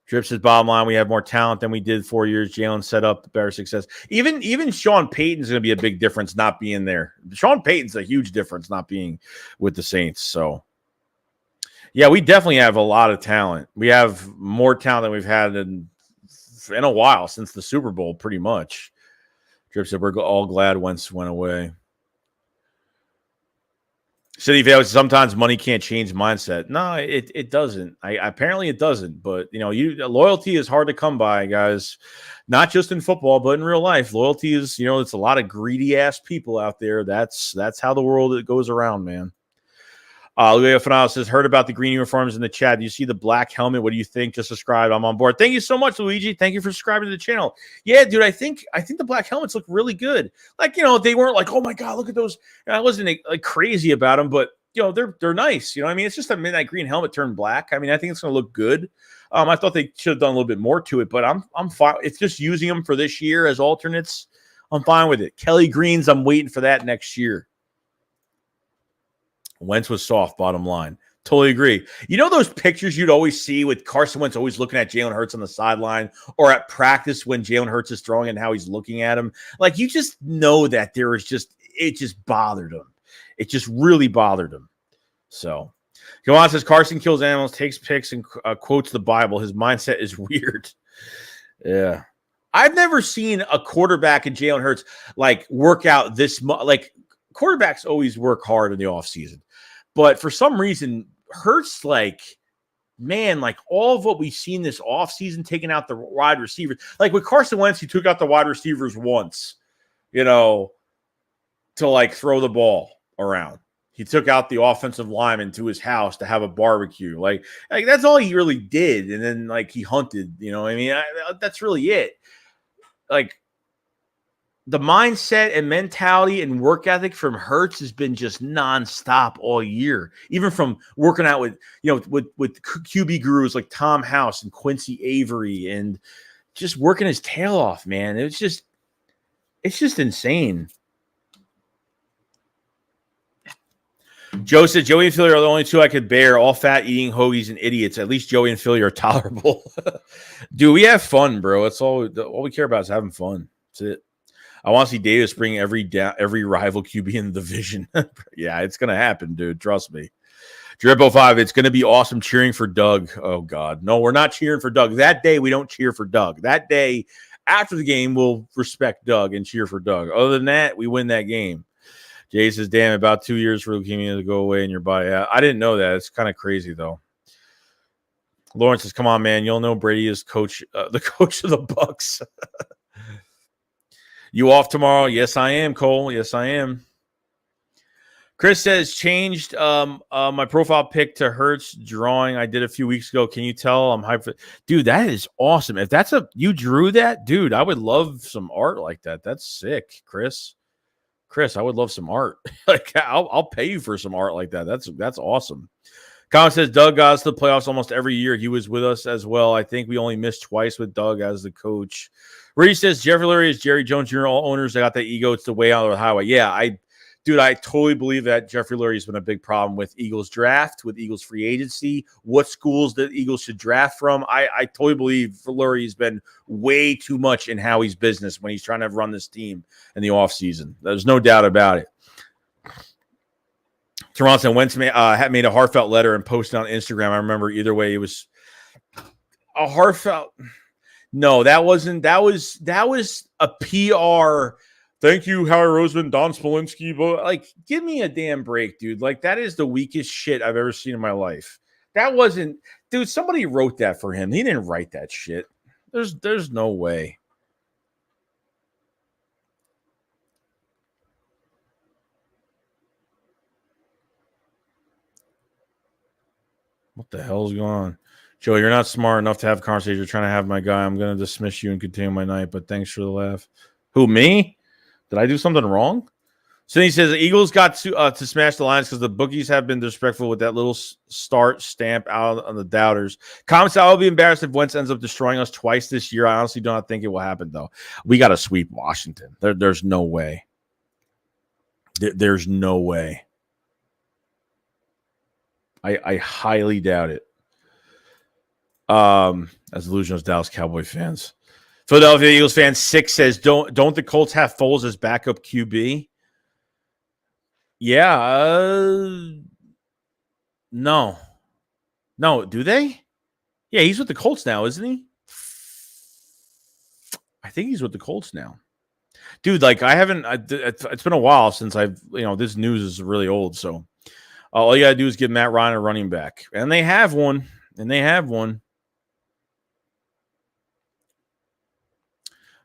S1: Drip says, bottom line, we have more talent than we did 4 years. Jalen set up better success. Even Sean Payton's going to be a big difference not being there. Sean Payton's a huge difference not being with the Saints. So, yeah, we definitely have a lot of talent. We have more talent than we've had in a while, since the Super Bowl, pretty much. Drip said, we're all glad Wentz went away. City Vale, sometimes money can't change mindset. No, it doesn't. Apparently it doesn't. But loyalty is hard to come by, guys. Not just in football, but in real life. Loyalty is, it's a lot of greedy ass people out there. That's how the world goes around, man. Luis Fanal says, heard about the green uniforms in the chat. Do you see the black helmet? What do you think? Just subscribe. I'm on board. Thank you so much, Luigi. Thank you for subscribing to the channel. Yeah, dude, I think the black helmets look really good. Like, they weren't like, oh my God, look at those. I wasn't like crazy about them, but they're nice. I mean, it's just a midnight green helmet turned black. I mean, I think it's going to look good. I thought they should have done a little bit more to it, but I'm fine. It's just using them for this year as alternates. I'm fine with it. Kelly Greens, I'm waiting for that next year. Wentz was soft, bottom line. Totally agree. Those pictures you'd always see with Carson Wentz always looking at Jalen Hurts on the sideline, or at practice when Jalen Hurts is throwing and how he's looking at him. Like, you just know that it just bothered him. It just really bothered him. So, Johan says Carson kills animals, takes pics, and quotes the Bible. His mindset is weird. Yeah. I've never seen a quarterback in Jalen Hurts work out this much. Like, quarterbacks always work hard in the offseason. But for some reason, Hurts, all of what we've seen this offseason, taking out the wide receivers. Like with Carson Wentz, he took out the wide receivers once, to throw the ball around. He took out the offensive lineman to his house to have a barbecue. Like that's all he really did. And then he hunted, that's really it. The mindset and mentality and work ethic from Hurts has been just nonstop all year. Even from working out with QB gurus like Tom House and Quincy Avery, and just working his tail off, man. It's just insane. Joe said Joey and Philly are the only two I could bear. All fat eating hoagies and idiots. At least Joey and Philly are tolerable. Dude, we have fun, bro. That's all we care about is having fun. That's it. I want to see Davis bring every rival QB in the division. Yeah, it's going to happen, dude. Trust me. Drip05, it's going to be awesome cheering for Doug. Oh, God. No, we're not cheering for Doug. That day, we don't cheer for Doug. That day, after the game, we'll respect Doug and cheer for Doug. Other than that, we win that game. Jay says, damn, about 2 years for leukemia to go away in your body. I didn't know that. It's kind of crazy, though. Lawrence says, come on, man. You'll know Brady is the coach of the Bucs. You off tomorrow? Yes, I am, Cole. Yes, I am. Chris says, changed my profile pic to Hurts drawing I did a few weeks ago. Can you tell I'm hyped? Dude, that is awesome. If you drew that, dude, I would love some art like that. That's sick, Chris. I would love some art. I'll pay you for some art like that. That's awesome. Colin says, Doug got us to the playoffs almost every year. He was with us as well. I think we only missed twice with Doug as the coach. Reed says, Jeffrey Lurie is Jerry Jones Jr. All owners, they got that ego. It's the way out of the highway. Yeah, I totally believe that Jeffrey Lurie has been a big problem with Eagles draft, with Eagles free agency, what schools the Eagles should draft from. I totally believe Lurie's been way too much in Howie's business when he's trying to run this team in the offseason. There's no doubt about it. Toronto Wentz made a heartfelt letter and posted on Instagram. I remember either way, it was a heartfelt. No, that wasn't. That was a PR. Thank you, Howie Roseman, Don Smolinski. But give me a damn break, dude. That is the weakest shit I've ever seen in my life. That wasn't, dude. Somebody wrote that for him. He didn't write that shit. There's no way. What the hell is going on? Joe, you're not smart enough to have a conversation. You're trying to have my guy. I'm going to dismiss you and continue my night, but thanks for the laugh. Who, me? Did I do something wrong? So he says the Eagles got to smash the Lions because the bookies have been disrespectful with that little start stamp out on the doubters. Comments, I will be embarrassed if Wentz ends up destroying us twice this year. I honestly do not think it will happen, though. We got to sweep Washington. There's no way. There's no way. I highly doubt it. As Illusion of Dallas Cowboy fans. Philadelphia Eagles fan 6 says, don't the Colts have Foles as backup QB? Yeah. No, do they? Yeah, he's with the Colts now, isn't he? I think he's with the Colts now. Dude, I haven't, it's been a while since this news is really old. So all you got to do is give Matt Ryan a running back. And they have one.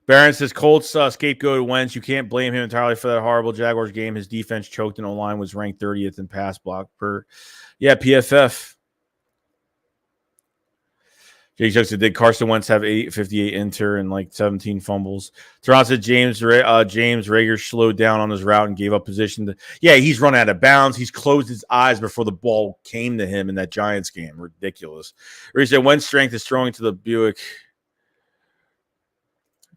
S1: Barron says Colts scapegoat Wentz. You can't blame him entirely for that horrible Jaguars game. His defense choked and O-line was ranked 30th in pass block per. Yeah, PFF. Jake Juxta, did Carson Wentz have 58 inter and like 17 fumbles? Teron said James Reagor slowed down on his route and gave up position. Yeah, he's run out of bounds. He's closed his eyes before the ball came to him in that Giants game. Ridiculous. He said Wentz's strength is throwing to the Buick.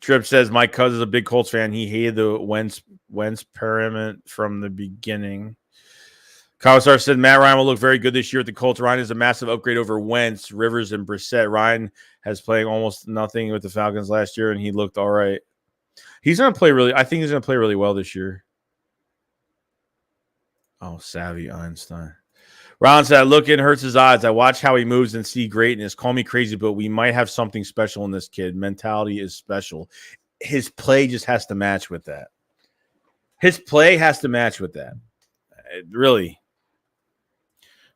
S1: Tripp says Mike Cousins is a big Colts fan. He hated the Wentz pyramid from the beginning. Kawasar said Matt Ryan will look very good this year at the Colts. Ryan is a massive upgrade over Wentz, Rivers, and Brissett. Ryan has played almost nothing with the Falcons last year, and he looked all right. He's going to play really – I think he's going to play really well this year. Oh, savvy Einstein. Ron said, I look in Hurts' odds. I watch how he moves and see greatness. Call me crazy, but we might have something special in this kid. Mentality is special. His play just has to match with that. His play has to match with that. Really.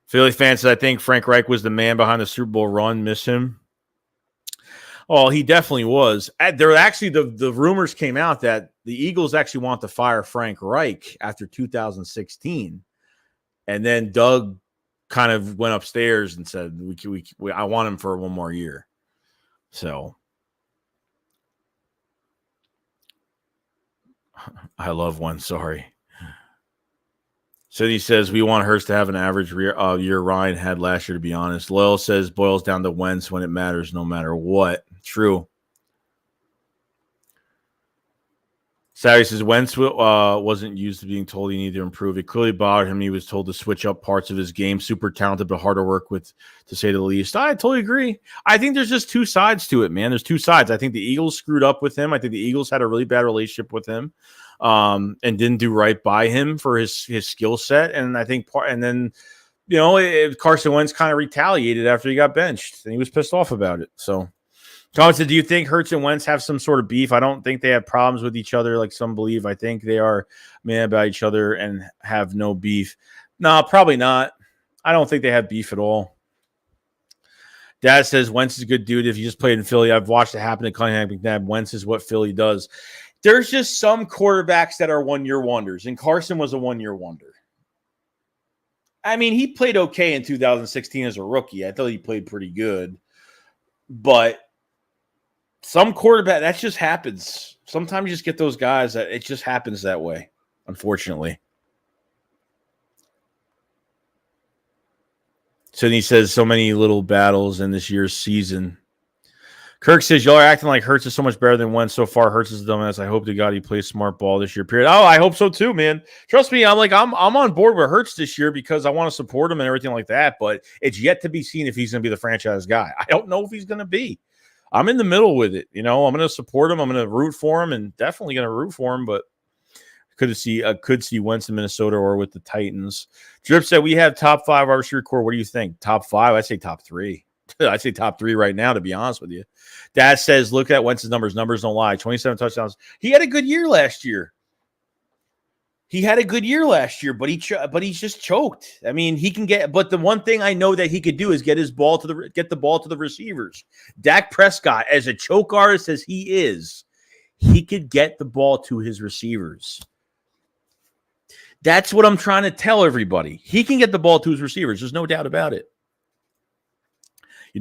S1: Philly fans said, I think Frank Reich was the man behind the Super Bowl run. Miss him. Oh, he definitely was. There actually, the rumors came out that the Eagles actually want to fire Frank Reich after 2016. And then Doug kind of went upstairs and said, I want him for one more year. So I love one. Sorry. So he says we want Hurts to have an average year Ryan had last year, to be honest. Loyal says boils down to Wentz when it matters, no matter what. True. Savvy says Wentz wasn't used to being told he needed to improve. It clearly bothered him. He was told to switch up parts of his game. Super talented, but hard to work with, to say the least. I totally agree. I think there's just two sides to it, man. There's two sides. I think the Eagles screwed up with him. I think the Eagles had a really bad relationship with him. And didn't do right by him for his skill set. And I think Carson Wentz kind of retaliated after he got benched and he was pissed off about it. So Thomas said, do you think Hurts and Wentz have some sort of beef? I don't think they have problems with each other like some believe. I think they are mad about each other and have no beef. No, probably not. I don't think they have beef at all. Dad says Wentz is a good dude. If you just played in Philly, I've watched it happen to Cunningham McNabb. Wentz is what Philly does. There's just some quarterbacks that are one-year wonders, and Carson was a one-year wonder. I mean, he played okay in 2016 as a rookie. I thought he played pretty good. But some quarterback, that just happens. Sometimes you just get those guys that it just happens that way, unfortunately. So he says so many little battles in this year's season. Kirk says, y'all are acting like Hurts is so much better than Wentz. So far, Hurts is a dumbass. I hope to God he plays smart ball this year, period. Oh, I hope so too, man. Trust me, I'm on board with Hurts this year because I want to support him and everything like that, but it's yet to be seen if he's going to be the franchise guy. I don't know if he's going to be. I'm in the middle with it. I'm going to support him. I'm going to root for him and definitely going to root for him, but could see Wentz in Minnesota or with the Titans. Drip said, we have top 5 wide receiver core. What do you think? Top 5? I'd say top 3. I'd say top 3 right now, to be honest with you. Dad says, look at Wentz's numbers. Numbers don't lie. 27 touchdowns. He had a good year last year. But he's just choked. I mean, he can get. But the one thing I know that he could do is get the ball to the receivers. Dak Prescott, as a choke artist as he is, he could get the ball to his receivers. That's what I'm trying to tell everybody. He can get the ball to his receivers. There's no doubt about it.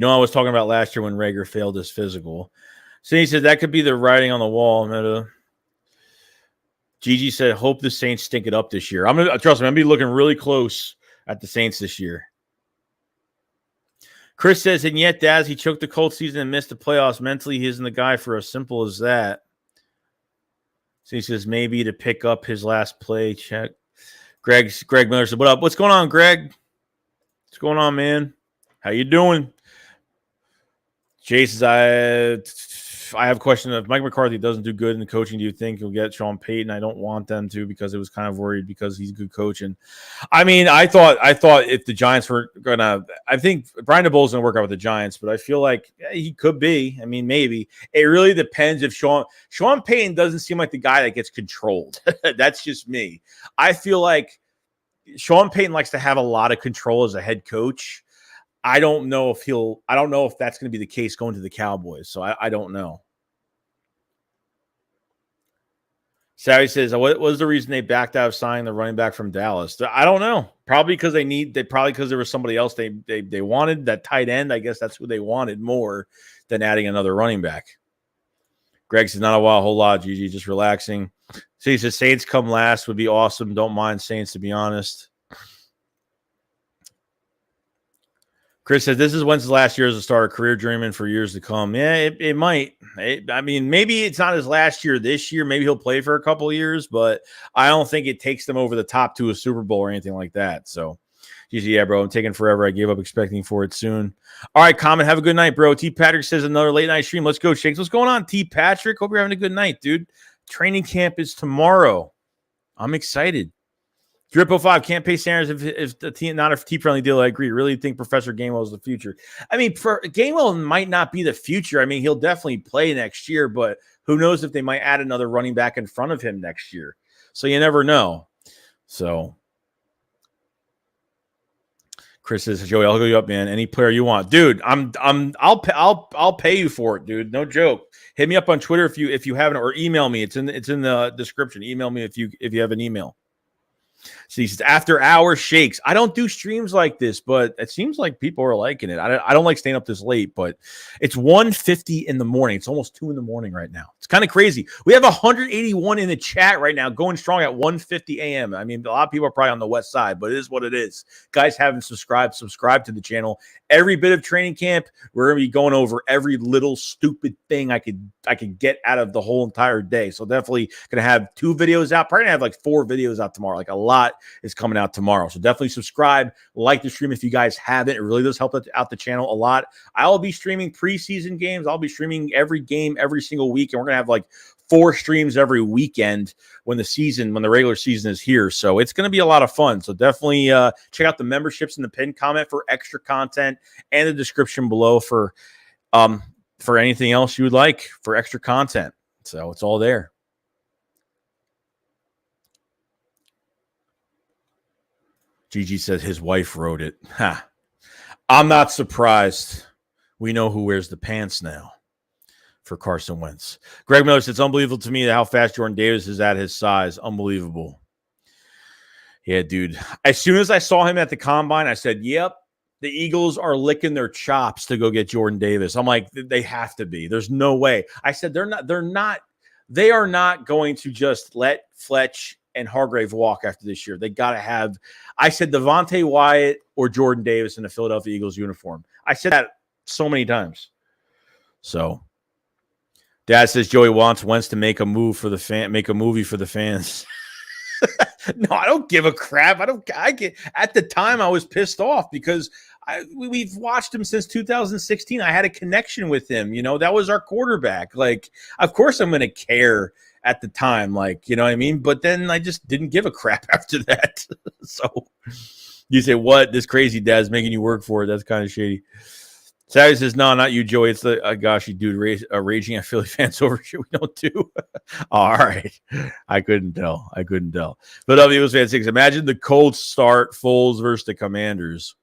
S1: I was talking about last year when Reagor failed his physical. So he said that could be the writing on the wall. Gigi said, hope the Saints stink it up this year. I'm going to be looking really close at the Saints this year. Chris says, and yet, Daz, he choked the Colts season and missed the playoffs. Mentally, he isn't the guy for as simple as that. So he says, maybe to pick up his last play. Check. Greg Miller said, what up? What's going on, Greg? What's going on, man? How you doing? Jay says, I have a question. If Mike McCarthy doesn't do good in the coaching, do you think he'll get Sean Payton? I don't want them to because it was kind of worried because he's a good coach. And I mean, I thought if the Giants were going to – I think Brian DeBoer's going to work out with the Giants, but I feel like he could be. I mean, maybe. It really depends if Sean Payton doesn't seem like the guy that gets controlled. That's just me. I feel like Sean Payton likes to have a lot of control as a head coach. I don't know if that's going to be the case going to the Cowboys. So I don't know. Sally says, what was the reason they backed out of signing the running back from Dallas? I don't know. Probably because because there was somebody else they wanted, that tight end. I guess that's who they wanted more than adding another running back. Greg says, not a whole lot, GG, just relaxing. So he says, Saints come last would be awesome. Don't mind Saints, to be honest. Chris says, this is Wentz's last year as a starter, career dreaming for years to come. Yeah, it might. I mean, maybe it's not his last year this year. Maybe he'll play for a couple of years, but I don't think it takes them over the top to a Super Bowl or anything like that. So, geez, yeah, bro, I'm taking forever. I gave up expecting for it soon. All right, Common, have a good night, bro. T. Patrick says, another late night stream. Let's go, Shakes. What's going on, T. Patrick? Hope you're having a good night, dude. Training camp is tomorrow. I'm excited. Drip05 can't pay Sanders if the team not a T-friendly deal. I agree. Really think Professor Gainwell is the future. I mean, Gainwell might not be the future. I mean, he'll definitely play next year, but who knows if they might add another running back in front of him next year. So you never know. So Chris says, Joey, I'll go you up, man. Any player you want, dude. I'll pay you for it, dude. No joke. Hit me up on Twitter if you haven't, or email me. It's in the description. Email me if you have an email. So he says, after hours shakes. I don't do streams like this, but it seems like people are liking it. I don't like staying up this late, but it's 1:50 in the morning. It's almost 2 in the morning right now. It's kind of crazy. We have 181 in the chat right now, going strong at 1:50 a.m. I mean, a lot of people are probably on the west side, but it is what it is. Guys haven't subscribed to the channel. Every bit of training camp, we're going to be going over every little stupid thing I could get out of the whole entire day. So definitely going to have 2 videos out. Probably going to have like 4 videos out tomorrow. Like a lot is coming out tomorrow. So definitely subscribe, like the stream if you guys haven't. It really does help out the channel a lot. I'll be streaming preseason games. I'll be streaming every game every single week, and we're going to have like 4 streams every weekend when the regular season is here. So it's going to be a lot of fun. So definitely check out the memberships in the pinned comment for extra content, and the description below for anything else you would like for extra content. So it's all there. Gigi says his wife wrote it. Ha. I'm not surprised. We know who wears the pants now for Carson Wentz. Greg Miller says, it's unbelievable to me how fast Jordan Davis is at his size. Unbelievable. Yeah, dude. As soon as I saw him at the combine, I said, yep, the Eagles are licking their chops to go get Jordan Davis. I'm like, they have to be. There's no way. I said, they are not going to just let Fletch and Hargrave walk after this year. They got to have, I said, Devontae Wyatt or Jordan Davis in the Philadelphia Eagles uniform. I said that so many times. So Dad says Joey wants Wentz to make a movie for the fans. No, I don't give a crap. At the time I was pissed off because we've watched him since 2016. I had a connection with him. You know, that was our quarterback. Like, of course I'm going to care at the time, like, you know what I mean? But then I just didn't give a crap after that. So you say, what? This crazy dad's making you work for it. That's kind of shady. Savage says, no, not you, Joey. It's the gosh, you dude raging at Philly fans over shit we don't do. All right. I couldn't tell. But Eagles fan 6. Imagine the Colts start Foles versus the Commanders.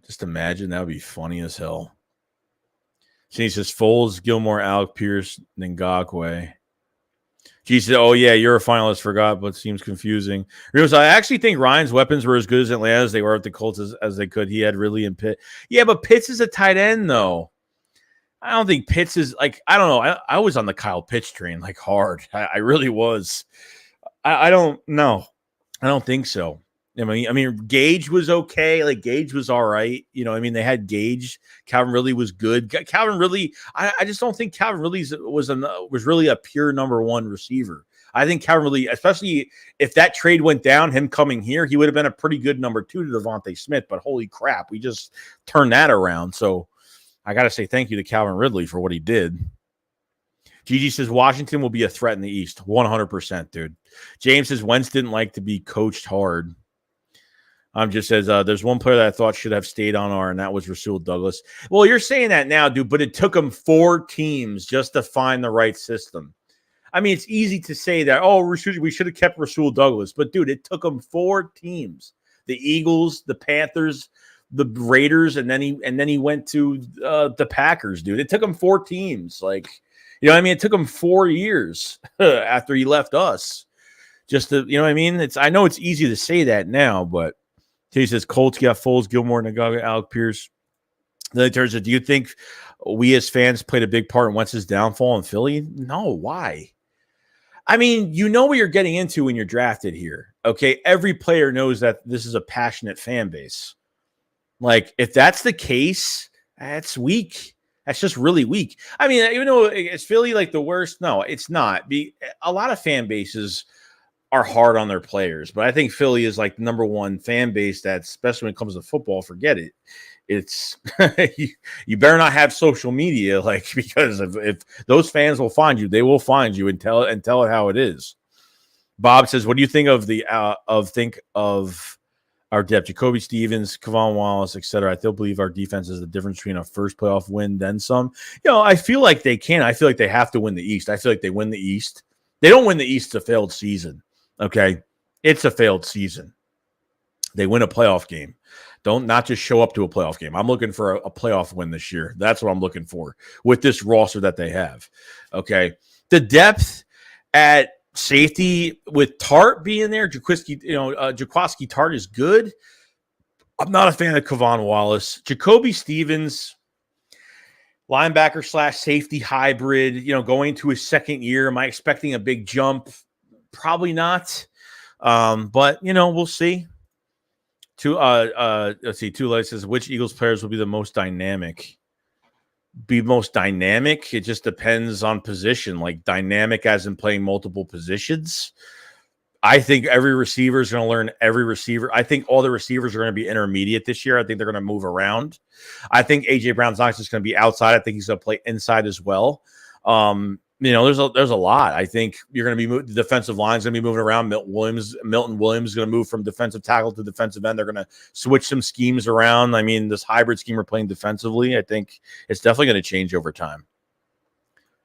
S1: Just imagine. That would be funny as hell. He says Foles, Gilmore, Alec Pierce, Ngakwe. She said, oh, yeah, you're a finalist. Forgot, but seems confusing. I actually think Ryan's weapons were as good as Atlanta as they were at the Colts as they could. He had Ridley and Pitt. Yeah, but Pitts is a tight end, though. I don't think Pitts is like, I don't know. I was on the Kyle Pitts train like hard. I really was. I don't know. I don't think so. I mean, Gage was okay. Like, Gage was all right. You know, I mean, they had Gage. Calvin Ridley was good. Calvin Ridley, I just don't think Calvin Ridley was really a pure number 1 receiver. I think Calvin Ridley, especially if that trade went down, him coming here, he would have been a pretty good number 2 to Devontae Smith. But holy crap, we just turned that around. So I got to say thank you to Calvin Ridley for what he did. Gigi says Washington will be a threat in the East. 100%, dude. James says Wentz didn't like to be coached hard. Just says there's one player that I thought should have stayed on and that was Rasul Douglas. Well, you're saying that now, dude, but it took him 4 teams just to find the right system. I mean, it's easy to say that, we should have kept Rasul Douglas. But, dude, it took him 4 teams. The Eagles, the Panthers, the Raiders, and then he went to the Packers, dude. It took him 4 teams. Like, You know what I mean? It took him 4 years after he left us. Just to, you know what I mean? I know it's easy to say that now, but he says Colts got Foles, Gilmore, Nagaga, Alec Pierce. Then it turns out, do you think we as fans played a big part in Wentz's downfall in Philly? No, why? I mean, you know what you're getting into when you're drafted here. Okay, every player knows that this is a passionate fan base. Like, if that's the case, that's weak. That's just really weak. I mean, even though is Philly like the worst? No, it's not. A lot of fan bases are hard on their players, but I think Philly is like the number one fan base that's, especially when it comes to football, forget it. It's you better not have social media, like, because if those fans will find you, they will find you and tell it how it is. Bob says, what do you think of our depth? Jacoby Stevens, Kevon Wallace, etc. I still believe our defense is the difference between a first playoff win, then some. You know, I feel like they can. I feel like they have to win the East. I feel like they win the East. They don't win the East, it's a failed season. Okay. It's a failed season. They win a playoff game. Don't not just show up to a playoff game. I'm looking for a playoff win this year. That's what I'm looking for with this roster that they have. Okay. The depth at safety with Tart being there, Jaquiski Tart is good. I'm not a fan of Kevon Wallace. Jacoby Stevens, linebacker / safety hybrid, going to his second year. Am I expecting a big jump? Probably not. But we'll see. Let's see. Two Lights says, which Eagles players will be the most dynamic? It just depends on position. Like, dynamic as in playing multiple positions. I think every receiver is going to learn every receiver. I think all the receivers are going to be intermediate this year. I think they're going to move around. I think AJ Brown's not just going to be outside. I think he's going to play inside as well. There's a lot. I think you're going to be the defensive line is going to be moving around. Milton Williams is going to move from defensive tackle to defensive end. They're going to switch some schemes around. I mean, this hybrid scheme we're playing defensively, I think it's definitely going to change over time.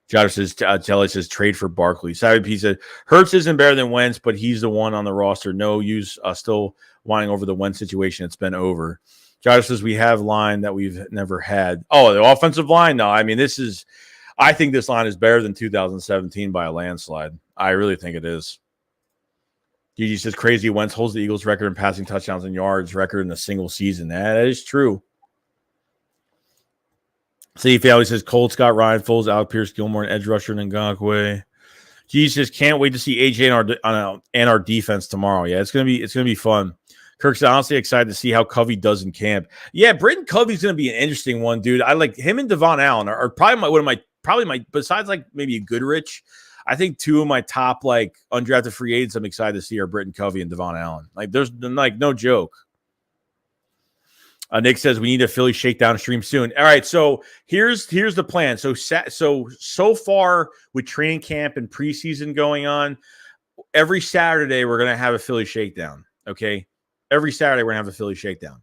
S1: Josh says, Telly says, trade for Barkley. Savvy P said, Hurts isn't better than Wentz, but he's the one on the roster. No use still whining over the Wentz situation. It's been over. Josh says, we have line that we've never had. Oh, the offensive line? No, I mean, I think this line is better than 2017 by a landslide. I really think it is. Gigi says, crazy Wentz holds the Eagles record in passing touchdowns and yards record in a single season. That is true. Steve Family says, Colts got Ryan Foles, Alec Pierce, Gilmore, and edge rusher Ngakwe. Gigi says, can't wait to see AJ and our defense tomorrow. Yeah, it's gonna be fun. Kirk's honestly excited to see how Covey does in camp. Yeah, Britton Covey's going to be an interesting one, dude. I like him and Devon Allen are probably my besides like maybe a Goodrich. I think two of my top like undrafted free agents I'm excited to see are Britton Covey and Devon Allen. Like there's like no joke. Nick says we need a Philly shakedown stream soon. All right, so here's the plan. So far with training camp and preseason going on, every Saturday we're going to have a Philly shakedown. Okay. Every Saturday, we're going to have a Philly shakedown.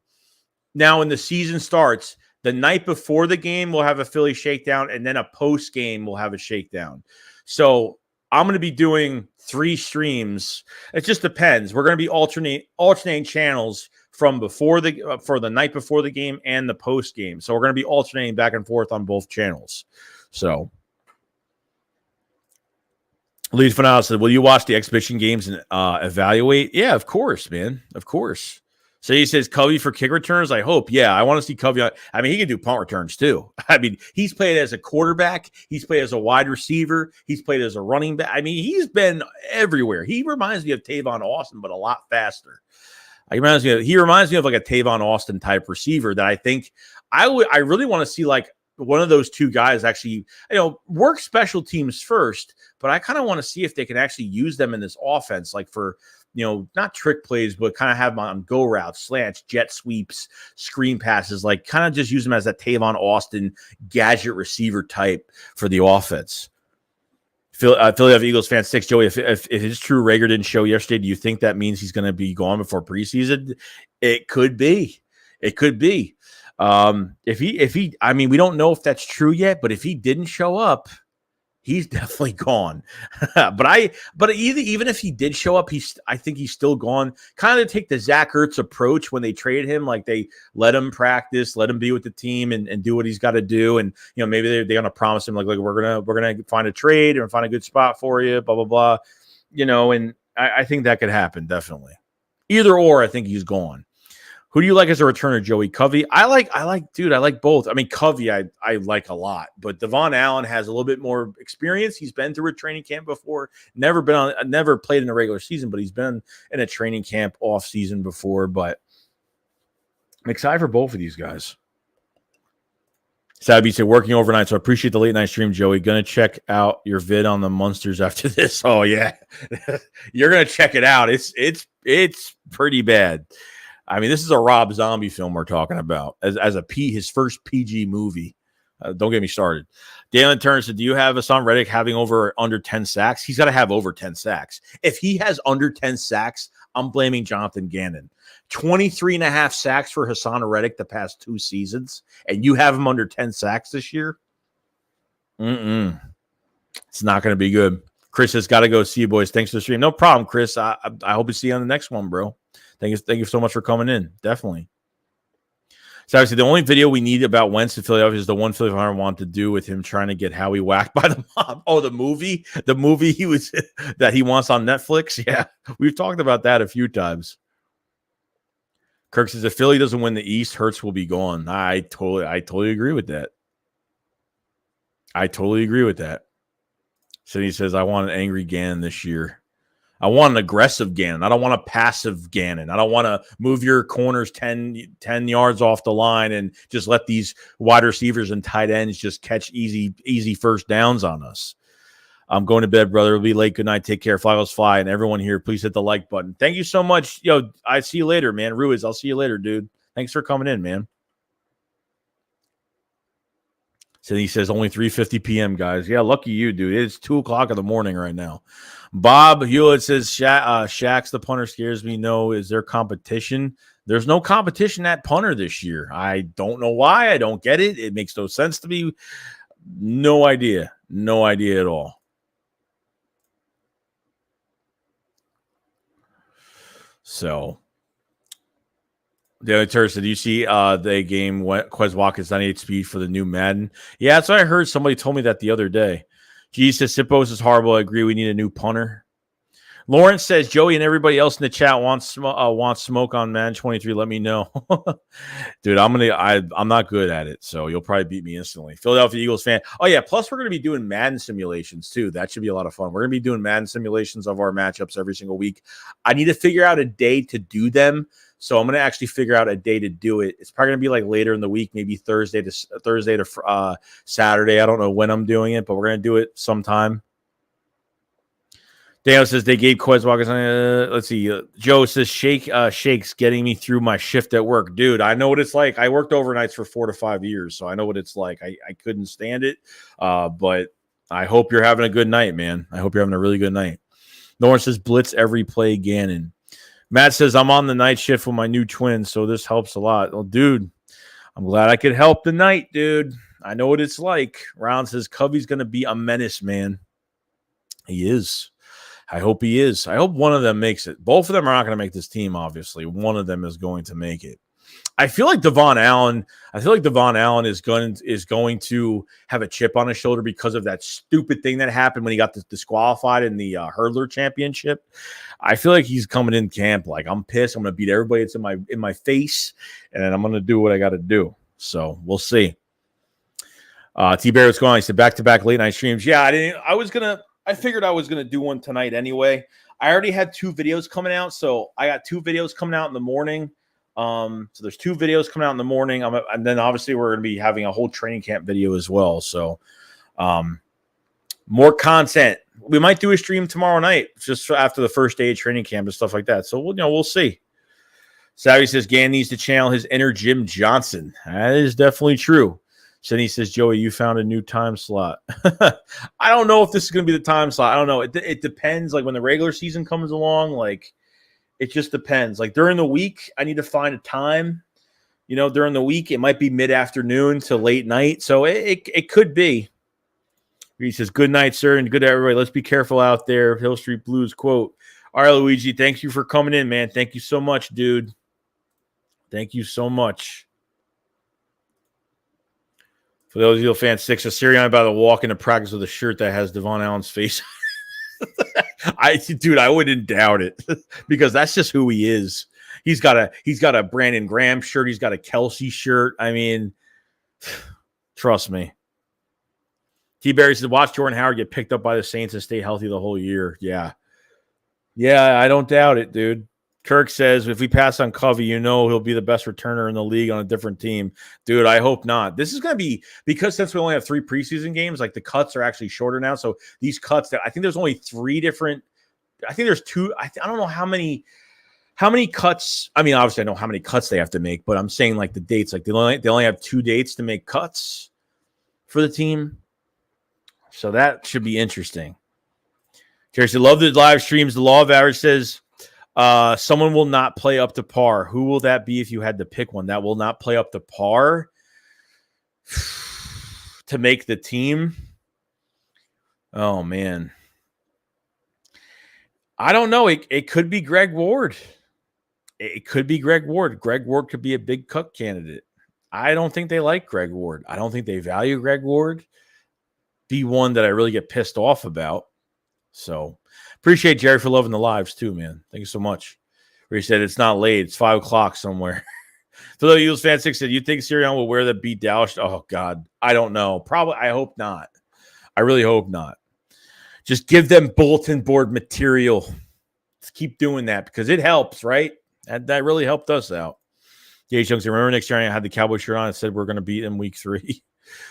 S1: Now, when the season starts, the night before the game, we'll have a Philly shakedown, and then a post game, we'll have a shakedown. So I'm going to be doing 3 streams. It just depends. We're going to be alternating channels from for the night before the game and the post game. So we're going to be alternating back and forth on both channels. So Lee Fanal said, will you watch the exhibition games and evaluate? Yeah, of course, man. Of course. So he says, Covey for kick returns? I hope. Yeah, I want to see Covey. I mean, he can do punt returns too. I mean, he's played as a quarterback. He's played as a wide receiver. He's played as a running back. I mean, he's been everywhere. He reminds me of Tavon Austin, but a lot faster. He reminds me of like a Tavon Austin type receiver that I think I really want to see like one of those two guys actually, work special teams first, but I kind of want to see if they can actually use them in this offense, like for, not trick plays, but kind of have them on go routes, slants, jet sweeps, screen passes, like kind of just use them as that Tavon Austin gadget receiver type for the offense. Philadelphia Eagles fan 6, Joey, if it's true Reagor didn't show yesterday, do you think that means he's going to be gone before preseason? It could be. It could be. If he, I mean, we don't know if that's true yet, but if he didn't show up, he's definitely gone. but even if he did show up, I think he's still gone. Kind of take the Zach Ertz approach when they traded him, like they let him practice, let him be with the team and do what he's got to do. And maybe they're gonna promise him like we're gonna find a trade or find a good spot for you, blah blah blah. And I think that could happen definitely. Either or, I think he's gone. Who do you like as a returner, Joey? Covey? I like both. I mean, Covey, I like a lot, but Devon Allen has a little bit more experience. He's been through a training camp before. Never played in a regular season, but he's been in a training camp off season before. But I'm excited for both of these guys. Sabby said working overnight, so I appreciate the late night stream, Joey. Gonna check out your vid on the Munsters after this. Oh yeah, you're gonna check it out. It's pretty bad. I mean, this is a Rob Zombie film we're talking about as his first PG movie. Don't get me started. Dalen Turner said, do you have us on Redick having over or under 10 sacks? He's got to have over 10 sacks. If he has under 10 sacks, I'm blaming Jonathan Gannon. 23.5 sacks for Hassan Redick the past 2 seasons, and you have him under 10 sacks this year? It's not going to be good. Chris has got to go. See you, boys. Thanks for the stream. No problem, Chris. I hope to see you on the next one, bro. Thank you so much for coming in. Definitely. So obviously, the only video we need about Wentz in Philadelphia is the one Philadelphia wanted to do with him trying to get Howie whacked by the mob. Oh, the movie he was that he wants on Netflix. Yeah, we've talked about that a few times. Kirk says if Philly doesn't win the East, Hurts will be gone. I totally agree with that. So he says I want an angry Gannon this year. I want an aggressive Gannon. I don't want a passive Gannon. I don't want to move your corners 10 yards off the line and just let these wide receivers and tight ends just catch easy first downs on us. I'm going to bed, brother. It'll be late. Good night. Take care. Fly, goes fly. And everyone here, please hit the like button. Thank you so much. Yo, I see you later, man. Ruiz, I'll see you later, dude. Thanks for coming in, man. So he says only 3:50 p.m., guys. Yeah, lucky you, dude. It's 2 o'clock in the morning right now. Bob Hewlett says Shaq's the punter scares me. No, is there competition? There's no competition at punter this year. I don't know why. I don't get it. It makes no sense to me. No idea. No idea at all. So the other Turks, did you see the game Quez Watkins 98 speed for the new Madden? Yeah, that's what I heard. Somebody told me that the other day. Jesus, Sippos is horrible. I agree. We need a new punter. Lawrence says Joey and everybody else in the chat wants smoke on Madden 23. Let me know, dude. I'm not good at it, so you'll probably beat me instantly. Philadelphia Eagles fan. Oh yeah. Plus, we're gonna be doing Madden simulations too. That should be a lot of fun. We're gonna be doing Madden simulations of our matchups every single week. I need to figure out a day to do them. So I'm going to actually figure out a day to do it. It's probably going to be like later in the week, maybe Thursday to Saturday. I don't know when I'm doing it, but we're going to do it sometime. Daniel says they gave Quez Watkins. Let's see. Joe says Shakes getting me through my shift at work. Dude, I know what it's like. I worked overnights for 4 to 5 years, so I know what it's like. I couldn't stand it, but I hope you're having a good night, man. I hope you're having a really good night. Norris says blitz every play Gannon. Matt says, I'm on the night shift with my new twins, so this helps a lot. Well, dude, I'm glad I could help tonight, dude. I know what it's like. Round says, Covey's going to be a menace, man. He is. I hope he is. I hope one of them makes it. Both of them are not going to make this team, obviously. One of them is going to make it. I feel like Devon Allen is going to have a chip on his shoulder because of that stupid thing that happened when he got disqualified in the hurdler championship. I feel like he's coming in camp like I'm pissed. I'm going to beat everybody that's in my face, and I'm going to do what I got to do. So we'll see. T Bear, what's going on? He said back-to-back late night streams. Yeah, I figured I was gonna do one tonight anyway. I already had 2 videos coming out, so I got 2 videos coming out in the morning. So there's 2 videos coming out in the morning, and then obviously we're going to be having a whole training camp video as well. So, more content. We might do a stream tomorrow night, just after the first day of training camp and stuff like that. So we'll see. Savvy says Gann needs to channel his inner Jim Johnson. That is definitely true. Sydney says, Joey, you found a new time slot. I don't know if this is going to be the time slot. I don't know. It depends. Like when the regular season comes along, like. It just depends. Like during the week, I need to find a time. During the week, it might be mid-afternoon to late night. So it could be. He says, good night, sir, and good to everybody. Let's be careful out there. Hill Street Blues quote. All right, Luigi, thank you for coming in, man. Thank you so much, dude. Thank you so much. For those Eagle fans, 6, a Sirianni about to walk into practice with a shirt that has Devon Allen's face. I wouldn't doubt it because that's just who he is. He's got a Brandon Graham shirt. He's got a Kelsey shirt. I mean, trust me. T. Barry says, watch Jordan Howard get picked up by the Saints and stay healthy the whole year. Yeah, I don't doubt it, dude. Kirk says, if we pass on Covey, he'll be the best returner in the league on a different team. Dude, I hope not. This is going to be, because since we only have 3 preseason games, like the cuts are actually shorter now. So these cuts, I think there's only 3 different, I think there's 2, I don't know how many cuts. I mean, obviously I know how many cuts they have to make, but I'm saying like the dates, like they only have 2 dates to make cuts for the team. So that should be interesting. Terry said, love the live streams. The law of average says, someone will not play up to par. Who will that be if you had to pick one that will not play up to par to make the team? Oh, man. I don't know. It could be Greg Ward. It could be Greg Ward. Greg Ward could be a big cut candidate. I don't think they like Greg Ward. I don't think they value Greg Ward. Be one that I really get pissed off about. So appreciate Jerry for loving the lives too, man. Thank you so much. Where he said it's not late, it's 5 o'clock somewhere. For the Eagles fan 6 said, you think Sirianni will wear the beat Dallas? Oh God, I don't know. Probably, I hope not. I really hope not. Just give them bulletin board material. Let's keep doing that because it helps, right? That really helped us out. Gage Young said, remember next year I had the Cowboy shirt on and said we're going to beat them week 3.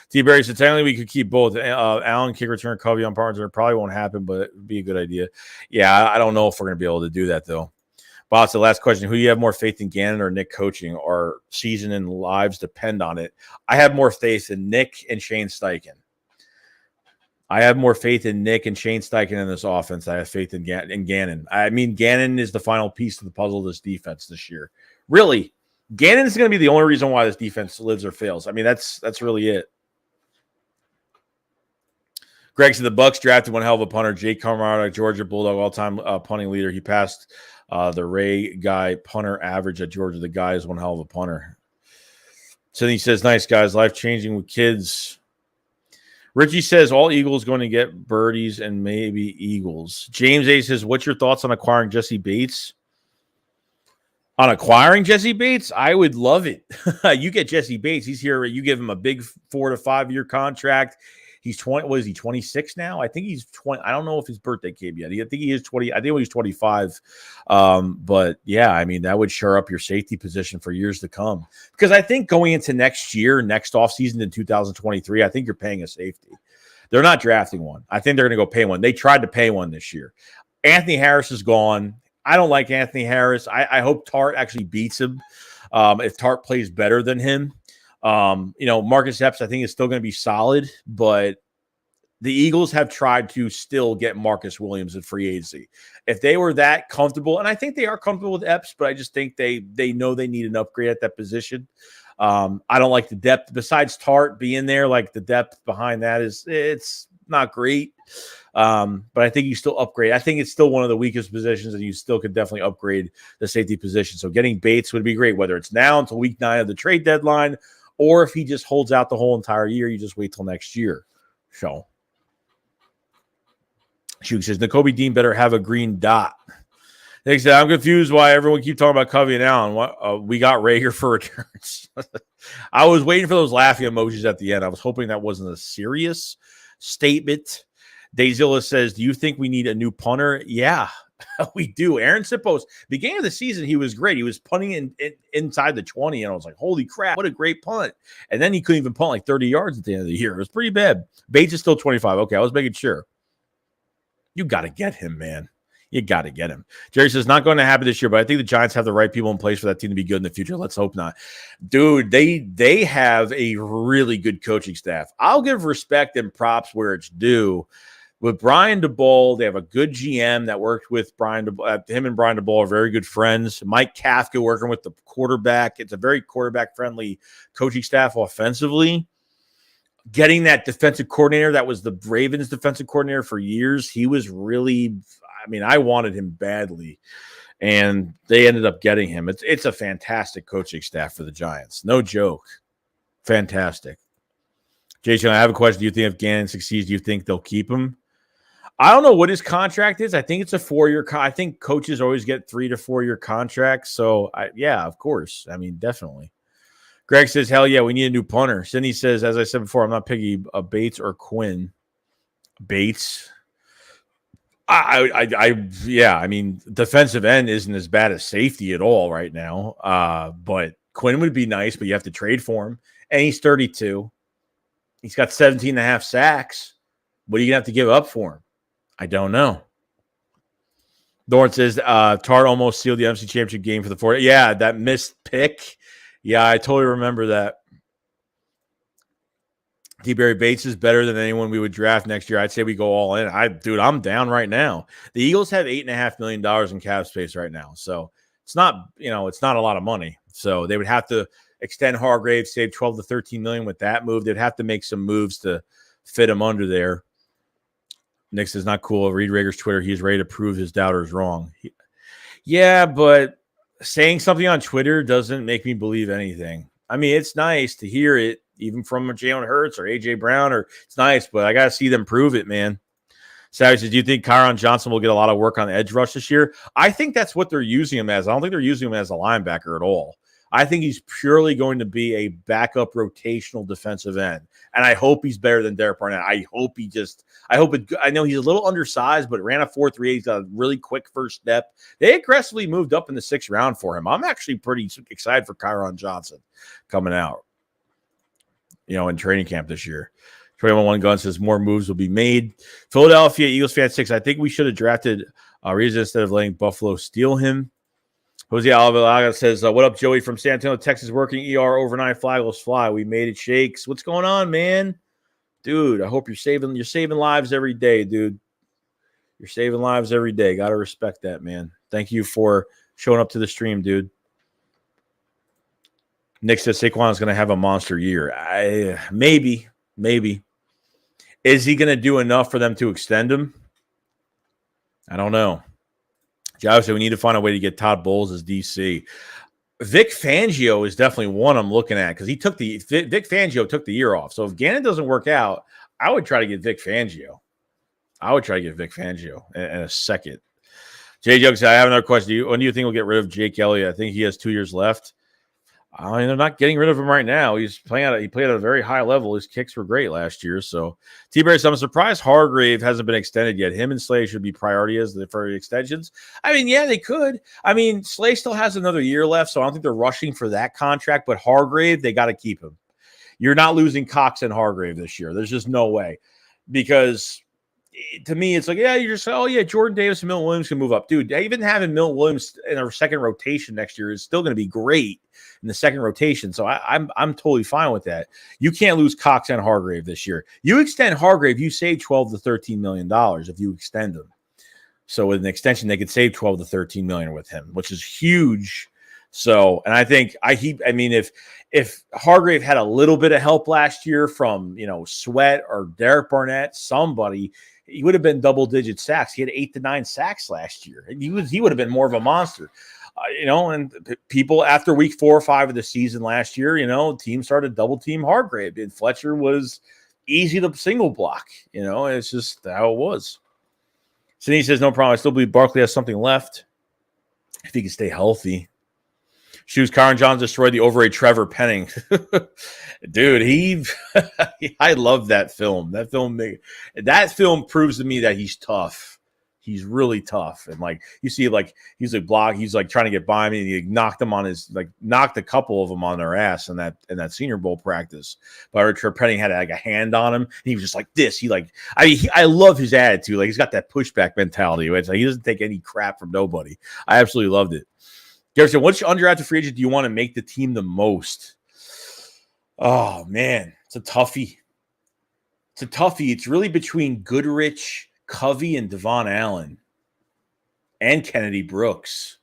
S1: T. Barry said, technically we could keep both. Allen, kick return, Covey on Punter. It probably won't happen, but it would be a good idea. Yeah, I don't know if we're going to be able to do that, though. Boss, the last question, who do you have more faith in, Gannon or Nick coaching? Our season and lives depend on it. I have more faith in Nick and Shane Steichen. I have more faith in Nick and Shane Steichen in this offense. I have faith in Gannon. I mean, Gannon is the final piece of the puzzle of this defense this year. Really, Gannon is going to be the only reason why this defense lives or fails. I mean, that's really it. Greg said the Bucs drafted one hell of a punter, Jake Camarada, Georgia Bulldog, all-time punting leader. He passed the Ray guy punter average at Georgia. The guy is one hell of a punter. So then he says, nice, guys, life-changing with kids. Richie says all Eagles going to get birdies and maybe Eagles. James A says, what's your thoughts on acquiring Jesse Bates? On acquiring Jesse Bates, I would love it. You get Jesse Bates. He's here. You give him a big 4 to 5 year contract. He's 20. What is he, 26 now? I think he's 20. I don't know if his birthday came yet. I think he is 20. I think he's 25. But yeah, I mean, that would shore up your safety position for years to come. Because I think going into next year, next offseason in 2023, I think you're paying a safety. They're not drafting one. I think they're going to go pay one. They tried to pay one this year. Anthony Harris is gone. I don't like Anthony Harris. I hope Tart actually beats him. If Tart plays better than him. Marcus Epps, I think, is still going to be solid, but the Eagles have tried to still get Marcus Williams in free agency. If they were that comfortable, and I think they are comfortable with Epps, but I just think they know they need an upgrade at that position. I don't like the depth. Besides Tart being there, like the depth behind that it's not great. But I think you still upgrade. I think it's still one of the weakest positions, and you still could definitely upgrade the safety position. So getting Bates would be great, whether it's now until week 9 of the trade deadline, or if he just holds out the whole entire year, you just wait till next year. So, Shug says, Nakobe Dean better have a green dot. They said, I'm confused why everyone keep talking about Covey and Allen. We got Reagor for returns. I was waiting for those laughing emojis at the end. I was hoping that wasn't a serious statement. Dazilla says, do you think we need a new punter? Yeah, we do. Aaron Sippos, beginning of the season, he was great. He was punting inside the 20, and I was like, holy crap, what a great punt. And then he couldn't even punt like 30 yards at the end of the year. It was pretty bad. Bates is still 25. Okay, I was making sure. You got to get him, man. You got to get him. Jerry says, not going to happen this year, but I think the Giants have the right people in place for that team to be good in the future. Let's hope not. Dude, they have a really good coaching staff. I'll give respect and props where it's due. With Brian DeBoll, they have a good GM that worked with Brian DeBoll. Him and Brian DeBoll are very good friends. Mike Kafka working with the quarterback. It's a very quarterback-friendly coaching staff offensively. getting that defensive coordinator that was the Ravens defensive coordinator for years. He was really, I mean, I wanted him badly, and they ended up getting him. It's a fantastic coaching staff for the Giants. No joke. Fantastic. Jason, I have a question. Do you think if Gannon succeeds, do you think they'll keep him? I don't know what his contract is. I think it's a 4-year. I think coaches always get 3 to 4 year contracts. So, yeah, of course. I mean, definitely. Greg says, hell yeah, we need a new punter. Sydney says, as I said before, I'm not picky Bates or Quinn. Bates. Yeah, I mean, defensive end isn't as bad as safety at all right now. But Quinn would be nice, but you have to trade for him. And he's 32. He's got 17 and a half sacks. What are you going to have to give up for him? I don't know. Dorn says, Tart almost sealed the NFC Championship game for the 40. Yeah, that missed pick. Yeah, I totally remember that. T-Barry Bates is better than anyone we would draft next year. I'd say we go all in. I'm down right now. The Eagles have $8.5 million in cap space right now. So it's not, it's not a lot of money. So they would have to extend Hargrave, save 12 to 13 million with that move. They'd have to make some moves to fit him under there. Nick says, not cool. Read Rager's Twitter. He's ready to prove his doubters wrong. Yeah, but saying something on Twitter doesn't make me believe anything. I mean, it's nice to hear it, even from Jalen Hurts or A.J. Brown, or it's nice, but I got to see them prove it, man. Savage says, do you think Kyron Johnson will get a lot of work on the edge rush this year? I think that's what they're using him as. I don't think they're using him as a linebacker at all. I think he's purely going to be a backup rotational defensive end. And I hope he's better than Derek Barnett. I know he's a little undersized, but ran a 4.38. He's got a really quick first step. They aggressively moved up in the 6th round for him. I'm actually pretty excited for Kyron Johnson coming out, in training camp this year. 21 Gun says more moves will be made. Philadelphia Eagles fan 6. I think we should have drafted Reza instead of letting Buffalo steal him. Jose Alvalaga says, what up, Joey from San Antonio, Texas, working ER overnight. Flaggles fly. We made it, Shakes. What's going on, man? Dude, I hope you're saving lives every day, dude. You're saving lives every day. Got to respect that, man. Thank you for showing up to the stream, dude. Nick says Saquon is going to have a monster year. Maybe. Is he going to do enough for them to extend him? I don't know. Joe said we need to find a way to get Todd Bowles as DC. Vic Fangio is definitely one I'm looking at because Vic Fangio took the year off. So if Gannon doesn't work out, I would try to get Vic Fangio. In a second. Jay Jug said, I have another question. When do you think we'll get rid of Jake Elliott? I think he has 2 years left. I mean, they're not getting rid of him right now. He played at a very high level. His kicks were great last year. So, T-Barry, I'm surprised Hargrave hasn't been extended yet. Him and Slay should be priority as for extensions. I mean, yeah, they could. I mean, Slay still has another year left, so I don't think they're rushing for that contract. But Hargrave, they got to keep him. You're not losing Cox and Hargrave this year. There's just no way. Because to me, it's like, yeah, you're just, Jordan Davis and Milton Williams can move up. Dude, even having Milton Williams in our second rotation next year is still going to be great in the second rotation. So I'm totally fine with that. You can't lose Cox and Hargrave this year. You extend Hargrave, you save $12 to $13 million if you extend him. So with an extension, they could save $12 to $13 million with him, which is huge. So, and I think if Hargrave had a little bit of help last year from, Sweat or Derek Barnett, somebody, he would have been double-digit sacks. He had 8 to 9 sacks last year. He would have been more of a monster. And people after week 4 or 5 of the season last year, teams started double-team Hargrave. And Fletcher was easy to single block. It's just how it was. Sydney says, no problem. I still believe Barkley has something left if he can stay healthy. Shoes Kyron Johnson destroyed the overrated Trevor Penning. Dude, I love that film. That film proves to me that he's tough. He's really tough. And you see, he's trying to get by me, and he knocked a couple of them on their ass in that Senior Bowl practice. But Trevor Penning had a hand on him, and he was just like this. I love his attitude. He's got that pushback mentality. It's he doesn't take any crap from nobody. I absolutely loved it. Garrison, which undrafted free agent do you want to make the team the most? Oh, man. It's a toughie. It's really between Goodrich, Covey, and Devon Allen. And Kennedy Brooks.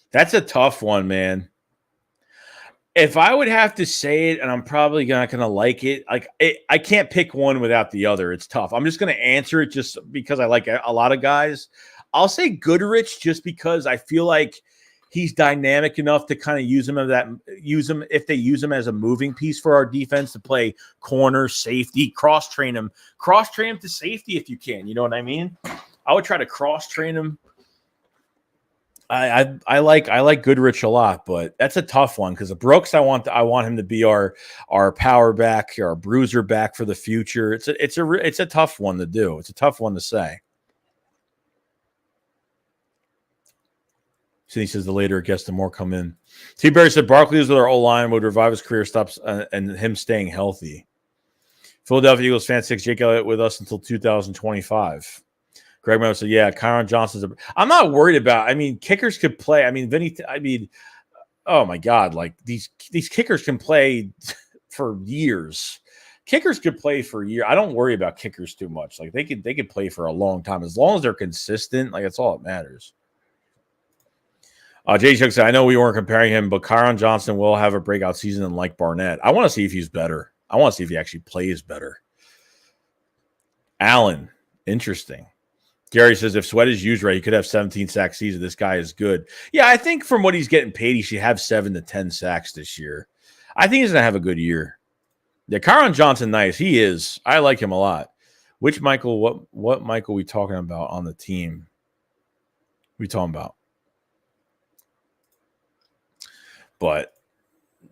S1: That's a tough one, man. If I would have to say it, and I'm probably not going to like it, I can't pick one without the other. It's tough. I'm just going to answer it just because I like a lot of guys. I'll say Goodrich just because I feel like he's dynamic enough to kind of use him if they use him as a moving piece for our defense to play corner, safety, cross train him to safety if you can. You know what I mean? I would try to cross train him. I like Goodrich a lot, but that's a tough one because the Brooks I want him to be our power back, our bruiser back for the future. It's a tough one to do. It's a tough one to say. He says the later it gets, the more come in. T. Barry said Barkley with our O-line would revive his career stops and him staying healthy. Philadelphia Eagles fan 6, Jake Elliott with us until 2025. Greg Miller said, yeah, Kyron Johnson's I'm not worried about. I mean, kickers could play. I mean, Vinny, oh my God, like these kickers can play for years. Kickers could play for a year. I don't worry about kickers too much. Like they could play for a long time as long as they're consistent. Like that's all that matters. Jay Chuck said, I know we weren't comparing him, but Kyron Johnson will have a breakout season like Barnett. I want to see if he's better. I want to see if he actually plays better. Allen, interesting. Gary says, if Sweat is used right, he could have 17 sack season. This guy is good. Yeah, I think from what he's getting paid, he should have 7 to 10 sacks this year. I think he's going to have a good year. Yeah, Kyron Johnson, nice. He is. I like him a lot. Which Michael, what Michael we talking about on the team? We talking about? But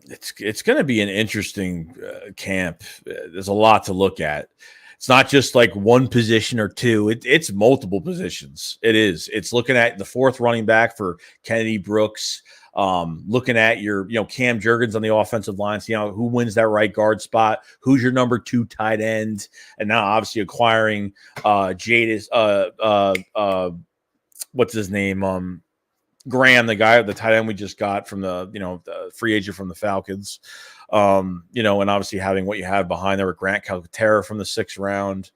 S1: it's going to be an interesting camp. There's a lot to look at. It's not just like one position or two. It's multiple positions. It is. It's looking at the fourth running back for Kennedy Brooks. Looking at your, Cam Jurgens on the offensive line, see who wins that right guard spot, who's your number 2 tight end, and now obviously acquiring Jadis. What's his name? Graham, the tight end we just got from the free agent from the Falcons. And obviously having what you have behind there with Grant Calcaterra from the 6th round,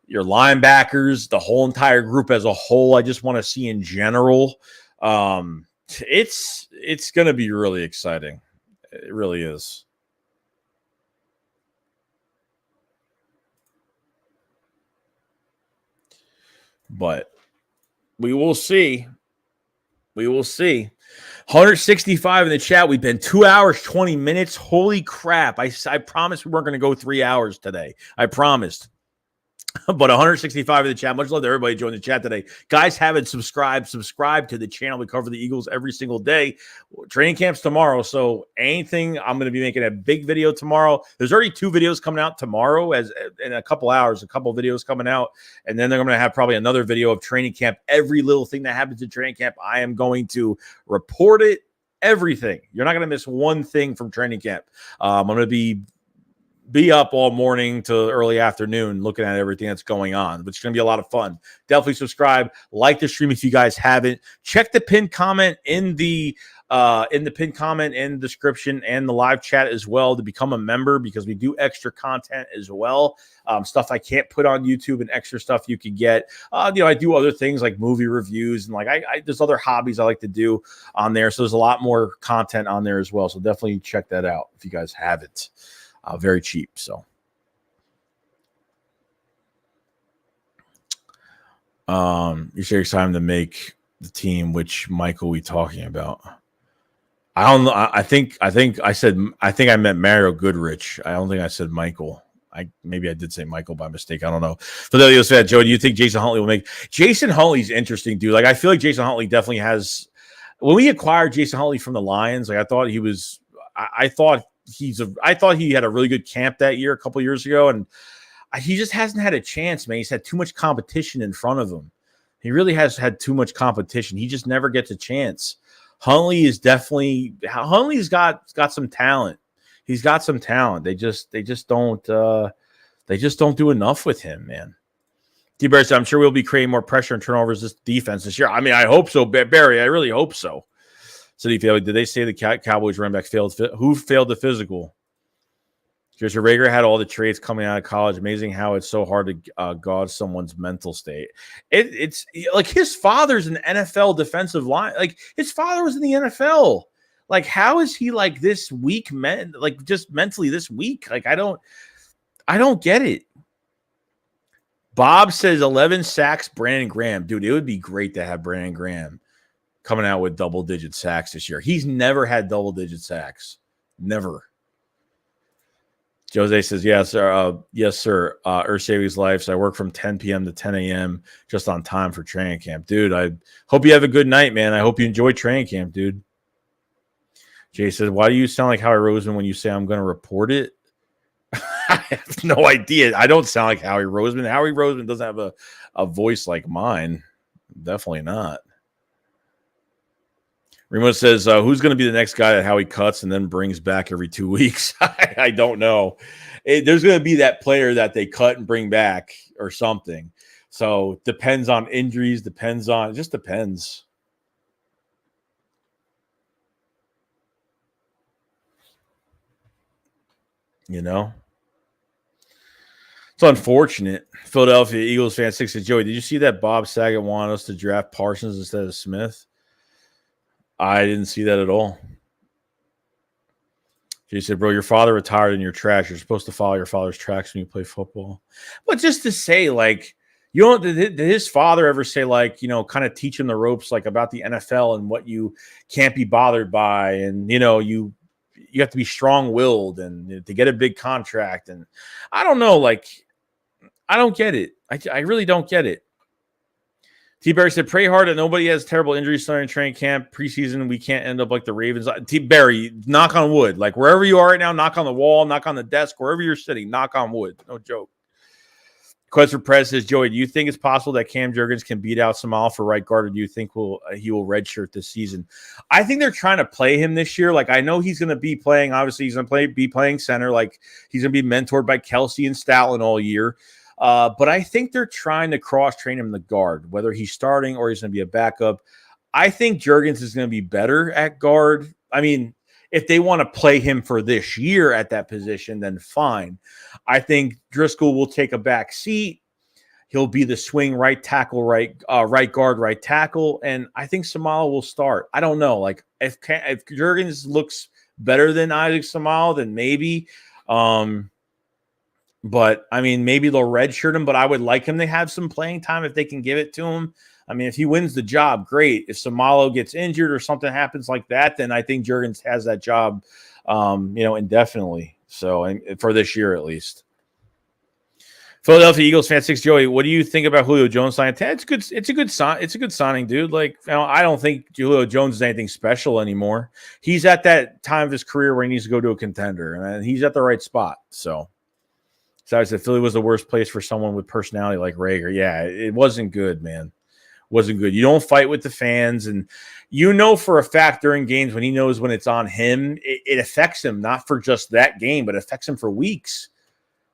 S1: your linebackers, the whole entire group as a whole. I just want to see in general. It's going to be really exciting. It really is. But we will see. We will see. 165 in the chat. We've been 2 hours, 20 minutes. Holy crap. I promised we weren't going to go 3 hours today. I promised. But 165 in the chat. Much love to everybody joining the chat today. Guys, haven't subscribe to the channel. We cover the Eagles every single day. Training camp's tomorrow, so anything, I'm going to be making a big video tomorrow. There's already 2 videos coming out tomorrow as in a couple hours, a couple videos coming out, and then they're going to have probably another video of training camp. Every little thing that happens in training camp, I am going to report it, everything. You're not going to miss one thing from training camp. I'm going to be up all morning to early afternoon looking at everything that's going on, but it's going to be a lot of fun. Definitely subscribe, like the stream if you guys haven't. Check the pinned comment in the pinned comment and description and the live chat as well to become a member, because we do extra content as well. Stuff I can't put on YouTube and extra stuff you can get. I do other things like movie reviews and there's other hobbies I like to do on there. So there's a lot more content on there as well. So definitely check that out if you guys haven't. Very cheap. So, you sure it's time to make the team? Which Michael we talking about? I don't know. I think I meant Mario Goodrich. I don't think I said Michael. Maybe I did say Michael by mistake. I don't know. Fidelio said, Joe, do you think Jason Huntley will make? Jason Huntley's interesting, dude. Like, I feel like Jason Huntley definitely has. When we acquired Jason Huntley from the Lions, I thought he was. I thought he had a really good camp that year, a couple of years ago, and he just hasn't had a chance, man. He's had too much competition in front of him. He really has had too much competition. He just never gets a chance. Huntley's got some talent. He's got some talent. They just don't do enough with him, man. D-Bear said, I'm sure we'll be creating more pressure and turnovers this defense this year. I mean, I hope so, Barry. I really hope so. City failed. Did they say the Cowboys running back failed? Who failed the physical? Jalen Reagor had all the traits coming out of college. Amazing how it's so hard to gauge someone's mental state. It's like his father's an NFL defensive line. Like his father was in the NFL. Like, how is he like this weak, like just mentally this weak? Like, I don't get it. Bob says 11 sacks, Brandon Graham. Dude, it would be great to have Brandon Graham coming out with double-digit sacks this year. He's never had double-digit sacks. Never. Jose says, yes, sir. Yes, sir. Earth Savings Life. So I work from 10 p.m. to 10 a.m. just on time for training camp. Dude, I hope you have a good night, man. I hope you enjoy training camp, dude. Jay says, why do you sound like Howie Roseman when you say I'm going to report it? I have no idea. I don't sound like Howie Roseman. Howie Roseman doesn't have a voice like mine. Definitely not. Remo says, who's going to be the next guy that Howie cuts and then brings back every 2 weeks? I don't know. There's going to be that player that they cut and bring back or something. So depends on injuries, it just depends. You know? It's unfortunate. Philadelphia Eagles fan 6 says, Joey, did you see that Bob Saget wanted us to draft Parsons instead of Smith? I didn't see that at all. She said, bro, your father retired and you're trash. You're supposed to follow your father's tracks when you play football. But just to say, like, you know, did his father ever say, like, you know, kind of teach him the ropes, like, about the NFL and what you can't be bothered by? And, you know, you have to be strong-willed and to get a big contract. And I don't know, like, I don't get it. I really don't get it. T-Barry said, pray hard that nobody has terrible injuries starting training camp. Preseason, we can't end up like the Ravens. T-Barry, knock on wood. Like, wherever you are right now, knock on the wall, knock on the desk, wherever you're sitting, knock on wood. No joke. Quest for Prez says, Joey, do you think it's possible that Cam Jurgens can beat out Samal for right guard, or do you think he will redshirt this season? I think they're trying to play him this year. Like, I know he's going to be playing. Obviously, he's going to be playing center. Like, he's going to be mentored by Kelsey and Stoutland all year. But I think they're trying to cross-train him in the guard, whether he's starting or he's going to be a backup. I think Jurgens is going to be better at guard. I mean, if they want to play him for this year at that position, then fine. I think Driscoll will take a back seat. He'll be the swing right tackle, right guard, right tackle, and I think Samala will start. I don't know. Like, if Jurgens looks better than Isaac Samala, then maybe. But, I mean, maybe they'll redshirt him, but I would like him to have some playing time if they can give it to him. I mean, if he wins the job, great. If Samalo gets injured or something happens like that, then I think Jurgens has that job, indefinitely. So, for this year at least. Philadelphia Eagles fan 6, Joey, what do you think about Julio Jones signing? It's a good signing, dude. Like, I don't think Julio Jones is anything special anymore. He's at that time of his career where he needs to go to a contender, and he's at the right spot. So I said Philly was the worst place for someone with personality like Reagor. Yeah, it wasn't good, man. Wasn't good. You don't fight with the fans, and you know for a fact during games when he knows when it's on him, it affects him, not for just that game, but it affects him for weeks.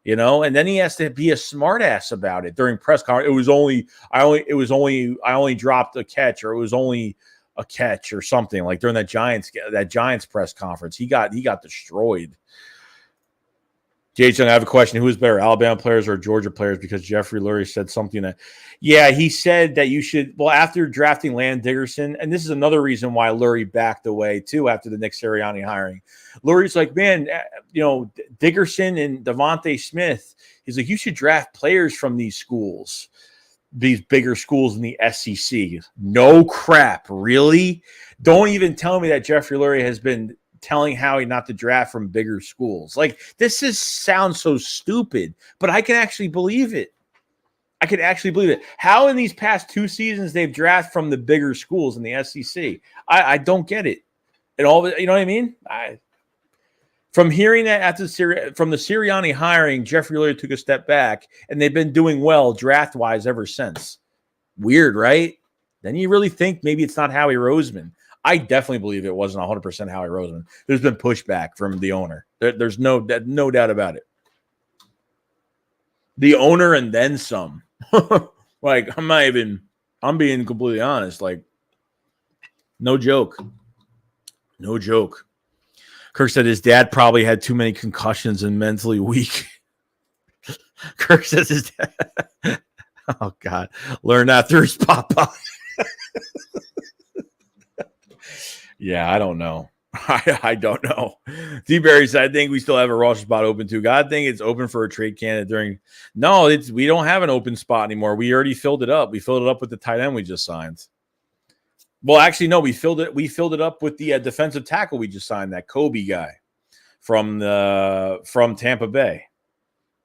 S1: You know, and then he has to be a smartass about it during press conference. I only dropped a catch, or it was only a catch or something, like during that Giants press conference. He got destroyed. Jason, I have a question. Who is better, Alabama players or Georgia players? Because Jeffrey Lurie said something that, he said that you should, after drafting Land Dickerson, and this is another reason why Lurie backed away too after the Nick Sirianni hiring. Lurie's like, man, Dickerson and Devontae Smith, he's like, you should draft players from these schools, these bigger schools in the SEC. No crap, really? Don't even tell me that Jeffrey Lurie has been telling Howie not to draft from bigger schools. Like, this sounds so stupid, but I can actually believe it. How in these past 2 seasons they've drafted from the bigger schools in the SEC. I don't get it. And all, you know what I mean? From hearing that from the Sirianni hiring, Jeffrey Lurie took a step back, and they've been doing well draft-wise ever since. Weird, right? Then you really think maybe it's not Howie Roseman. I definitely believe it wasn't 100% Howie Roseman. There's been pushback from the owner. There's no doubt about it. The owner and then some. Like, I'm being completely honest. Like, no joke. No joke. Kirk said his dad probably had too many concussions and mentally weak. Kirk says his dad. Oh, God. Learn that through his papa. Yeah, I don't know. I don't know. D-Berry said, I think we still have a roster spot open too. God think it's open for a trade candidate during. No, we don't have an open spot anymore. We already filled it up. We filled it up with the tight end we just signed. Well, actually, no, we filled it up with the defensive tackle we just signed, that Kobe guy from Tampa Bay.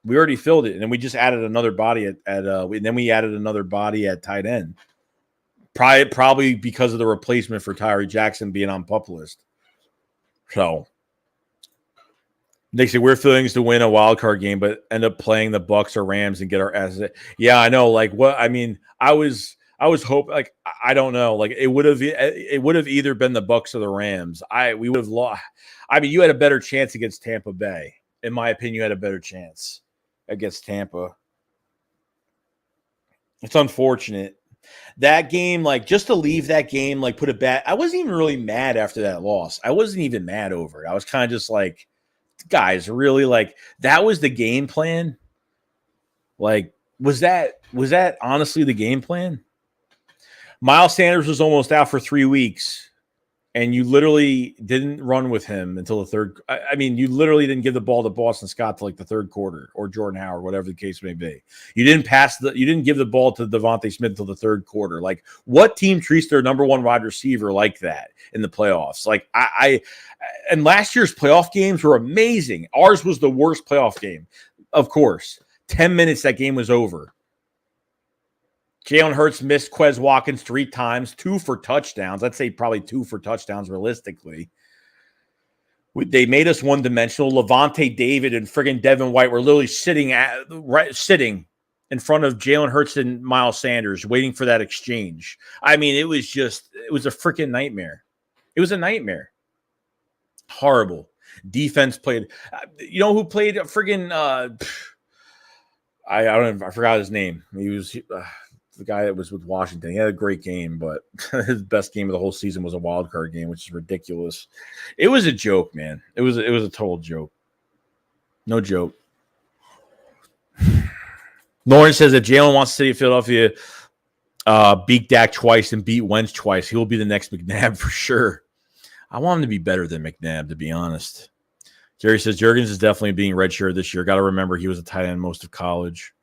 S1: We already filled it, and then we just added another body and then we added another body at tight end. Probably because of the replacement for Tyree Jackson being on PUP list. So they say we're feelings to win a wild card game, but end up playing the Bucks or Rams and get our asses. Yeah, I know. Like what I mean, I was hoping, like, I don't know, like it would have either been the Bucks or the Rams. We would have lost. I mean, you had a better chance against Tampa Bay. In my opinion, you had a better chance against Tampa. It's unfortunate. That game, like, just to leave that game, like, put it back. I wasn't even really mad after that loss. I wasn't even mad over it. I was kind of just like, guys, really, like, that was the game plan? Like, was that honestly the game plan? Miles Sanders was almost out for 3 weeks, and you literally didn't run with him until the third. I mean, you literally didn't give the ball to Boston Scott till like the third quarter, or Jordan Howard, whatever the case may be. You didn't give the ball to Devontae Smith until the third quarter. Like, what team treats their number one wide receiver like that in the playoffs? Like, and last year's playoff games were amazing. Ours was the worst playoff game, of course. 10 minutes, that game was over. Jalen Hurts missed Quez Watkins 3 times, 2 for touchdowns. I'd say probably 2 for touchdowns realistically. They made us one-dimensional. Levante David and friggin' Devin White were literally sitting in front of Jalen Hurts and Miles Sanders, waiting for that exchange. I mean, it was a freaking nightmare. It was a nightmare. Horrible. Defense played. You know who played friggin'? I forgot his name. He was. The guy that was with Washington. He had a great game, but his best game of the whole season was a wild card game, which is ridiculous. It was a joke, man. It was a total joke. No joke. Lauren says that Jalen wants City of Philadelphia beat Dak twice and beat Wentz twice. He will be the next McNabb for sure. I want him to be better than McNabb, to be honest. Jerry says Jurgens is definitely being redshirted this year. Got to remember he was a tight end most of college.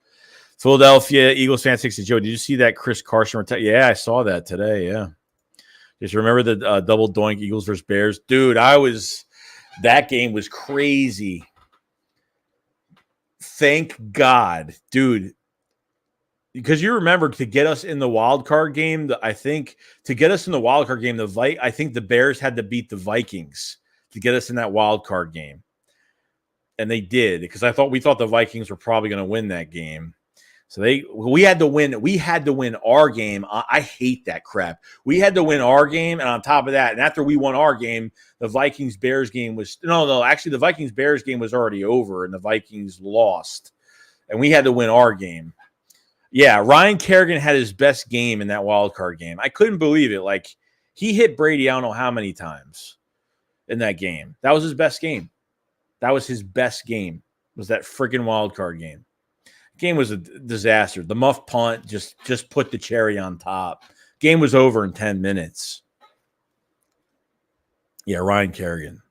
S1: Philadelphia Eagles fan 60. Joe, did you see that Chris Carson? Yeah, I saw that today. Yeah. Just remember the double doink Eagles versus Bears? Dude, that game was crazy. Thank God, dude. Because you remember, to get us in the wild card game, I think the Bears had to beat the Vikings to get us in that wild card game. And they did, because we thought the Vikings were probably going to win that game. So we had to win. We had to win our game. I hate that crap. We had to win our game, and on top of that, and after we won our game, the Vikings-Bears game was actually the Vikings-Bears game was already over, and the Vikings lost, and we had to win our game. Yeah, Ryan Kerrigan had his best game in that wild card game. I couldn't believe it. Like, he hit Brady, I don't know how many times in that game. That was his best game. That was his best game. Was that freaking wild card game? Game was a disaster. The muff punt just put the cherry on top. Game was over in 10 minutes. Yeah, Ryan Kerrigan.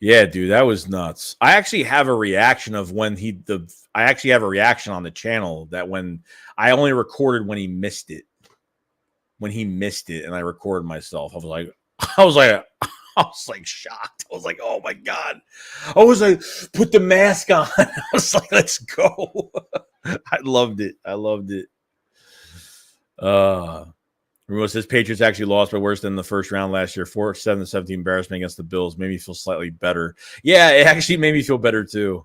S1: Yeah, dude, that was nuts. I actually have a reaction of when I actually have a reaction on the channel that when I only recorded when he missed it. When he missed it, and I recorded myself. I was like shocked. I was like, oh my God. I was like, put the mask on. I was like, let's go. I loved it. Remo says Patriots actually lost by worse than the first round last year. 4-7-17 embarrassment against the Bills made me feel slightly better. Yeah, it actually made me feel better too.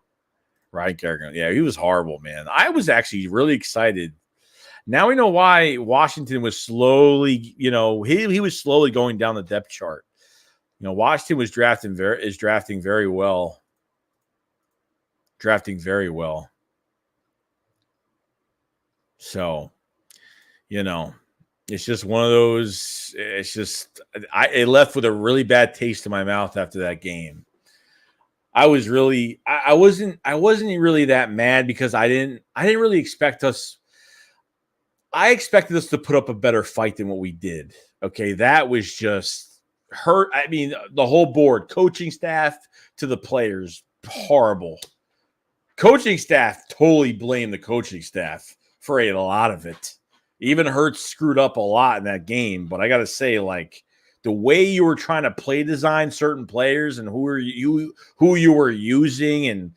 S1: Ryan Kerrigan. Yeah, he was horrible, man. I was actually really excited. Now we know why Washington was slowly, he was slowly going down the depth chart. Washington was drafting very well. Drafting very well. So, it's just one of those. It's just it left with a really bad taste in my mouth after that game. I wasn't really that mad because I didn't really expect us. I expected us to put up a better fight than what we did. Okay, that was just hurt. I mean, the whole board, coaching staff to the players, horrible. Coaching staff totally blame the coaching staff for a lot of it. Even Hurts screwed up a lot in that game, but I got to say, like, the way you were trying to play design certain players and who you were using, and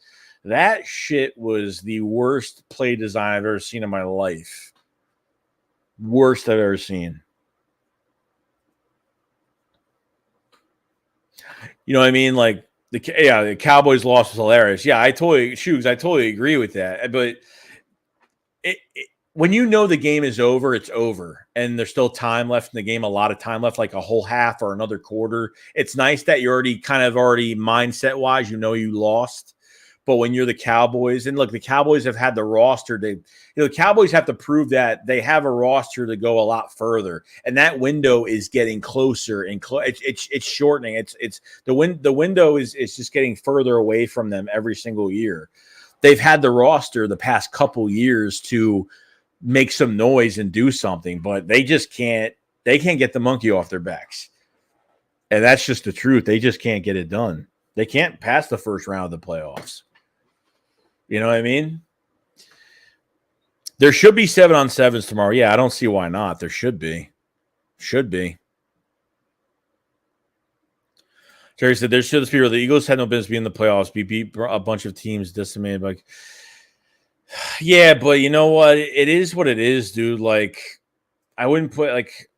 S1: that shit was the worst play design I've ever seen in my life. Worst I've ever seen. You know what I mean? Like, the Cowboys loss was hilarious. Yeah, I totally agree with that. But when you know the game is over, it's over. And there's still time left in the game, a lot of time left, like a whole half or another quarter. It's nice that you're already mindset-wise, you lost. But when you're the Cowboys, and look, the Cowboys have had the roster. The Cowboys have to prove that they have a roster to go a lot further, and that window is getting closer and it's shortening. It's the window is just getting further away from them every single year. They've had the roster the past couple years to make some noise and do something, but they just can't. They can't get the monkey off their backs, and that's just the truth. They just can't get it done. They can't pass the first round of the playoffs. You know what I mean? There should be 7-on-7s tomorrow. Yeah, I don't see why not. There should be. Should be. Jerry said there should be. The Eagles had no business being in the playoffs. We beat a bunch of teams decimated. Like, yeah, but you know what? It is what it is, dude. Like, I wouldn't put like.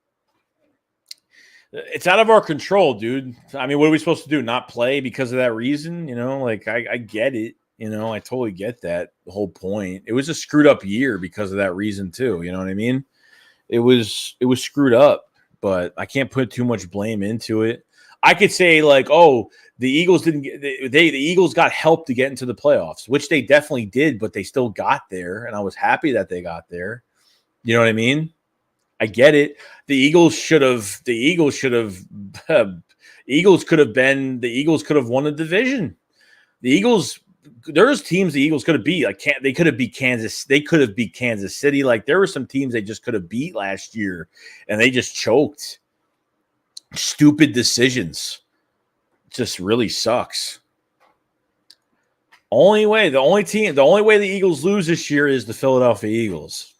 S1: It's out of our control, dude. I mean, what are we supposed to do? Not play because of that reason? You know, like I get it. You know, I totally get that whole point. It was a screwed up year because of that reason too. You know what I mean? It was screwed up, but I can't put too much blame into it. I could say like, oh, the Eagles didn't get the Eagles got help to get into the playoffs, which they definitely did, but they still got there, and I was happy that they got there. You know what I mean? I get it. The Eagles could have won the division. The Eagles, there's teams the Eagles could have beat. Like they could have beat Kansas. They could have beat Kansas City. Like there were some teams they just could have beat last year, and they just choked. Stupid decisions. Just really sucks. The only way the Eagles lose this year is the Philadelphia Eagles.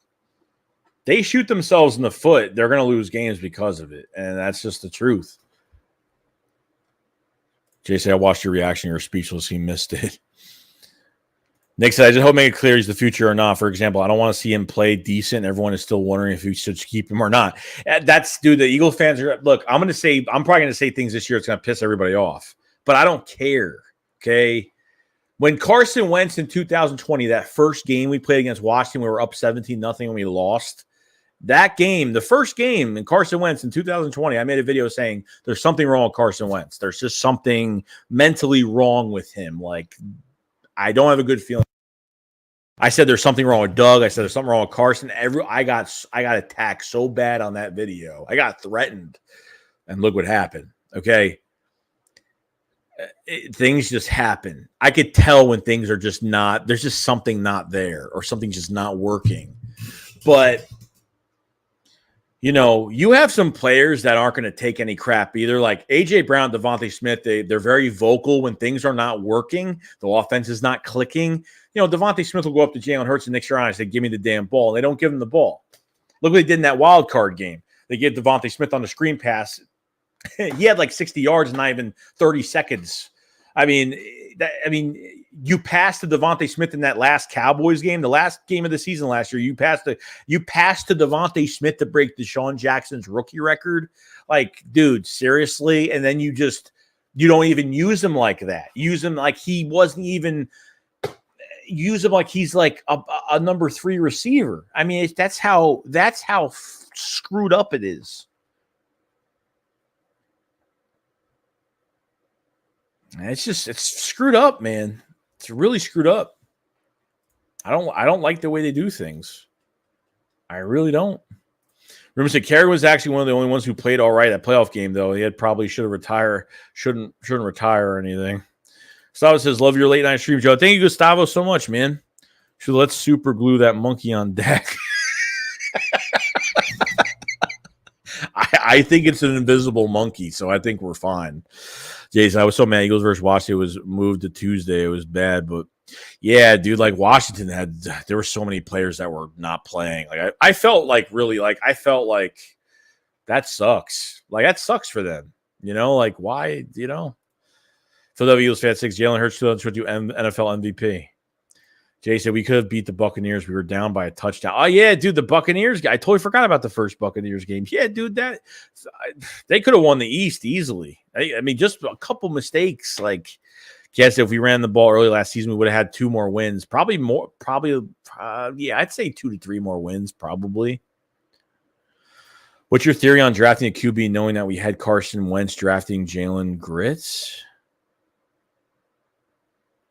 S1: They shoot themselves in the foot, they're going to lose games because of it, and that's just the truth. Jay said, I watched your reaction. You're speechless. He missed it. Nick said, I just hope make it clear he's the future or not. For example, I don't want to see him play decent. Everyone is still wondering if we should keep him or not. That's, dude, the Eagle fans are, look, I'm probably going to say things this year that's going to piss everybody off, but I don't care, okay? When Carson Wentz in 2020, that first game we played against Washington, we were up 17-0 and we lost. That game, the first game in Carson Wentz in 2020, I made a video saying there's something wrong with Carson Wentz. There's just something mentally wrong with him. Like, I don't have a good feeling. I said there's something wrong with Doug. I said there's something wrong with Carson. I got attacked so bad on that video. I got threatened. And look what happened. Okay. Things just happen. I could tell when things are just not, there's just something not there or something just not working. But, you know, you have some players that aren't going to take any crap either. Like A.J. Brown, Devontae Smith, they're very vocal when things are not working. The offense is not clicking. You know, Devontae Smith will go up to Jalen Hurts and Nick Sirianni and say, give me the damn ball. And they don't give him the ball. Look what they did in that wild card game. They gave Devontae Smith on the screen pass. He had like 60 yards in not even 30 seconds. I mean, you passed to Devontae Smith in that last Cowboys game, the last game of the season last year. You passed to Devontae Smith to break Deshaun Jackson's rookie record. Like, dude, seriously? And then you don't even use him like that. Use him like he wasn't even. Use him like he's like a number 3 receiver. I mean, that's how screwed up it is. It's screwed up, man. It's really screwed up. I don't like the way they do things. I really don't. Rumor said Kerry was actually one of the only ones who played all right at playoff game, though. He had probably shouldn't retire or anything. Gustavo says, love your late night stream, Joe. Thank you, Gustavo, so much, man. Let's super glue that monkey on deck. I think it's an invisible monkey, so I think we're fine. Jason, I was so mad. Eagles versus Washington was moved to Tuesday. It was bad, but yeah, dude, like Washington there were so many players that were not playing. Like I felt like really like I felt like that sucks. Like that sucks for them. You know, like why, you know? Philadelphia Eagles fan 6, Jalen Hurts 2022 NFL MVP. Jay said we could have beat the Buccaneers. We were down by a touchdown. Oh, yeah, dude, the Buccaneers. I totally forgot about the first Buccaneers game. Yeah, dude, they could have won the East easily. I mean, just a couple mistakes. Like, guess if we ran the ball early last season, we would have had 2 more wins. Probably more. Yeah, I'd say 2 to 3 more wins, probably. What's your theory on drafting a QB knowing that we had Carson Wentz drafting Jalen Grits?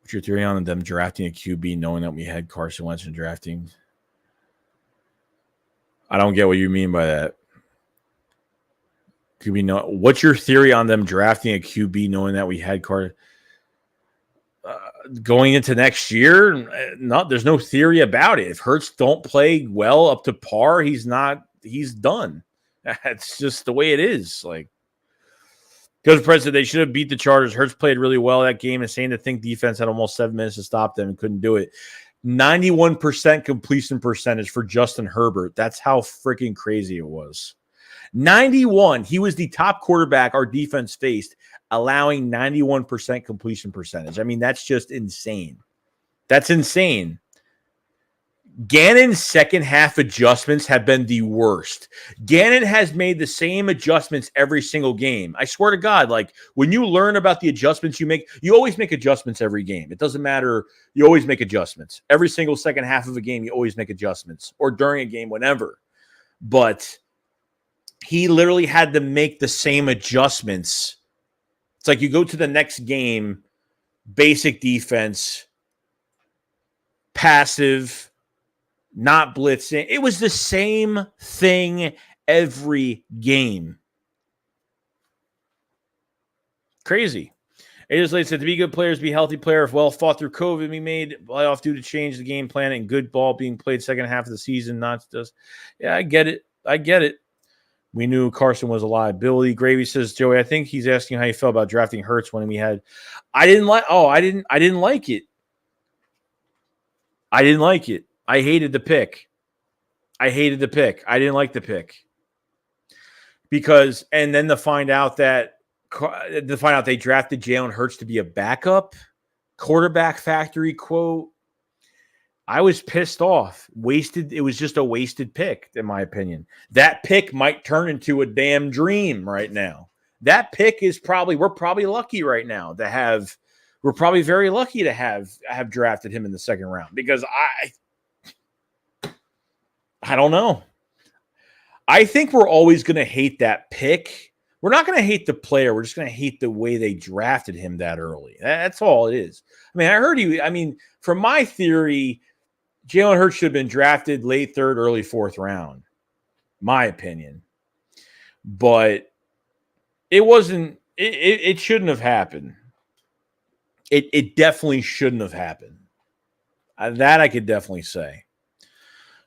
S1: What's your theory on them drafting a QB knowing that we had Carson Wentz and drafting? I don't get what you mean by that. QB know. What's your theory on them drafting a QB knowing that we had Carson? Going into next year, there's no theory about it. If Hurts don't play well up to par, he's done. That's just the way it is. Like, because President, they should have beat the Chargers. Hurts played really well that game. Insane to think defense had almost 7 minutes to stop them and couldn't do it. 91% completion percentage for Justin Herbert. That's how freaking crazy it was. 91. He was the top quarterback our defense faced, allowing 91% completion percentage. I mean, that's just insane. That's insane. Gannon's second half adjustments have been the worst. Gannon has made the same adjustments every single game. I swear to God, like when you learn about the adjustments you make, you always make adjustments every game. It doesn't matter. You always make adjustments. Every single second half of a game, you always make adjustments, or during a game, whenever. But he literally had to make the same adjustments. It's like you go to the next game, basic defense, passive, not blitzing. It was the same thing every game. Crazy. Ages late said to be good players, be healthy player. If well fought through COVID, we made playoff due to change the game plan and good ball being played second half of the season. Not just, yeah, I get it. We knew Carson was a liability. Gravy says, Joey, I think he's asking how you felt about drafting Hurts when we had. I didn't like it. I hated the pick. I didn't like the pick. Because, and then to find out they drafted Jalen Hurts to be a backup, quarterback factory quote. I was pissed off. Wasted. It was just a wasted pick, in my opinion. That pick might turn into a damn dream right now. That pick is we're probably lucky right now to have, we're probably very lucky to have drafted him in the second round because I don't know. I think we're always going to hate that pick. We're not going to hate the player. We're just going to hate the way they drafted him that early. That's all it is. I mean, from my theory, Jalen Hurts should have been drafted late third, early fourth round, my opinion. But it wasn't, it shouldn't have happened. It definitely shouldn't have happened. That I could definitely say.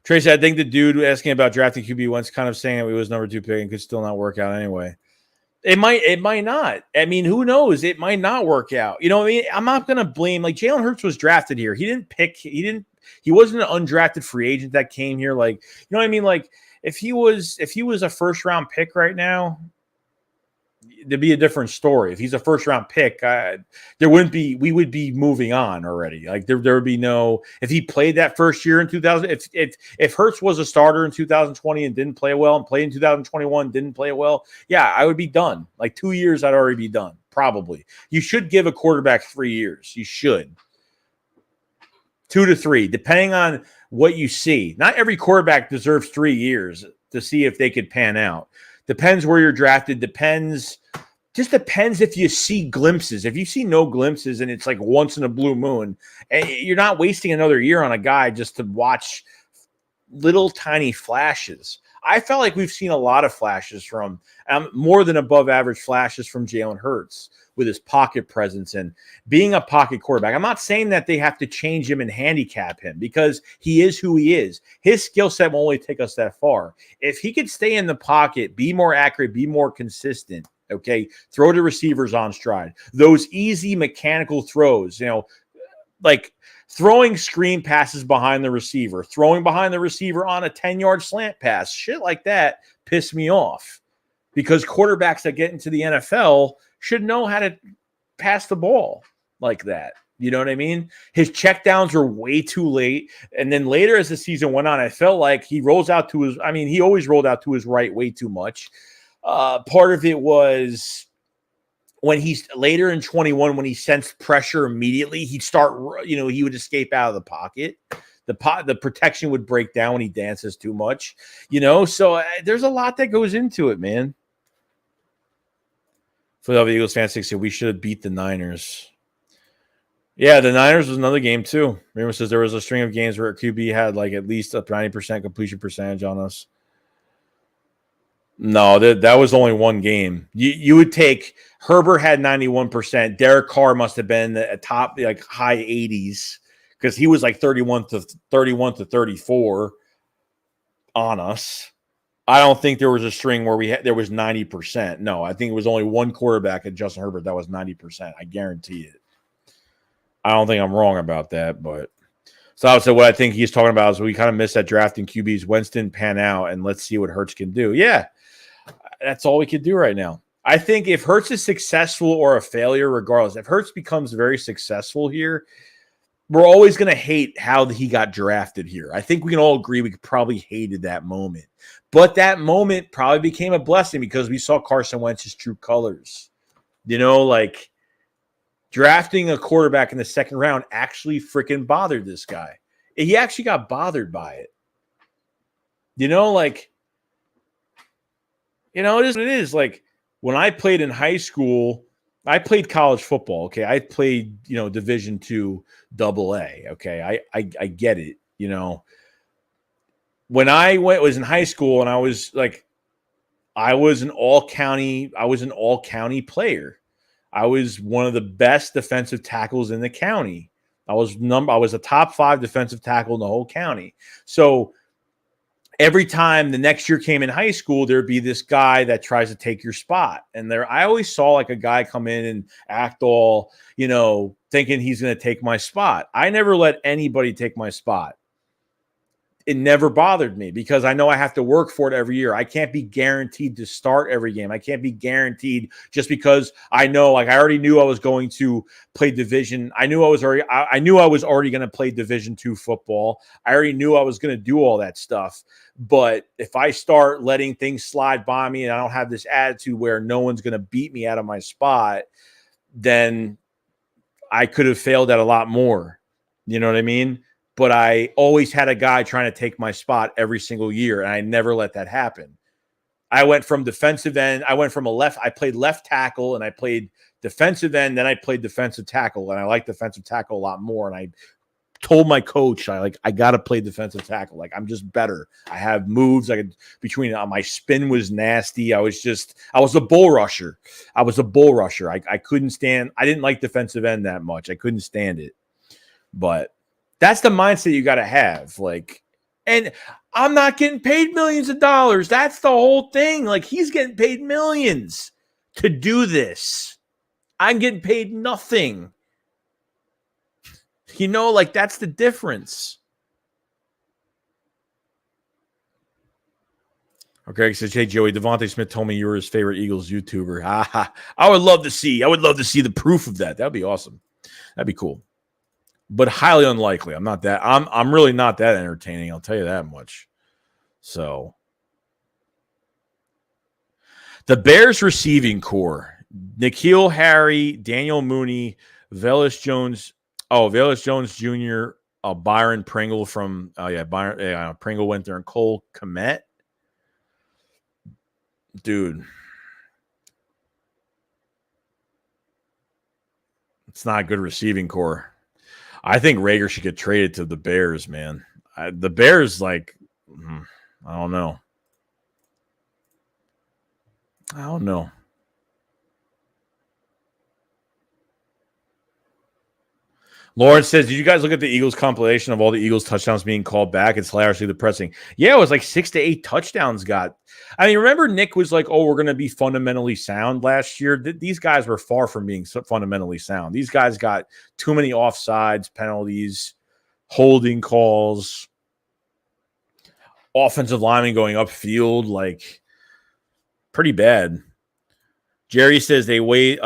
S1: Tracy, I think the dude asking about drafting QB once kind of saying that he was number 2 pick and could still not work out anyway. It might not. I mean, who knows? It might not work out. You know what I mean? I'm not going to blame, like Jalen Hurts was drafted here. He wasn't an undrafted free agent that came here. Like, you know what I mean? Like if he was a first round pick right now, there'd be a different story. If he's a first round pick, we would be moving on already. Like there would be no, if he played that first year in 2000, if Hurts was a starter in 2020 and didn't play well and played in 2021, didn't play well. Yeah, I would be done. Like 2 years, I'd already be done. Probably. You should give a quarterback 3 years. You should. 2 to 3, depending on what you see. Not every quarterback deserves 3 years to see if they could pan out. Depends where you're drafted. Just depends if you see glimpses. If you see no glimpses and it's like once in a blue moon, and you're not wasting another year on a guy just to watch little tiny flashes. I felt like we've seen a lot of flashes from more than above average flashes from Jalen Hurts with his pocket presence and being a pocket quarterback. I'm not saying that they have to change him and handicap him because he is who he is. His skill set will only take us that far. If he could stay in the pocket, be more accurate, be more consistent, okay, throw the receivers on stride. Those easy mechanical throws, like throwing screen passes behind the receiver, throwing behind the receiver on a 10-yard slant pass, shit like that piss me off because quarterbacks that get into the NFL should know how to pass the ball like that. You know what I mean? His checkdowns were way too late. And then later as the season went on, I felt like he always rolled out to his right way too much. Part of it was when he's later in 21, when he sensed pressure immediately, he'd start, he would escape out of the pocket. The protection would break down when he dances too much, so there's a lot that goes into it, man. Philadelphia Eagles fan 60, we should have beat the Niners. Yeah, the Niners was another game too. Remember, says there was a string of games where QB had like at least a 90% completion percentage on us. No, that was only one game. You would take Herbert had 91%. Derek Carr must have been at top like high 80s because he was like 31 to 34 on us. I don't think there was a string where there was 90%. No, I think it was only one quarterback at Justin Herbert that was 90%. I guarantee it. I don't think I'm wrong about that, but so I would say what I think he's talking about is we kind of missed that drafting QBs. Wentz didn't pan out, and let's see what Hurts can do. Yeah. That's all we could do right now. I think if Hurts is successful or a failure, regardless, if Hurts becomes very successful here, we're always going to hate how he got drafted here. I think we can all agree we probably hated that moment. But that moment probably became a blessing because we saw Carson Wentz's true colors. Like drafting a quarterback in the second round actually freaking bothered this guy. He actually got bothered by it. It is what it is. Like when I played in high school, I played college football. Okay. I played, Division II AA. Okay. I get it. When I was in high school and I was an all county player. I was one of the best defensive tackles in the county. I was a top 5 defensive tackle in the whole county. So every time the next year came in high school, there'd be this guy that tries to take your spot. And I always saw like a guy come in and act all, thinking he's going to take my spot. I never let anybody take my spot. It never bothered me because I know I have to work for it every year. I can't be guaranteed to start every game. I can't be guaranteed just because I know, I already knew I was going to play division. I knew I was already going to play Division II football. I already knew I was going to do all that stuff. But if I start letting things slide by me and I don't have this attitude where no one's going to beat me out of my spot, then I could have failed at a lot more. You know what I mean? But I always had a guy trying to take my spot every single year, and I never let that happen. I went from defensive end. I played left tackle, and I played defensive end. Then I played defensive tackle, and I like defensive tackle a lot more. And I told my coach, I got to play defensive tackle. Like, I'm just better. I have moves. My spin was nasty. I was a bull rusher. I couldn't stand. I didn't like defensive end that much. I couldn't stand it. But that's the mindset you got to have. And I'm not getting paid millions of dollars. That's the whole thing. He's getting paid millions to do this. I'm getting paid nothing. That's the difference. Okay, says, hey, Joey, Devontae Smith told me you were his favorite Eagles YouTuber. I would love to see the proof of that. That'd be awesome. That'd be cool. But highly unlikely. I'm really not that entertaining. I'll tell you that much. So the Bears receiving core, N'Keal Harry, Daniel Mooney, Velus Jones Jr., Byron Pringle from Pringle went there, and Cole Kmet. Dude. It's not a good receiving core. I think Reagor should get traded to the Bears, man. The Bears, I don't know. I don't know. Lawrence says, did you guys look at the Eagles compilation of all the Eagles touchdowns being called back? It's hilariously depressing. Yeah, it was like 6 to 8 touchdowns got. I mean, remember Nick was like, oh, we're going to be fundamentally sound last year. These guys were far from being fundamentally sound. These guys got too many offsides, penalties, holding calls, offensive linemen going upfield, like pretty bad. Jerry says they weigh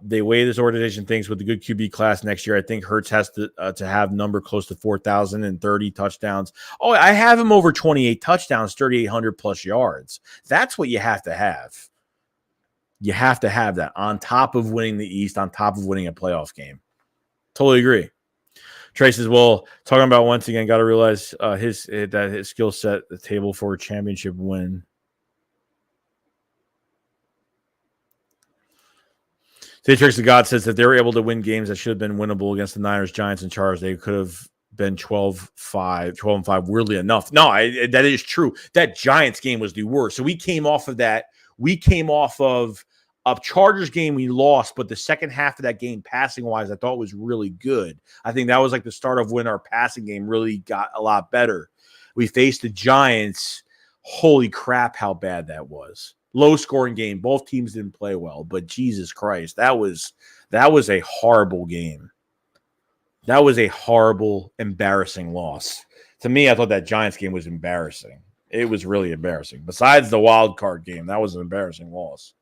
S1: this organization thinks with the good QB class next year. I think Hurts has to have number close to 4,030 touchdowns. Oh, I have him over 28 touchdowns, 3,800 plus yards. That's what you have to have. You have to have that on top of winning the East, on top of winning a playoff game. Totally agree. Trey says, well, talking about once again, got to realize his skill set the table for a championship win. Tricks of God says that they were able to win games that should have been winnable against the Niners, Giants, and Chargers. They could have been 12-5, weirdly enough. No, that is true. That Giants game was the worst. So we came off of that. We came off of a Chargers game we lost, but the second half of that game, passing-wise, I thought was really good. I think that was like the start of when our passing game really got a lot better. We faced the Giants. Holy crap, how bad that was. Low-scoring game. Both teams didn't play well, but Jesus Christ, that was a horrible game. That was a horrible, embarrassing loss. To me, I thought that Giants game was embarrassing. It was really embarrassing. Besides the wild card game, that was an embarrassing loss.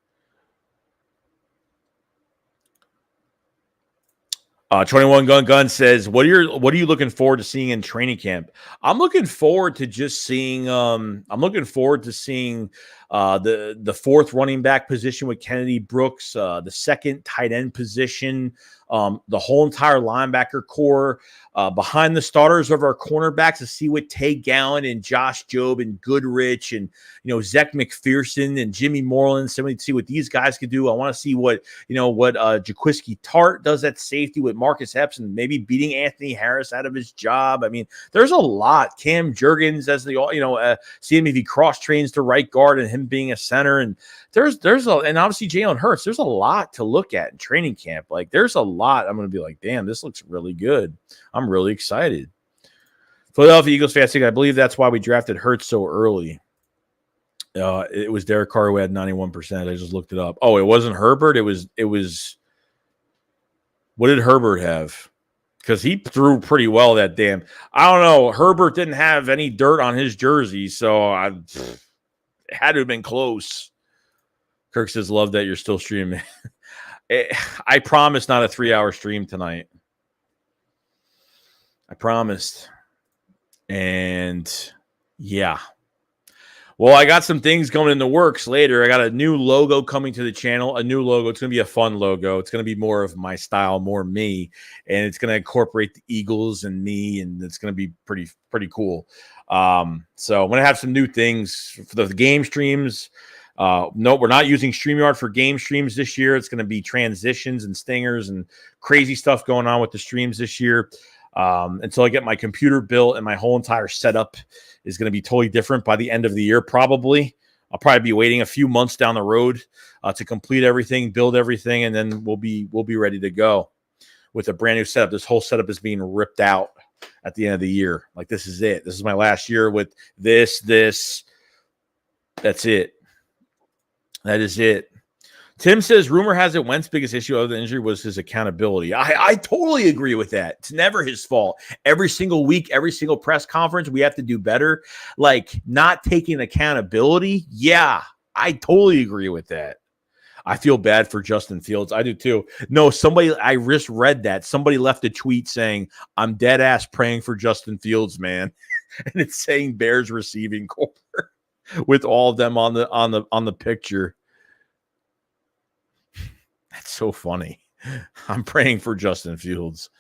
S1: 21 Gun says, what are you looking forward to seeing in training camp? I'm looking forward to just seeing the fourth running back position with Kennedy Brooks, the second tight end position, the whole entire linebacker core, behind the starters of our cornerbacks to see what Tay Gallen and Josh Jobe and Goodrich and Zach McPherson and Jimmy Moreland, somebody to see what these guys could do. I want to see what Jaquiski Tart does at safety with Marcus Epps and maybe beating Anthony Harris out of his job. I mean, there's a lot. Cam Jurgens as seeing if he cross trains to right guard and him being a center, and and obviously Jalen Hurts. There's a lot to look at in training camp. Like there's a lot. I'm going to be like, damn, this looks really good. I'm really excited. Philadelphia Eagles fans, I believe that's why we drafted Hurts so early. It was Derek Carr who had 91%. I just looked it up. Oh, it wasn't Herbert. It was. What did Herbert have? Because he threw pretty well that damn. I don't know. Herbert didn't have any dirt on his jersey, so it had to have been close. Kirk says, love that you're still streaming. I promise not a 3-hour stream tonight. I promised. And yeah. Well, I got some things going in the works later. I got a new logo coming to the channel, a new logo. It's going to be a fun logo. It's going to be more of my style, more me, and it's going to incorporate the Eagles and me, and it's going to be pretty cool. So I'm going to have some new things for the game streams. No, we're not using StreamYard for game streams this year. It's going to be transitions and stingers and crazy stuff going on with the streams this year. Until I get my computer built and my whole entire setup is going to be totally different by the end of the year. Probably I'll probably be waiting a few months down the road to complete everything, build everything, and then we'll be ready to go with a brand new setup. This whole setup is being ripped out at the end of the year. Like this is it. This is my last year with this. That's it. That is it. Tim says, rumor has it Wentz's biggest issue other than injury was his accountability. I totally agree with that. It's never his fault. Every single week, every single press conference, we have to do better. Like not taking accountability. Yeah, I totally agree with that. I feel bad for Justin Fields. I do too. No, I just read that. Somebody left a tweet saying, I'm dead ass praying for Justin Fields, man. And it's saying Bears receiving core with all of them on the picture. That's so funny. I'm praying for Justin Fields.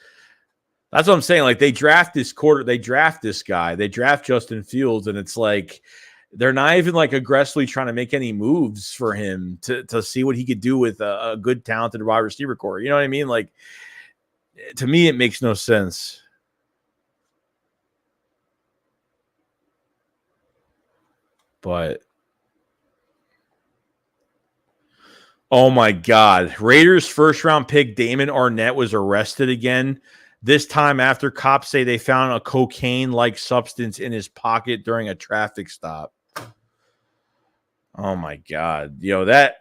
S1: That's what I'm saying. Like they draft this guy, they draft Justin Fields, and it's like they're not even like aggressively trying to make any moves for him to see what he could do with a good, talented wide receiver core. You know what I mean? Like to me, it makes no sense. But Oh my God. Raiders first round pick Damon Arnett was arrested again. This time after cops say they found a cocaine-like substance in his pocket during a traffic stop. Oh my God.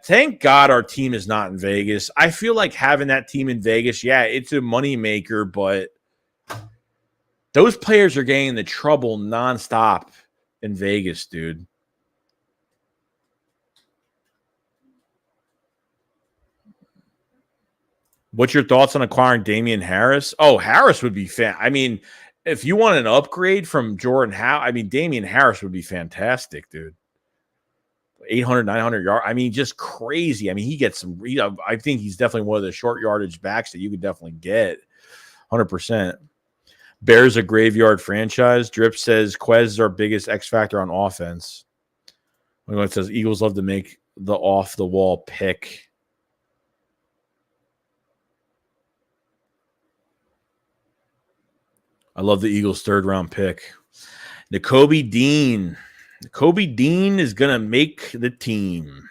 S1: Thank God our team is not in Vegas. I feel like having that team in Vegas, yeah, it's a moneymaker, but those players are getting into trouble nonstop in Vegas, dude. What's your thoughts on acquiring Damian Harris? Oh, Harris would be I mean, if you want an upgrade from Jordan Howe, I mean, Damian Harris would be fantastic, dude. 800, 900 yards. I mean, just crazy. I mean, he gets some. I think he's definitely one of the short yardage backs that you could definitely get. 100%. Bears a graveyard franchise. Drip says Quez is our biggest X factor on offense. When it says Eagles love to make the off the wall pick. I love the Eagles' third round pick. Nakobe Dean. Nakobe Dean is going to make the team.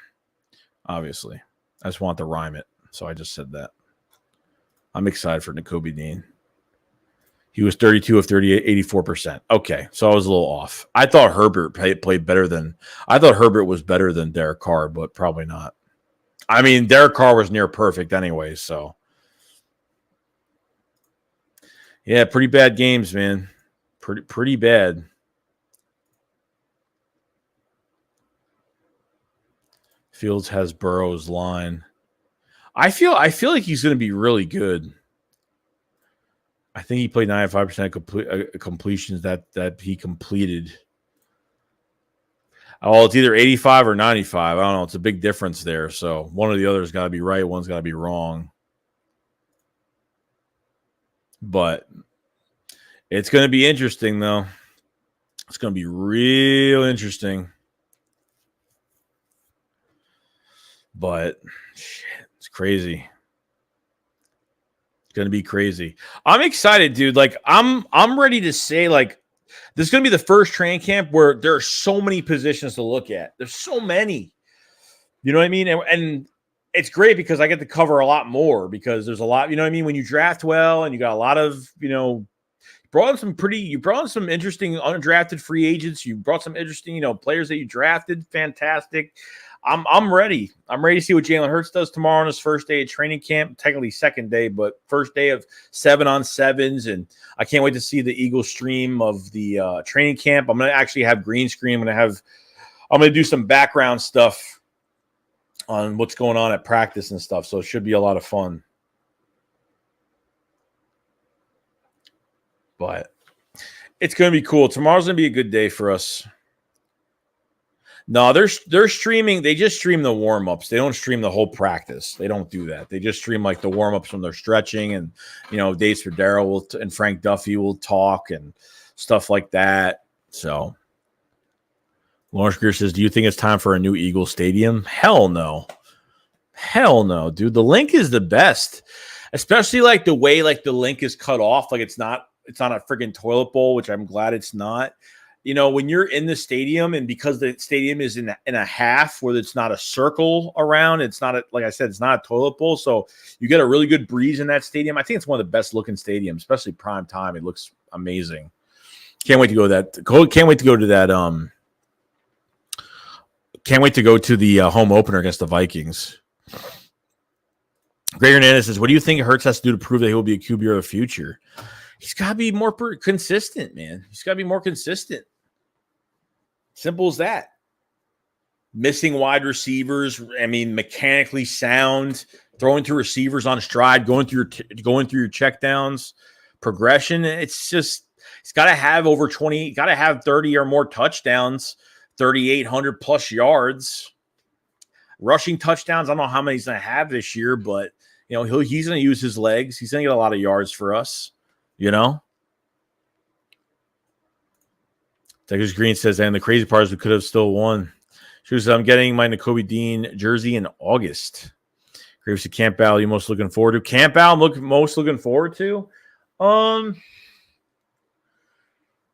S1: Obviously. I just want to rhyme it. So I just said that. I'm excited for Nakobe Dean. He was 32 of 38, 84%. Okay, so I was a little off. I thought Herbert played better than – I thought Herbert was better than Derek Carr, but probably not. I mean, Derek Carr was near perfect anyway, so. Yeah, pretty bad games, man. Pretty bad. Fields has Burrow's line. I feel like he's going to be really good. I think he played 95% completions that he completed. Oh, it's either 85 or 95. I don't know. It's a big difference there. So one or the other has got to be right. One's got to be wrong. But it's going to be interesting, though. It's going to be real interesting. But shit, it's crazy. It's going to be crazy. I'm excited, dude. Like I'm ready to say, like, this is going to be the first training camp where there are so many positions to look at. There's so many. You know what I mean? And it's great because I get to cover a lot more because there's a lot, you know what I mean? When you draft well and you got a lot of, you brought in some interesting undrafted free agents. You brought some interesting, players that you drafted. Fantastic. I'm ready. I'm ready to see what Jalen Hurts does tomorrow on his first day of training camp. Technically second day, but first day of 7-on-7s. And I can't wait to see the Eagle stream of the training camp. I'm going to actually have green screen. I'm going to do some background stuff on what's going on at practice and stuff. So it should be a lot of fun. But it's going to be cool. Tomorrow's going to be a good day for us. No, they're streaming. They just stream the warm-ups. They don't stream the whole practice. They don't do that. They just stream like the warm-ups when they're stretching and, Dace Ferdero and Frank Duffy will talk and stuff like that. So Lawrence Greer says, do you think it's time for a new Eagle Stadium? Hell no. Hell no, dude. The link is the best, especially like the way like the link is cut off. Like it's not a freaking toilet bowl, which I'm glad it's not. When you're in the stadium and because the stadium is in a half where it's not a circle around, it's not like I said, it's not a toilet bowl. So you get a really good breeze in that stadium. I think it's one of the best looking stadiums, especially prime time. It looks amazing. Can't wait to go to that. Can't wait to go to that. Can't wait to go to the home opener against the Vikings. Greg Hernandez says, what do you think Hurts has to do to prove that he will be a QB of the future? He's got to be more consistent, man. He's got to be more consistent. Simple as that. Missing wide receivers. I mean, mechanically sound, throwing to receivers on stride, going through your checkdowns, progression. It's just, he's got to have over 20, got to have 30 or more touchdowns, 3,800 plus yards. Rushing touchdowns, I don't know how many he's going to have this year, but, he's going to use his legs. He's going to get a lot of yards for us, Texas Green says, and the crazy part is we could have still won. She says, I'm getting my Nakobe Dean jersey in August. Graves to Camp Battle, you most looking forward to? Camp Battle, most looking forward to?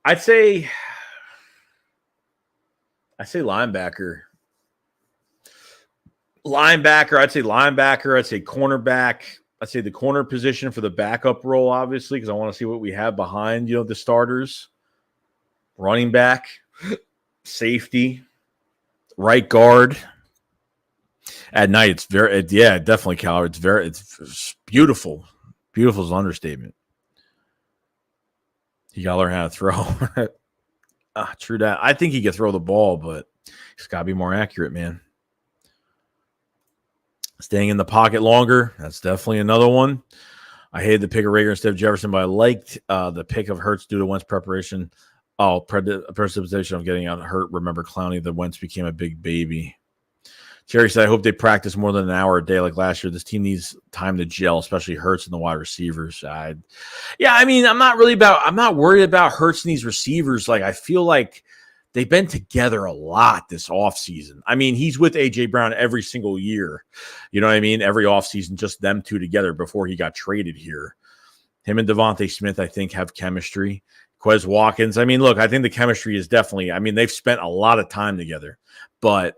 S1: I'd say linebacker. Linebacker, I'd say linebacker. I'd say cornerback. I'd say the corner position for the backup role, obviously, because I want to see what we have behind, the starters. Running back, safety, right guard. At night, it's definitely, Cal. It's beautiful. Beautiful is an understatement. You got to learn how to throw. True that. I think he can throw the ball, but he's got to be more accurate, man. Staying in the pocket longer. That's definitely another one. I hated the pick of Reagor instead of Jefferson, but I liked the pick of Hurts due to Wentz preparation. Precipitation of getting out hurt. Remember Clowney, the Wentz became a big baby. Jerry said, I hope they practice more than an hour a day like last year. This team needs time to gel, especially Hurts and the wide receivers. I'm not worried about Hurts and these receivers. Like, I feel like they've been together a lot this offseason. I mean, he's with A.J. Brown every single year. You know what I mean? Every offseason, just them two together before he got traded here. Him and Devontae Smith, I think, have chemistry. Quez Watkins. I mean, look, I think the chemistry is definitely, they've spent a lot of time together. But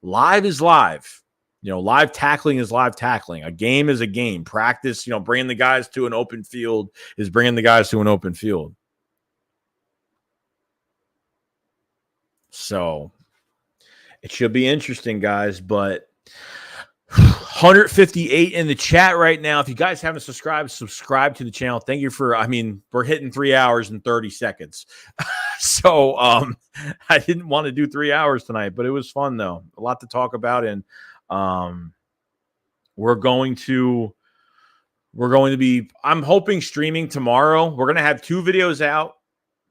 S1: live is live. Live tackling is live tackling. A game is a game. Practice, bringing the guys to an open field is bringing the guys to an open field. So it should be interesting, guys. But 158 in the chat right now. If you guys haven't subscribe to the channel. Thank you for, we're hitting 3 hours and 30 seconds. So I didn't want to do 3 hours tonight, but it was fun though. A lot to talk about. And we're going to be, I'm hoping, streaming tomorrow. We're going to have 2 videos out,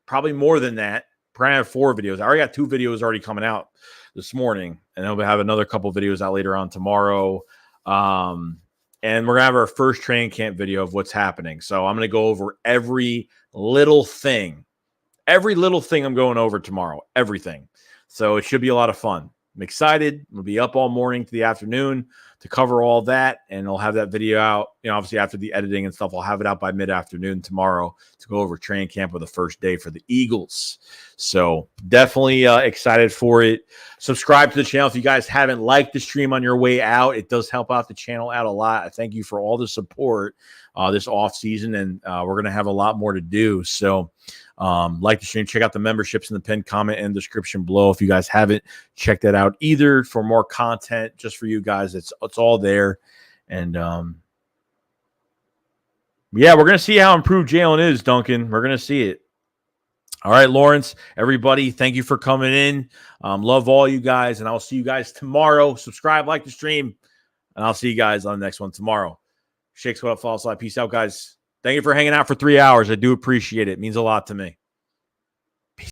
S1: probably more than that. Probably have 4 videos. I already got 2 videos already coming out this morning, and then we'll have another couple videos out later on tomorrow. And we're going to have our first training camp video of what's happening. So I'm going to go over every little thing. Every little thing I'm going over tomorrow. Everything. So it should be a lot of fun. I'm excited. We'll be up all morning to the afternoon to cover all that, and I'll have that video out. Obviously after the editing and stuff, I'll have it out by mid-afternoon tomorrow to go over training camp with the first day for the Eagles. So definitely excited for it. Subscribe to the channel if you guys haven't liked the stream on your way out. It does help out the channel out a lot. I thank you for all the support this off season, and we're going to have a lot more to do. So like the stream, check out the memberships in the pinned comment and description below. If you guys haven't checked that out either for more content just for you guys, it's all there. And we're going to see how improved Jalen is, Duncan. We're going to see it. All right, Lawrence, everybody, thank you for coming in. Love all you guys, and I'll see you guys tomorrow. Subscribe, like the stream, and I'll see you guys on the next one tomorrow. SHAKESQUAD, follow slide. Peace out, guys. Thank you for hanging out for 3 hours. I do appreciate it. It means a lot to me.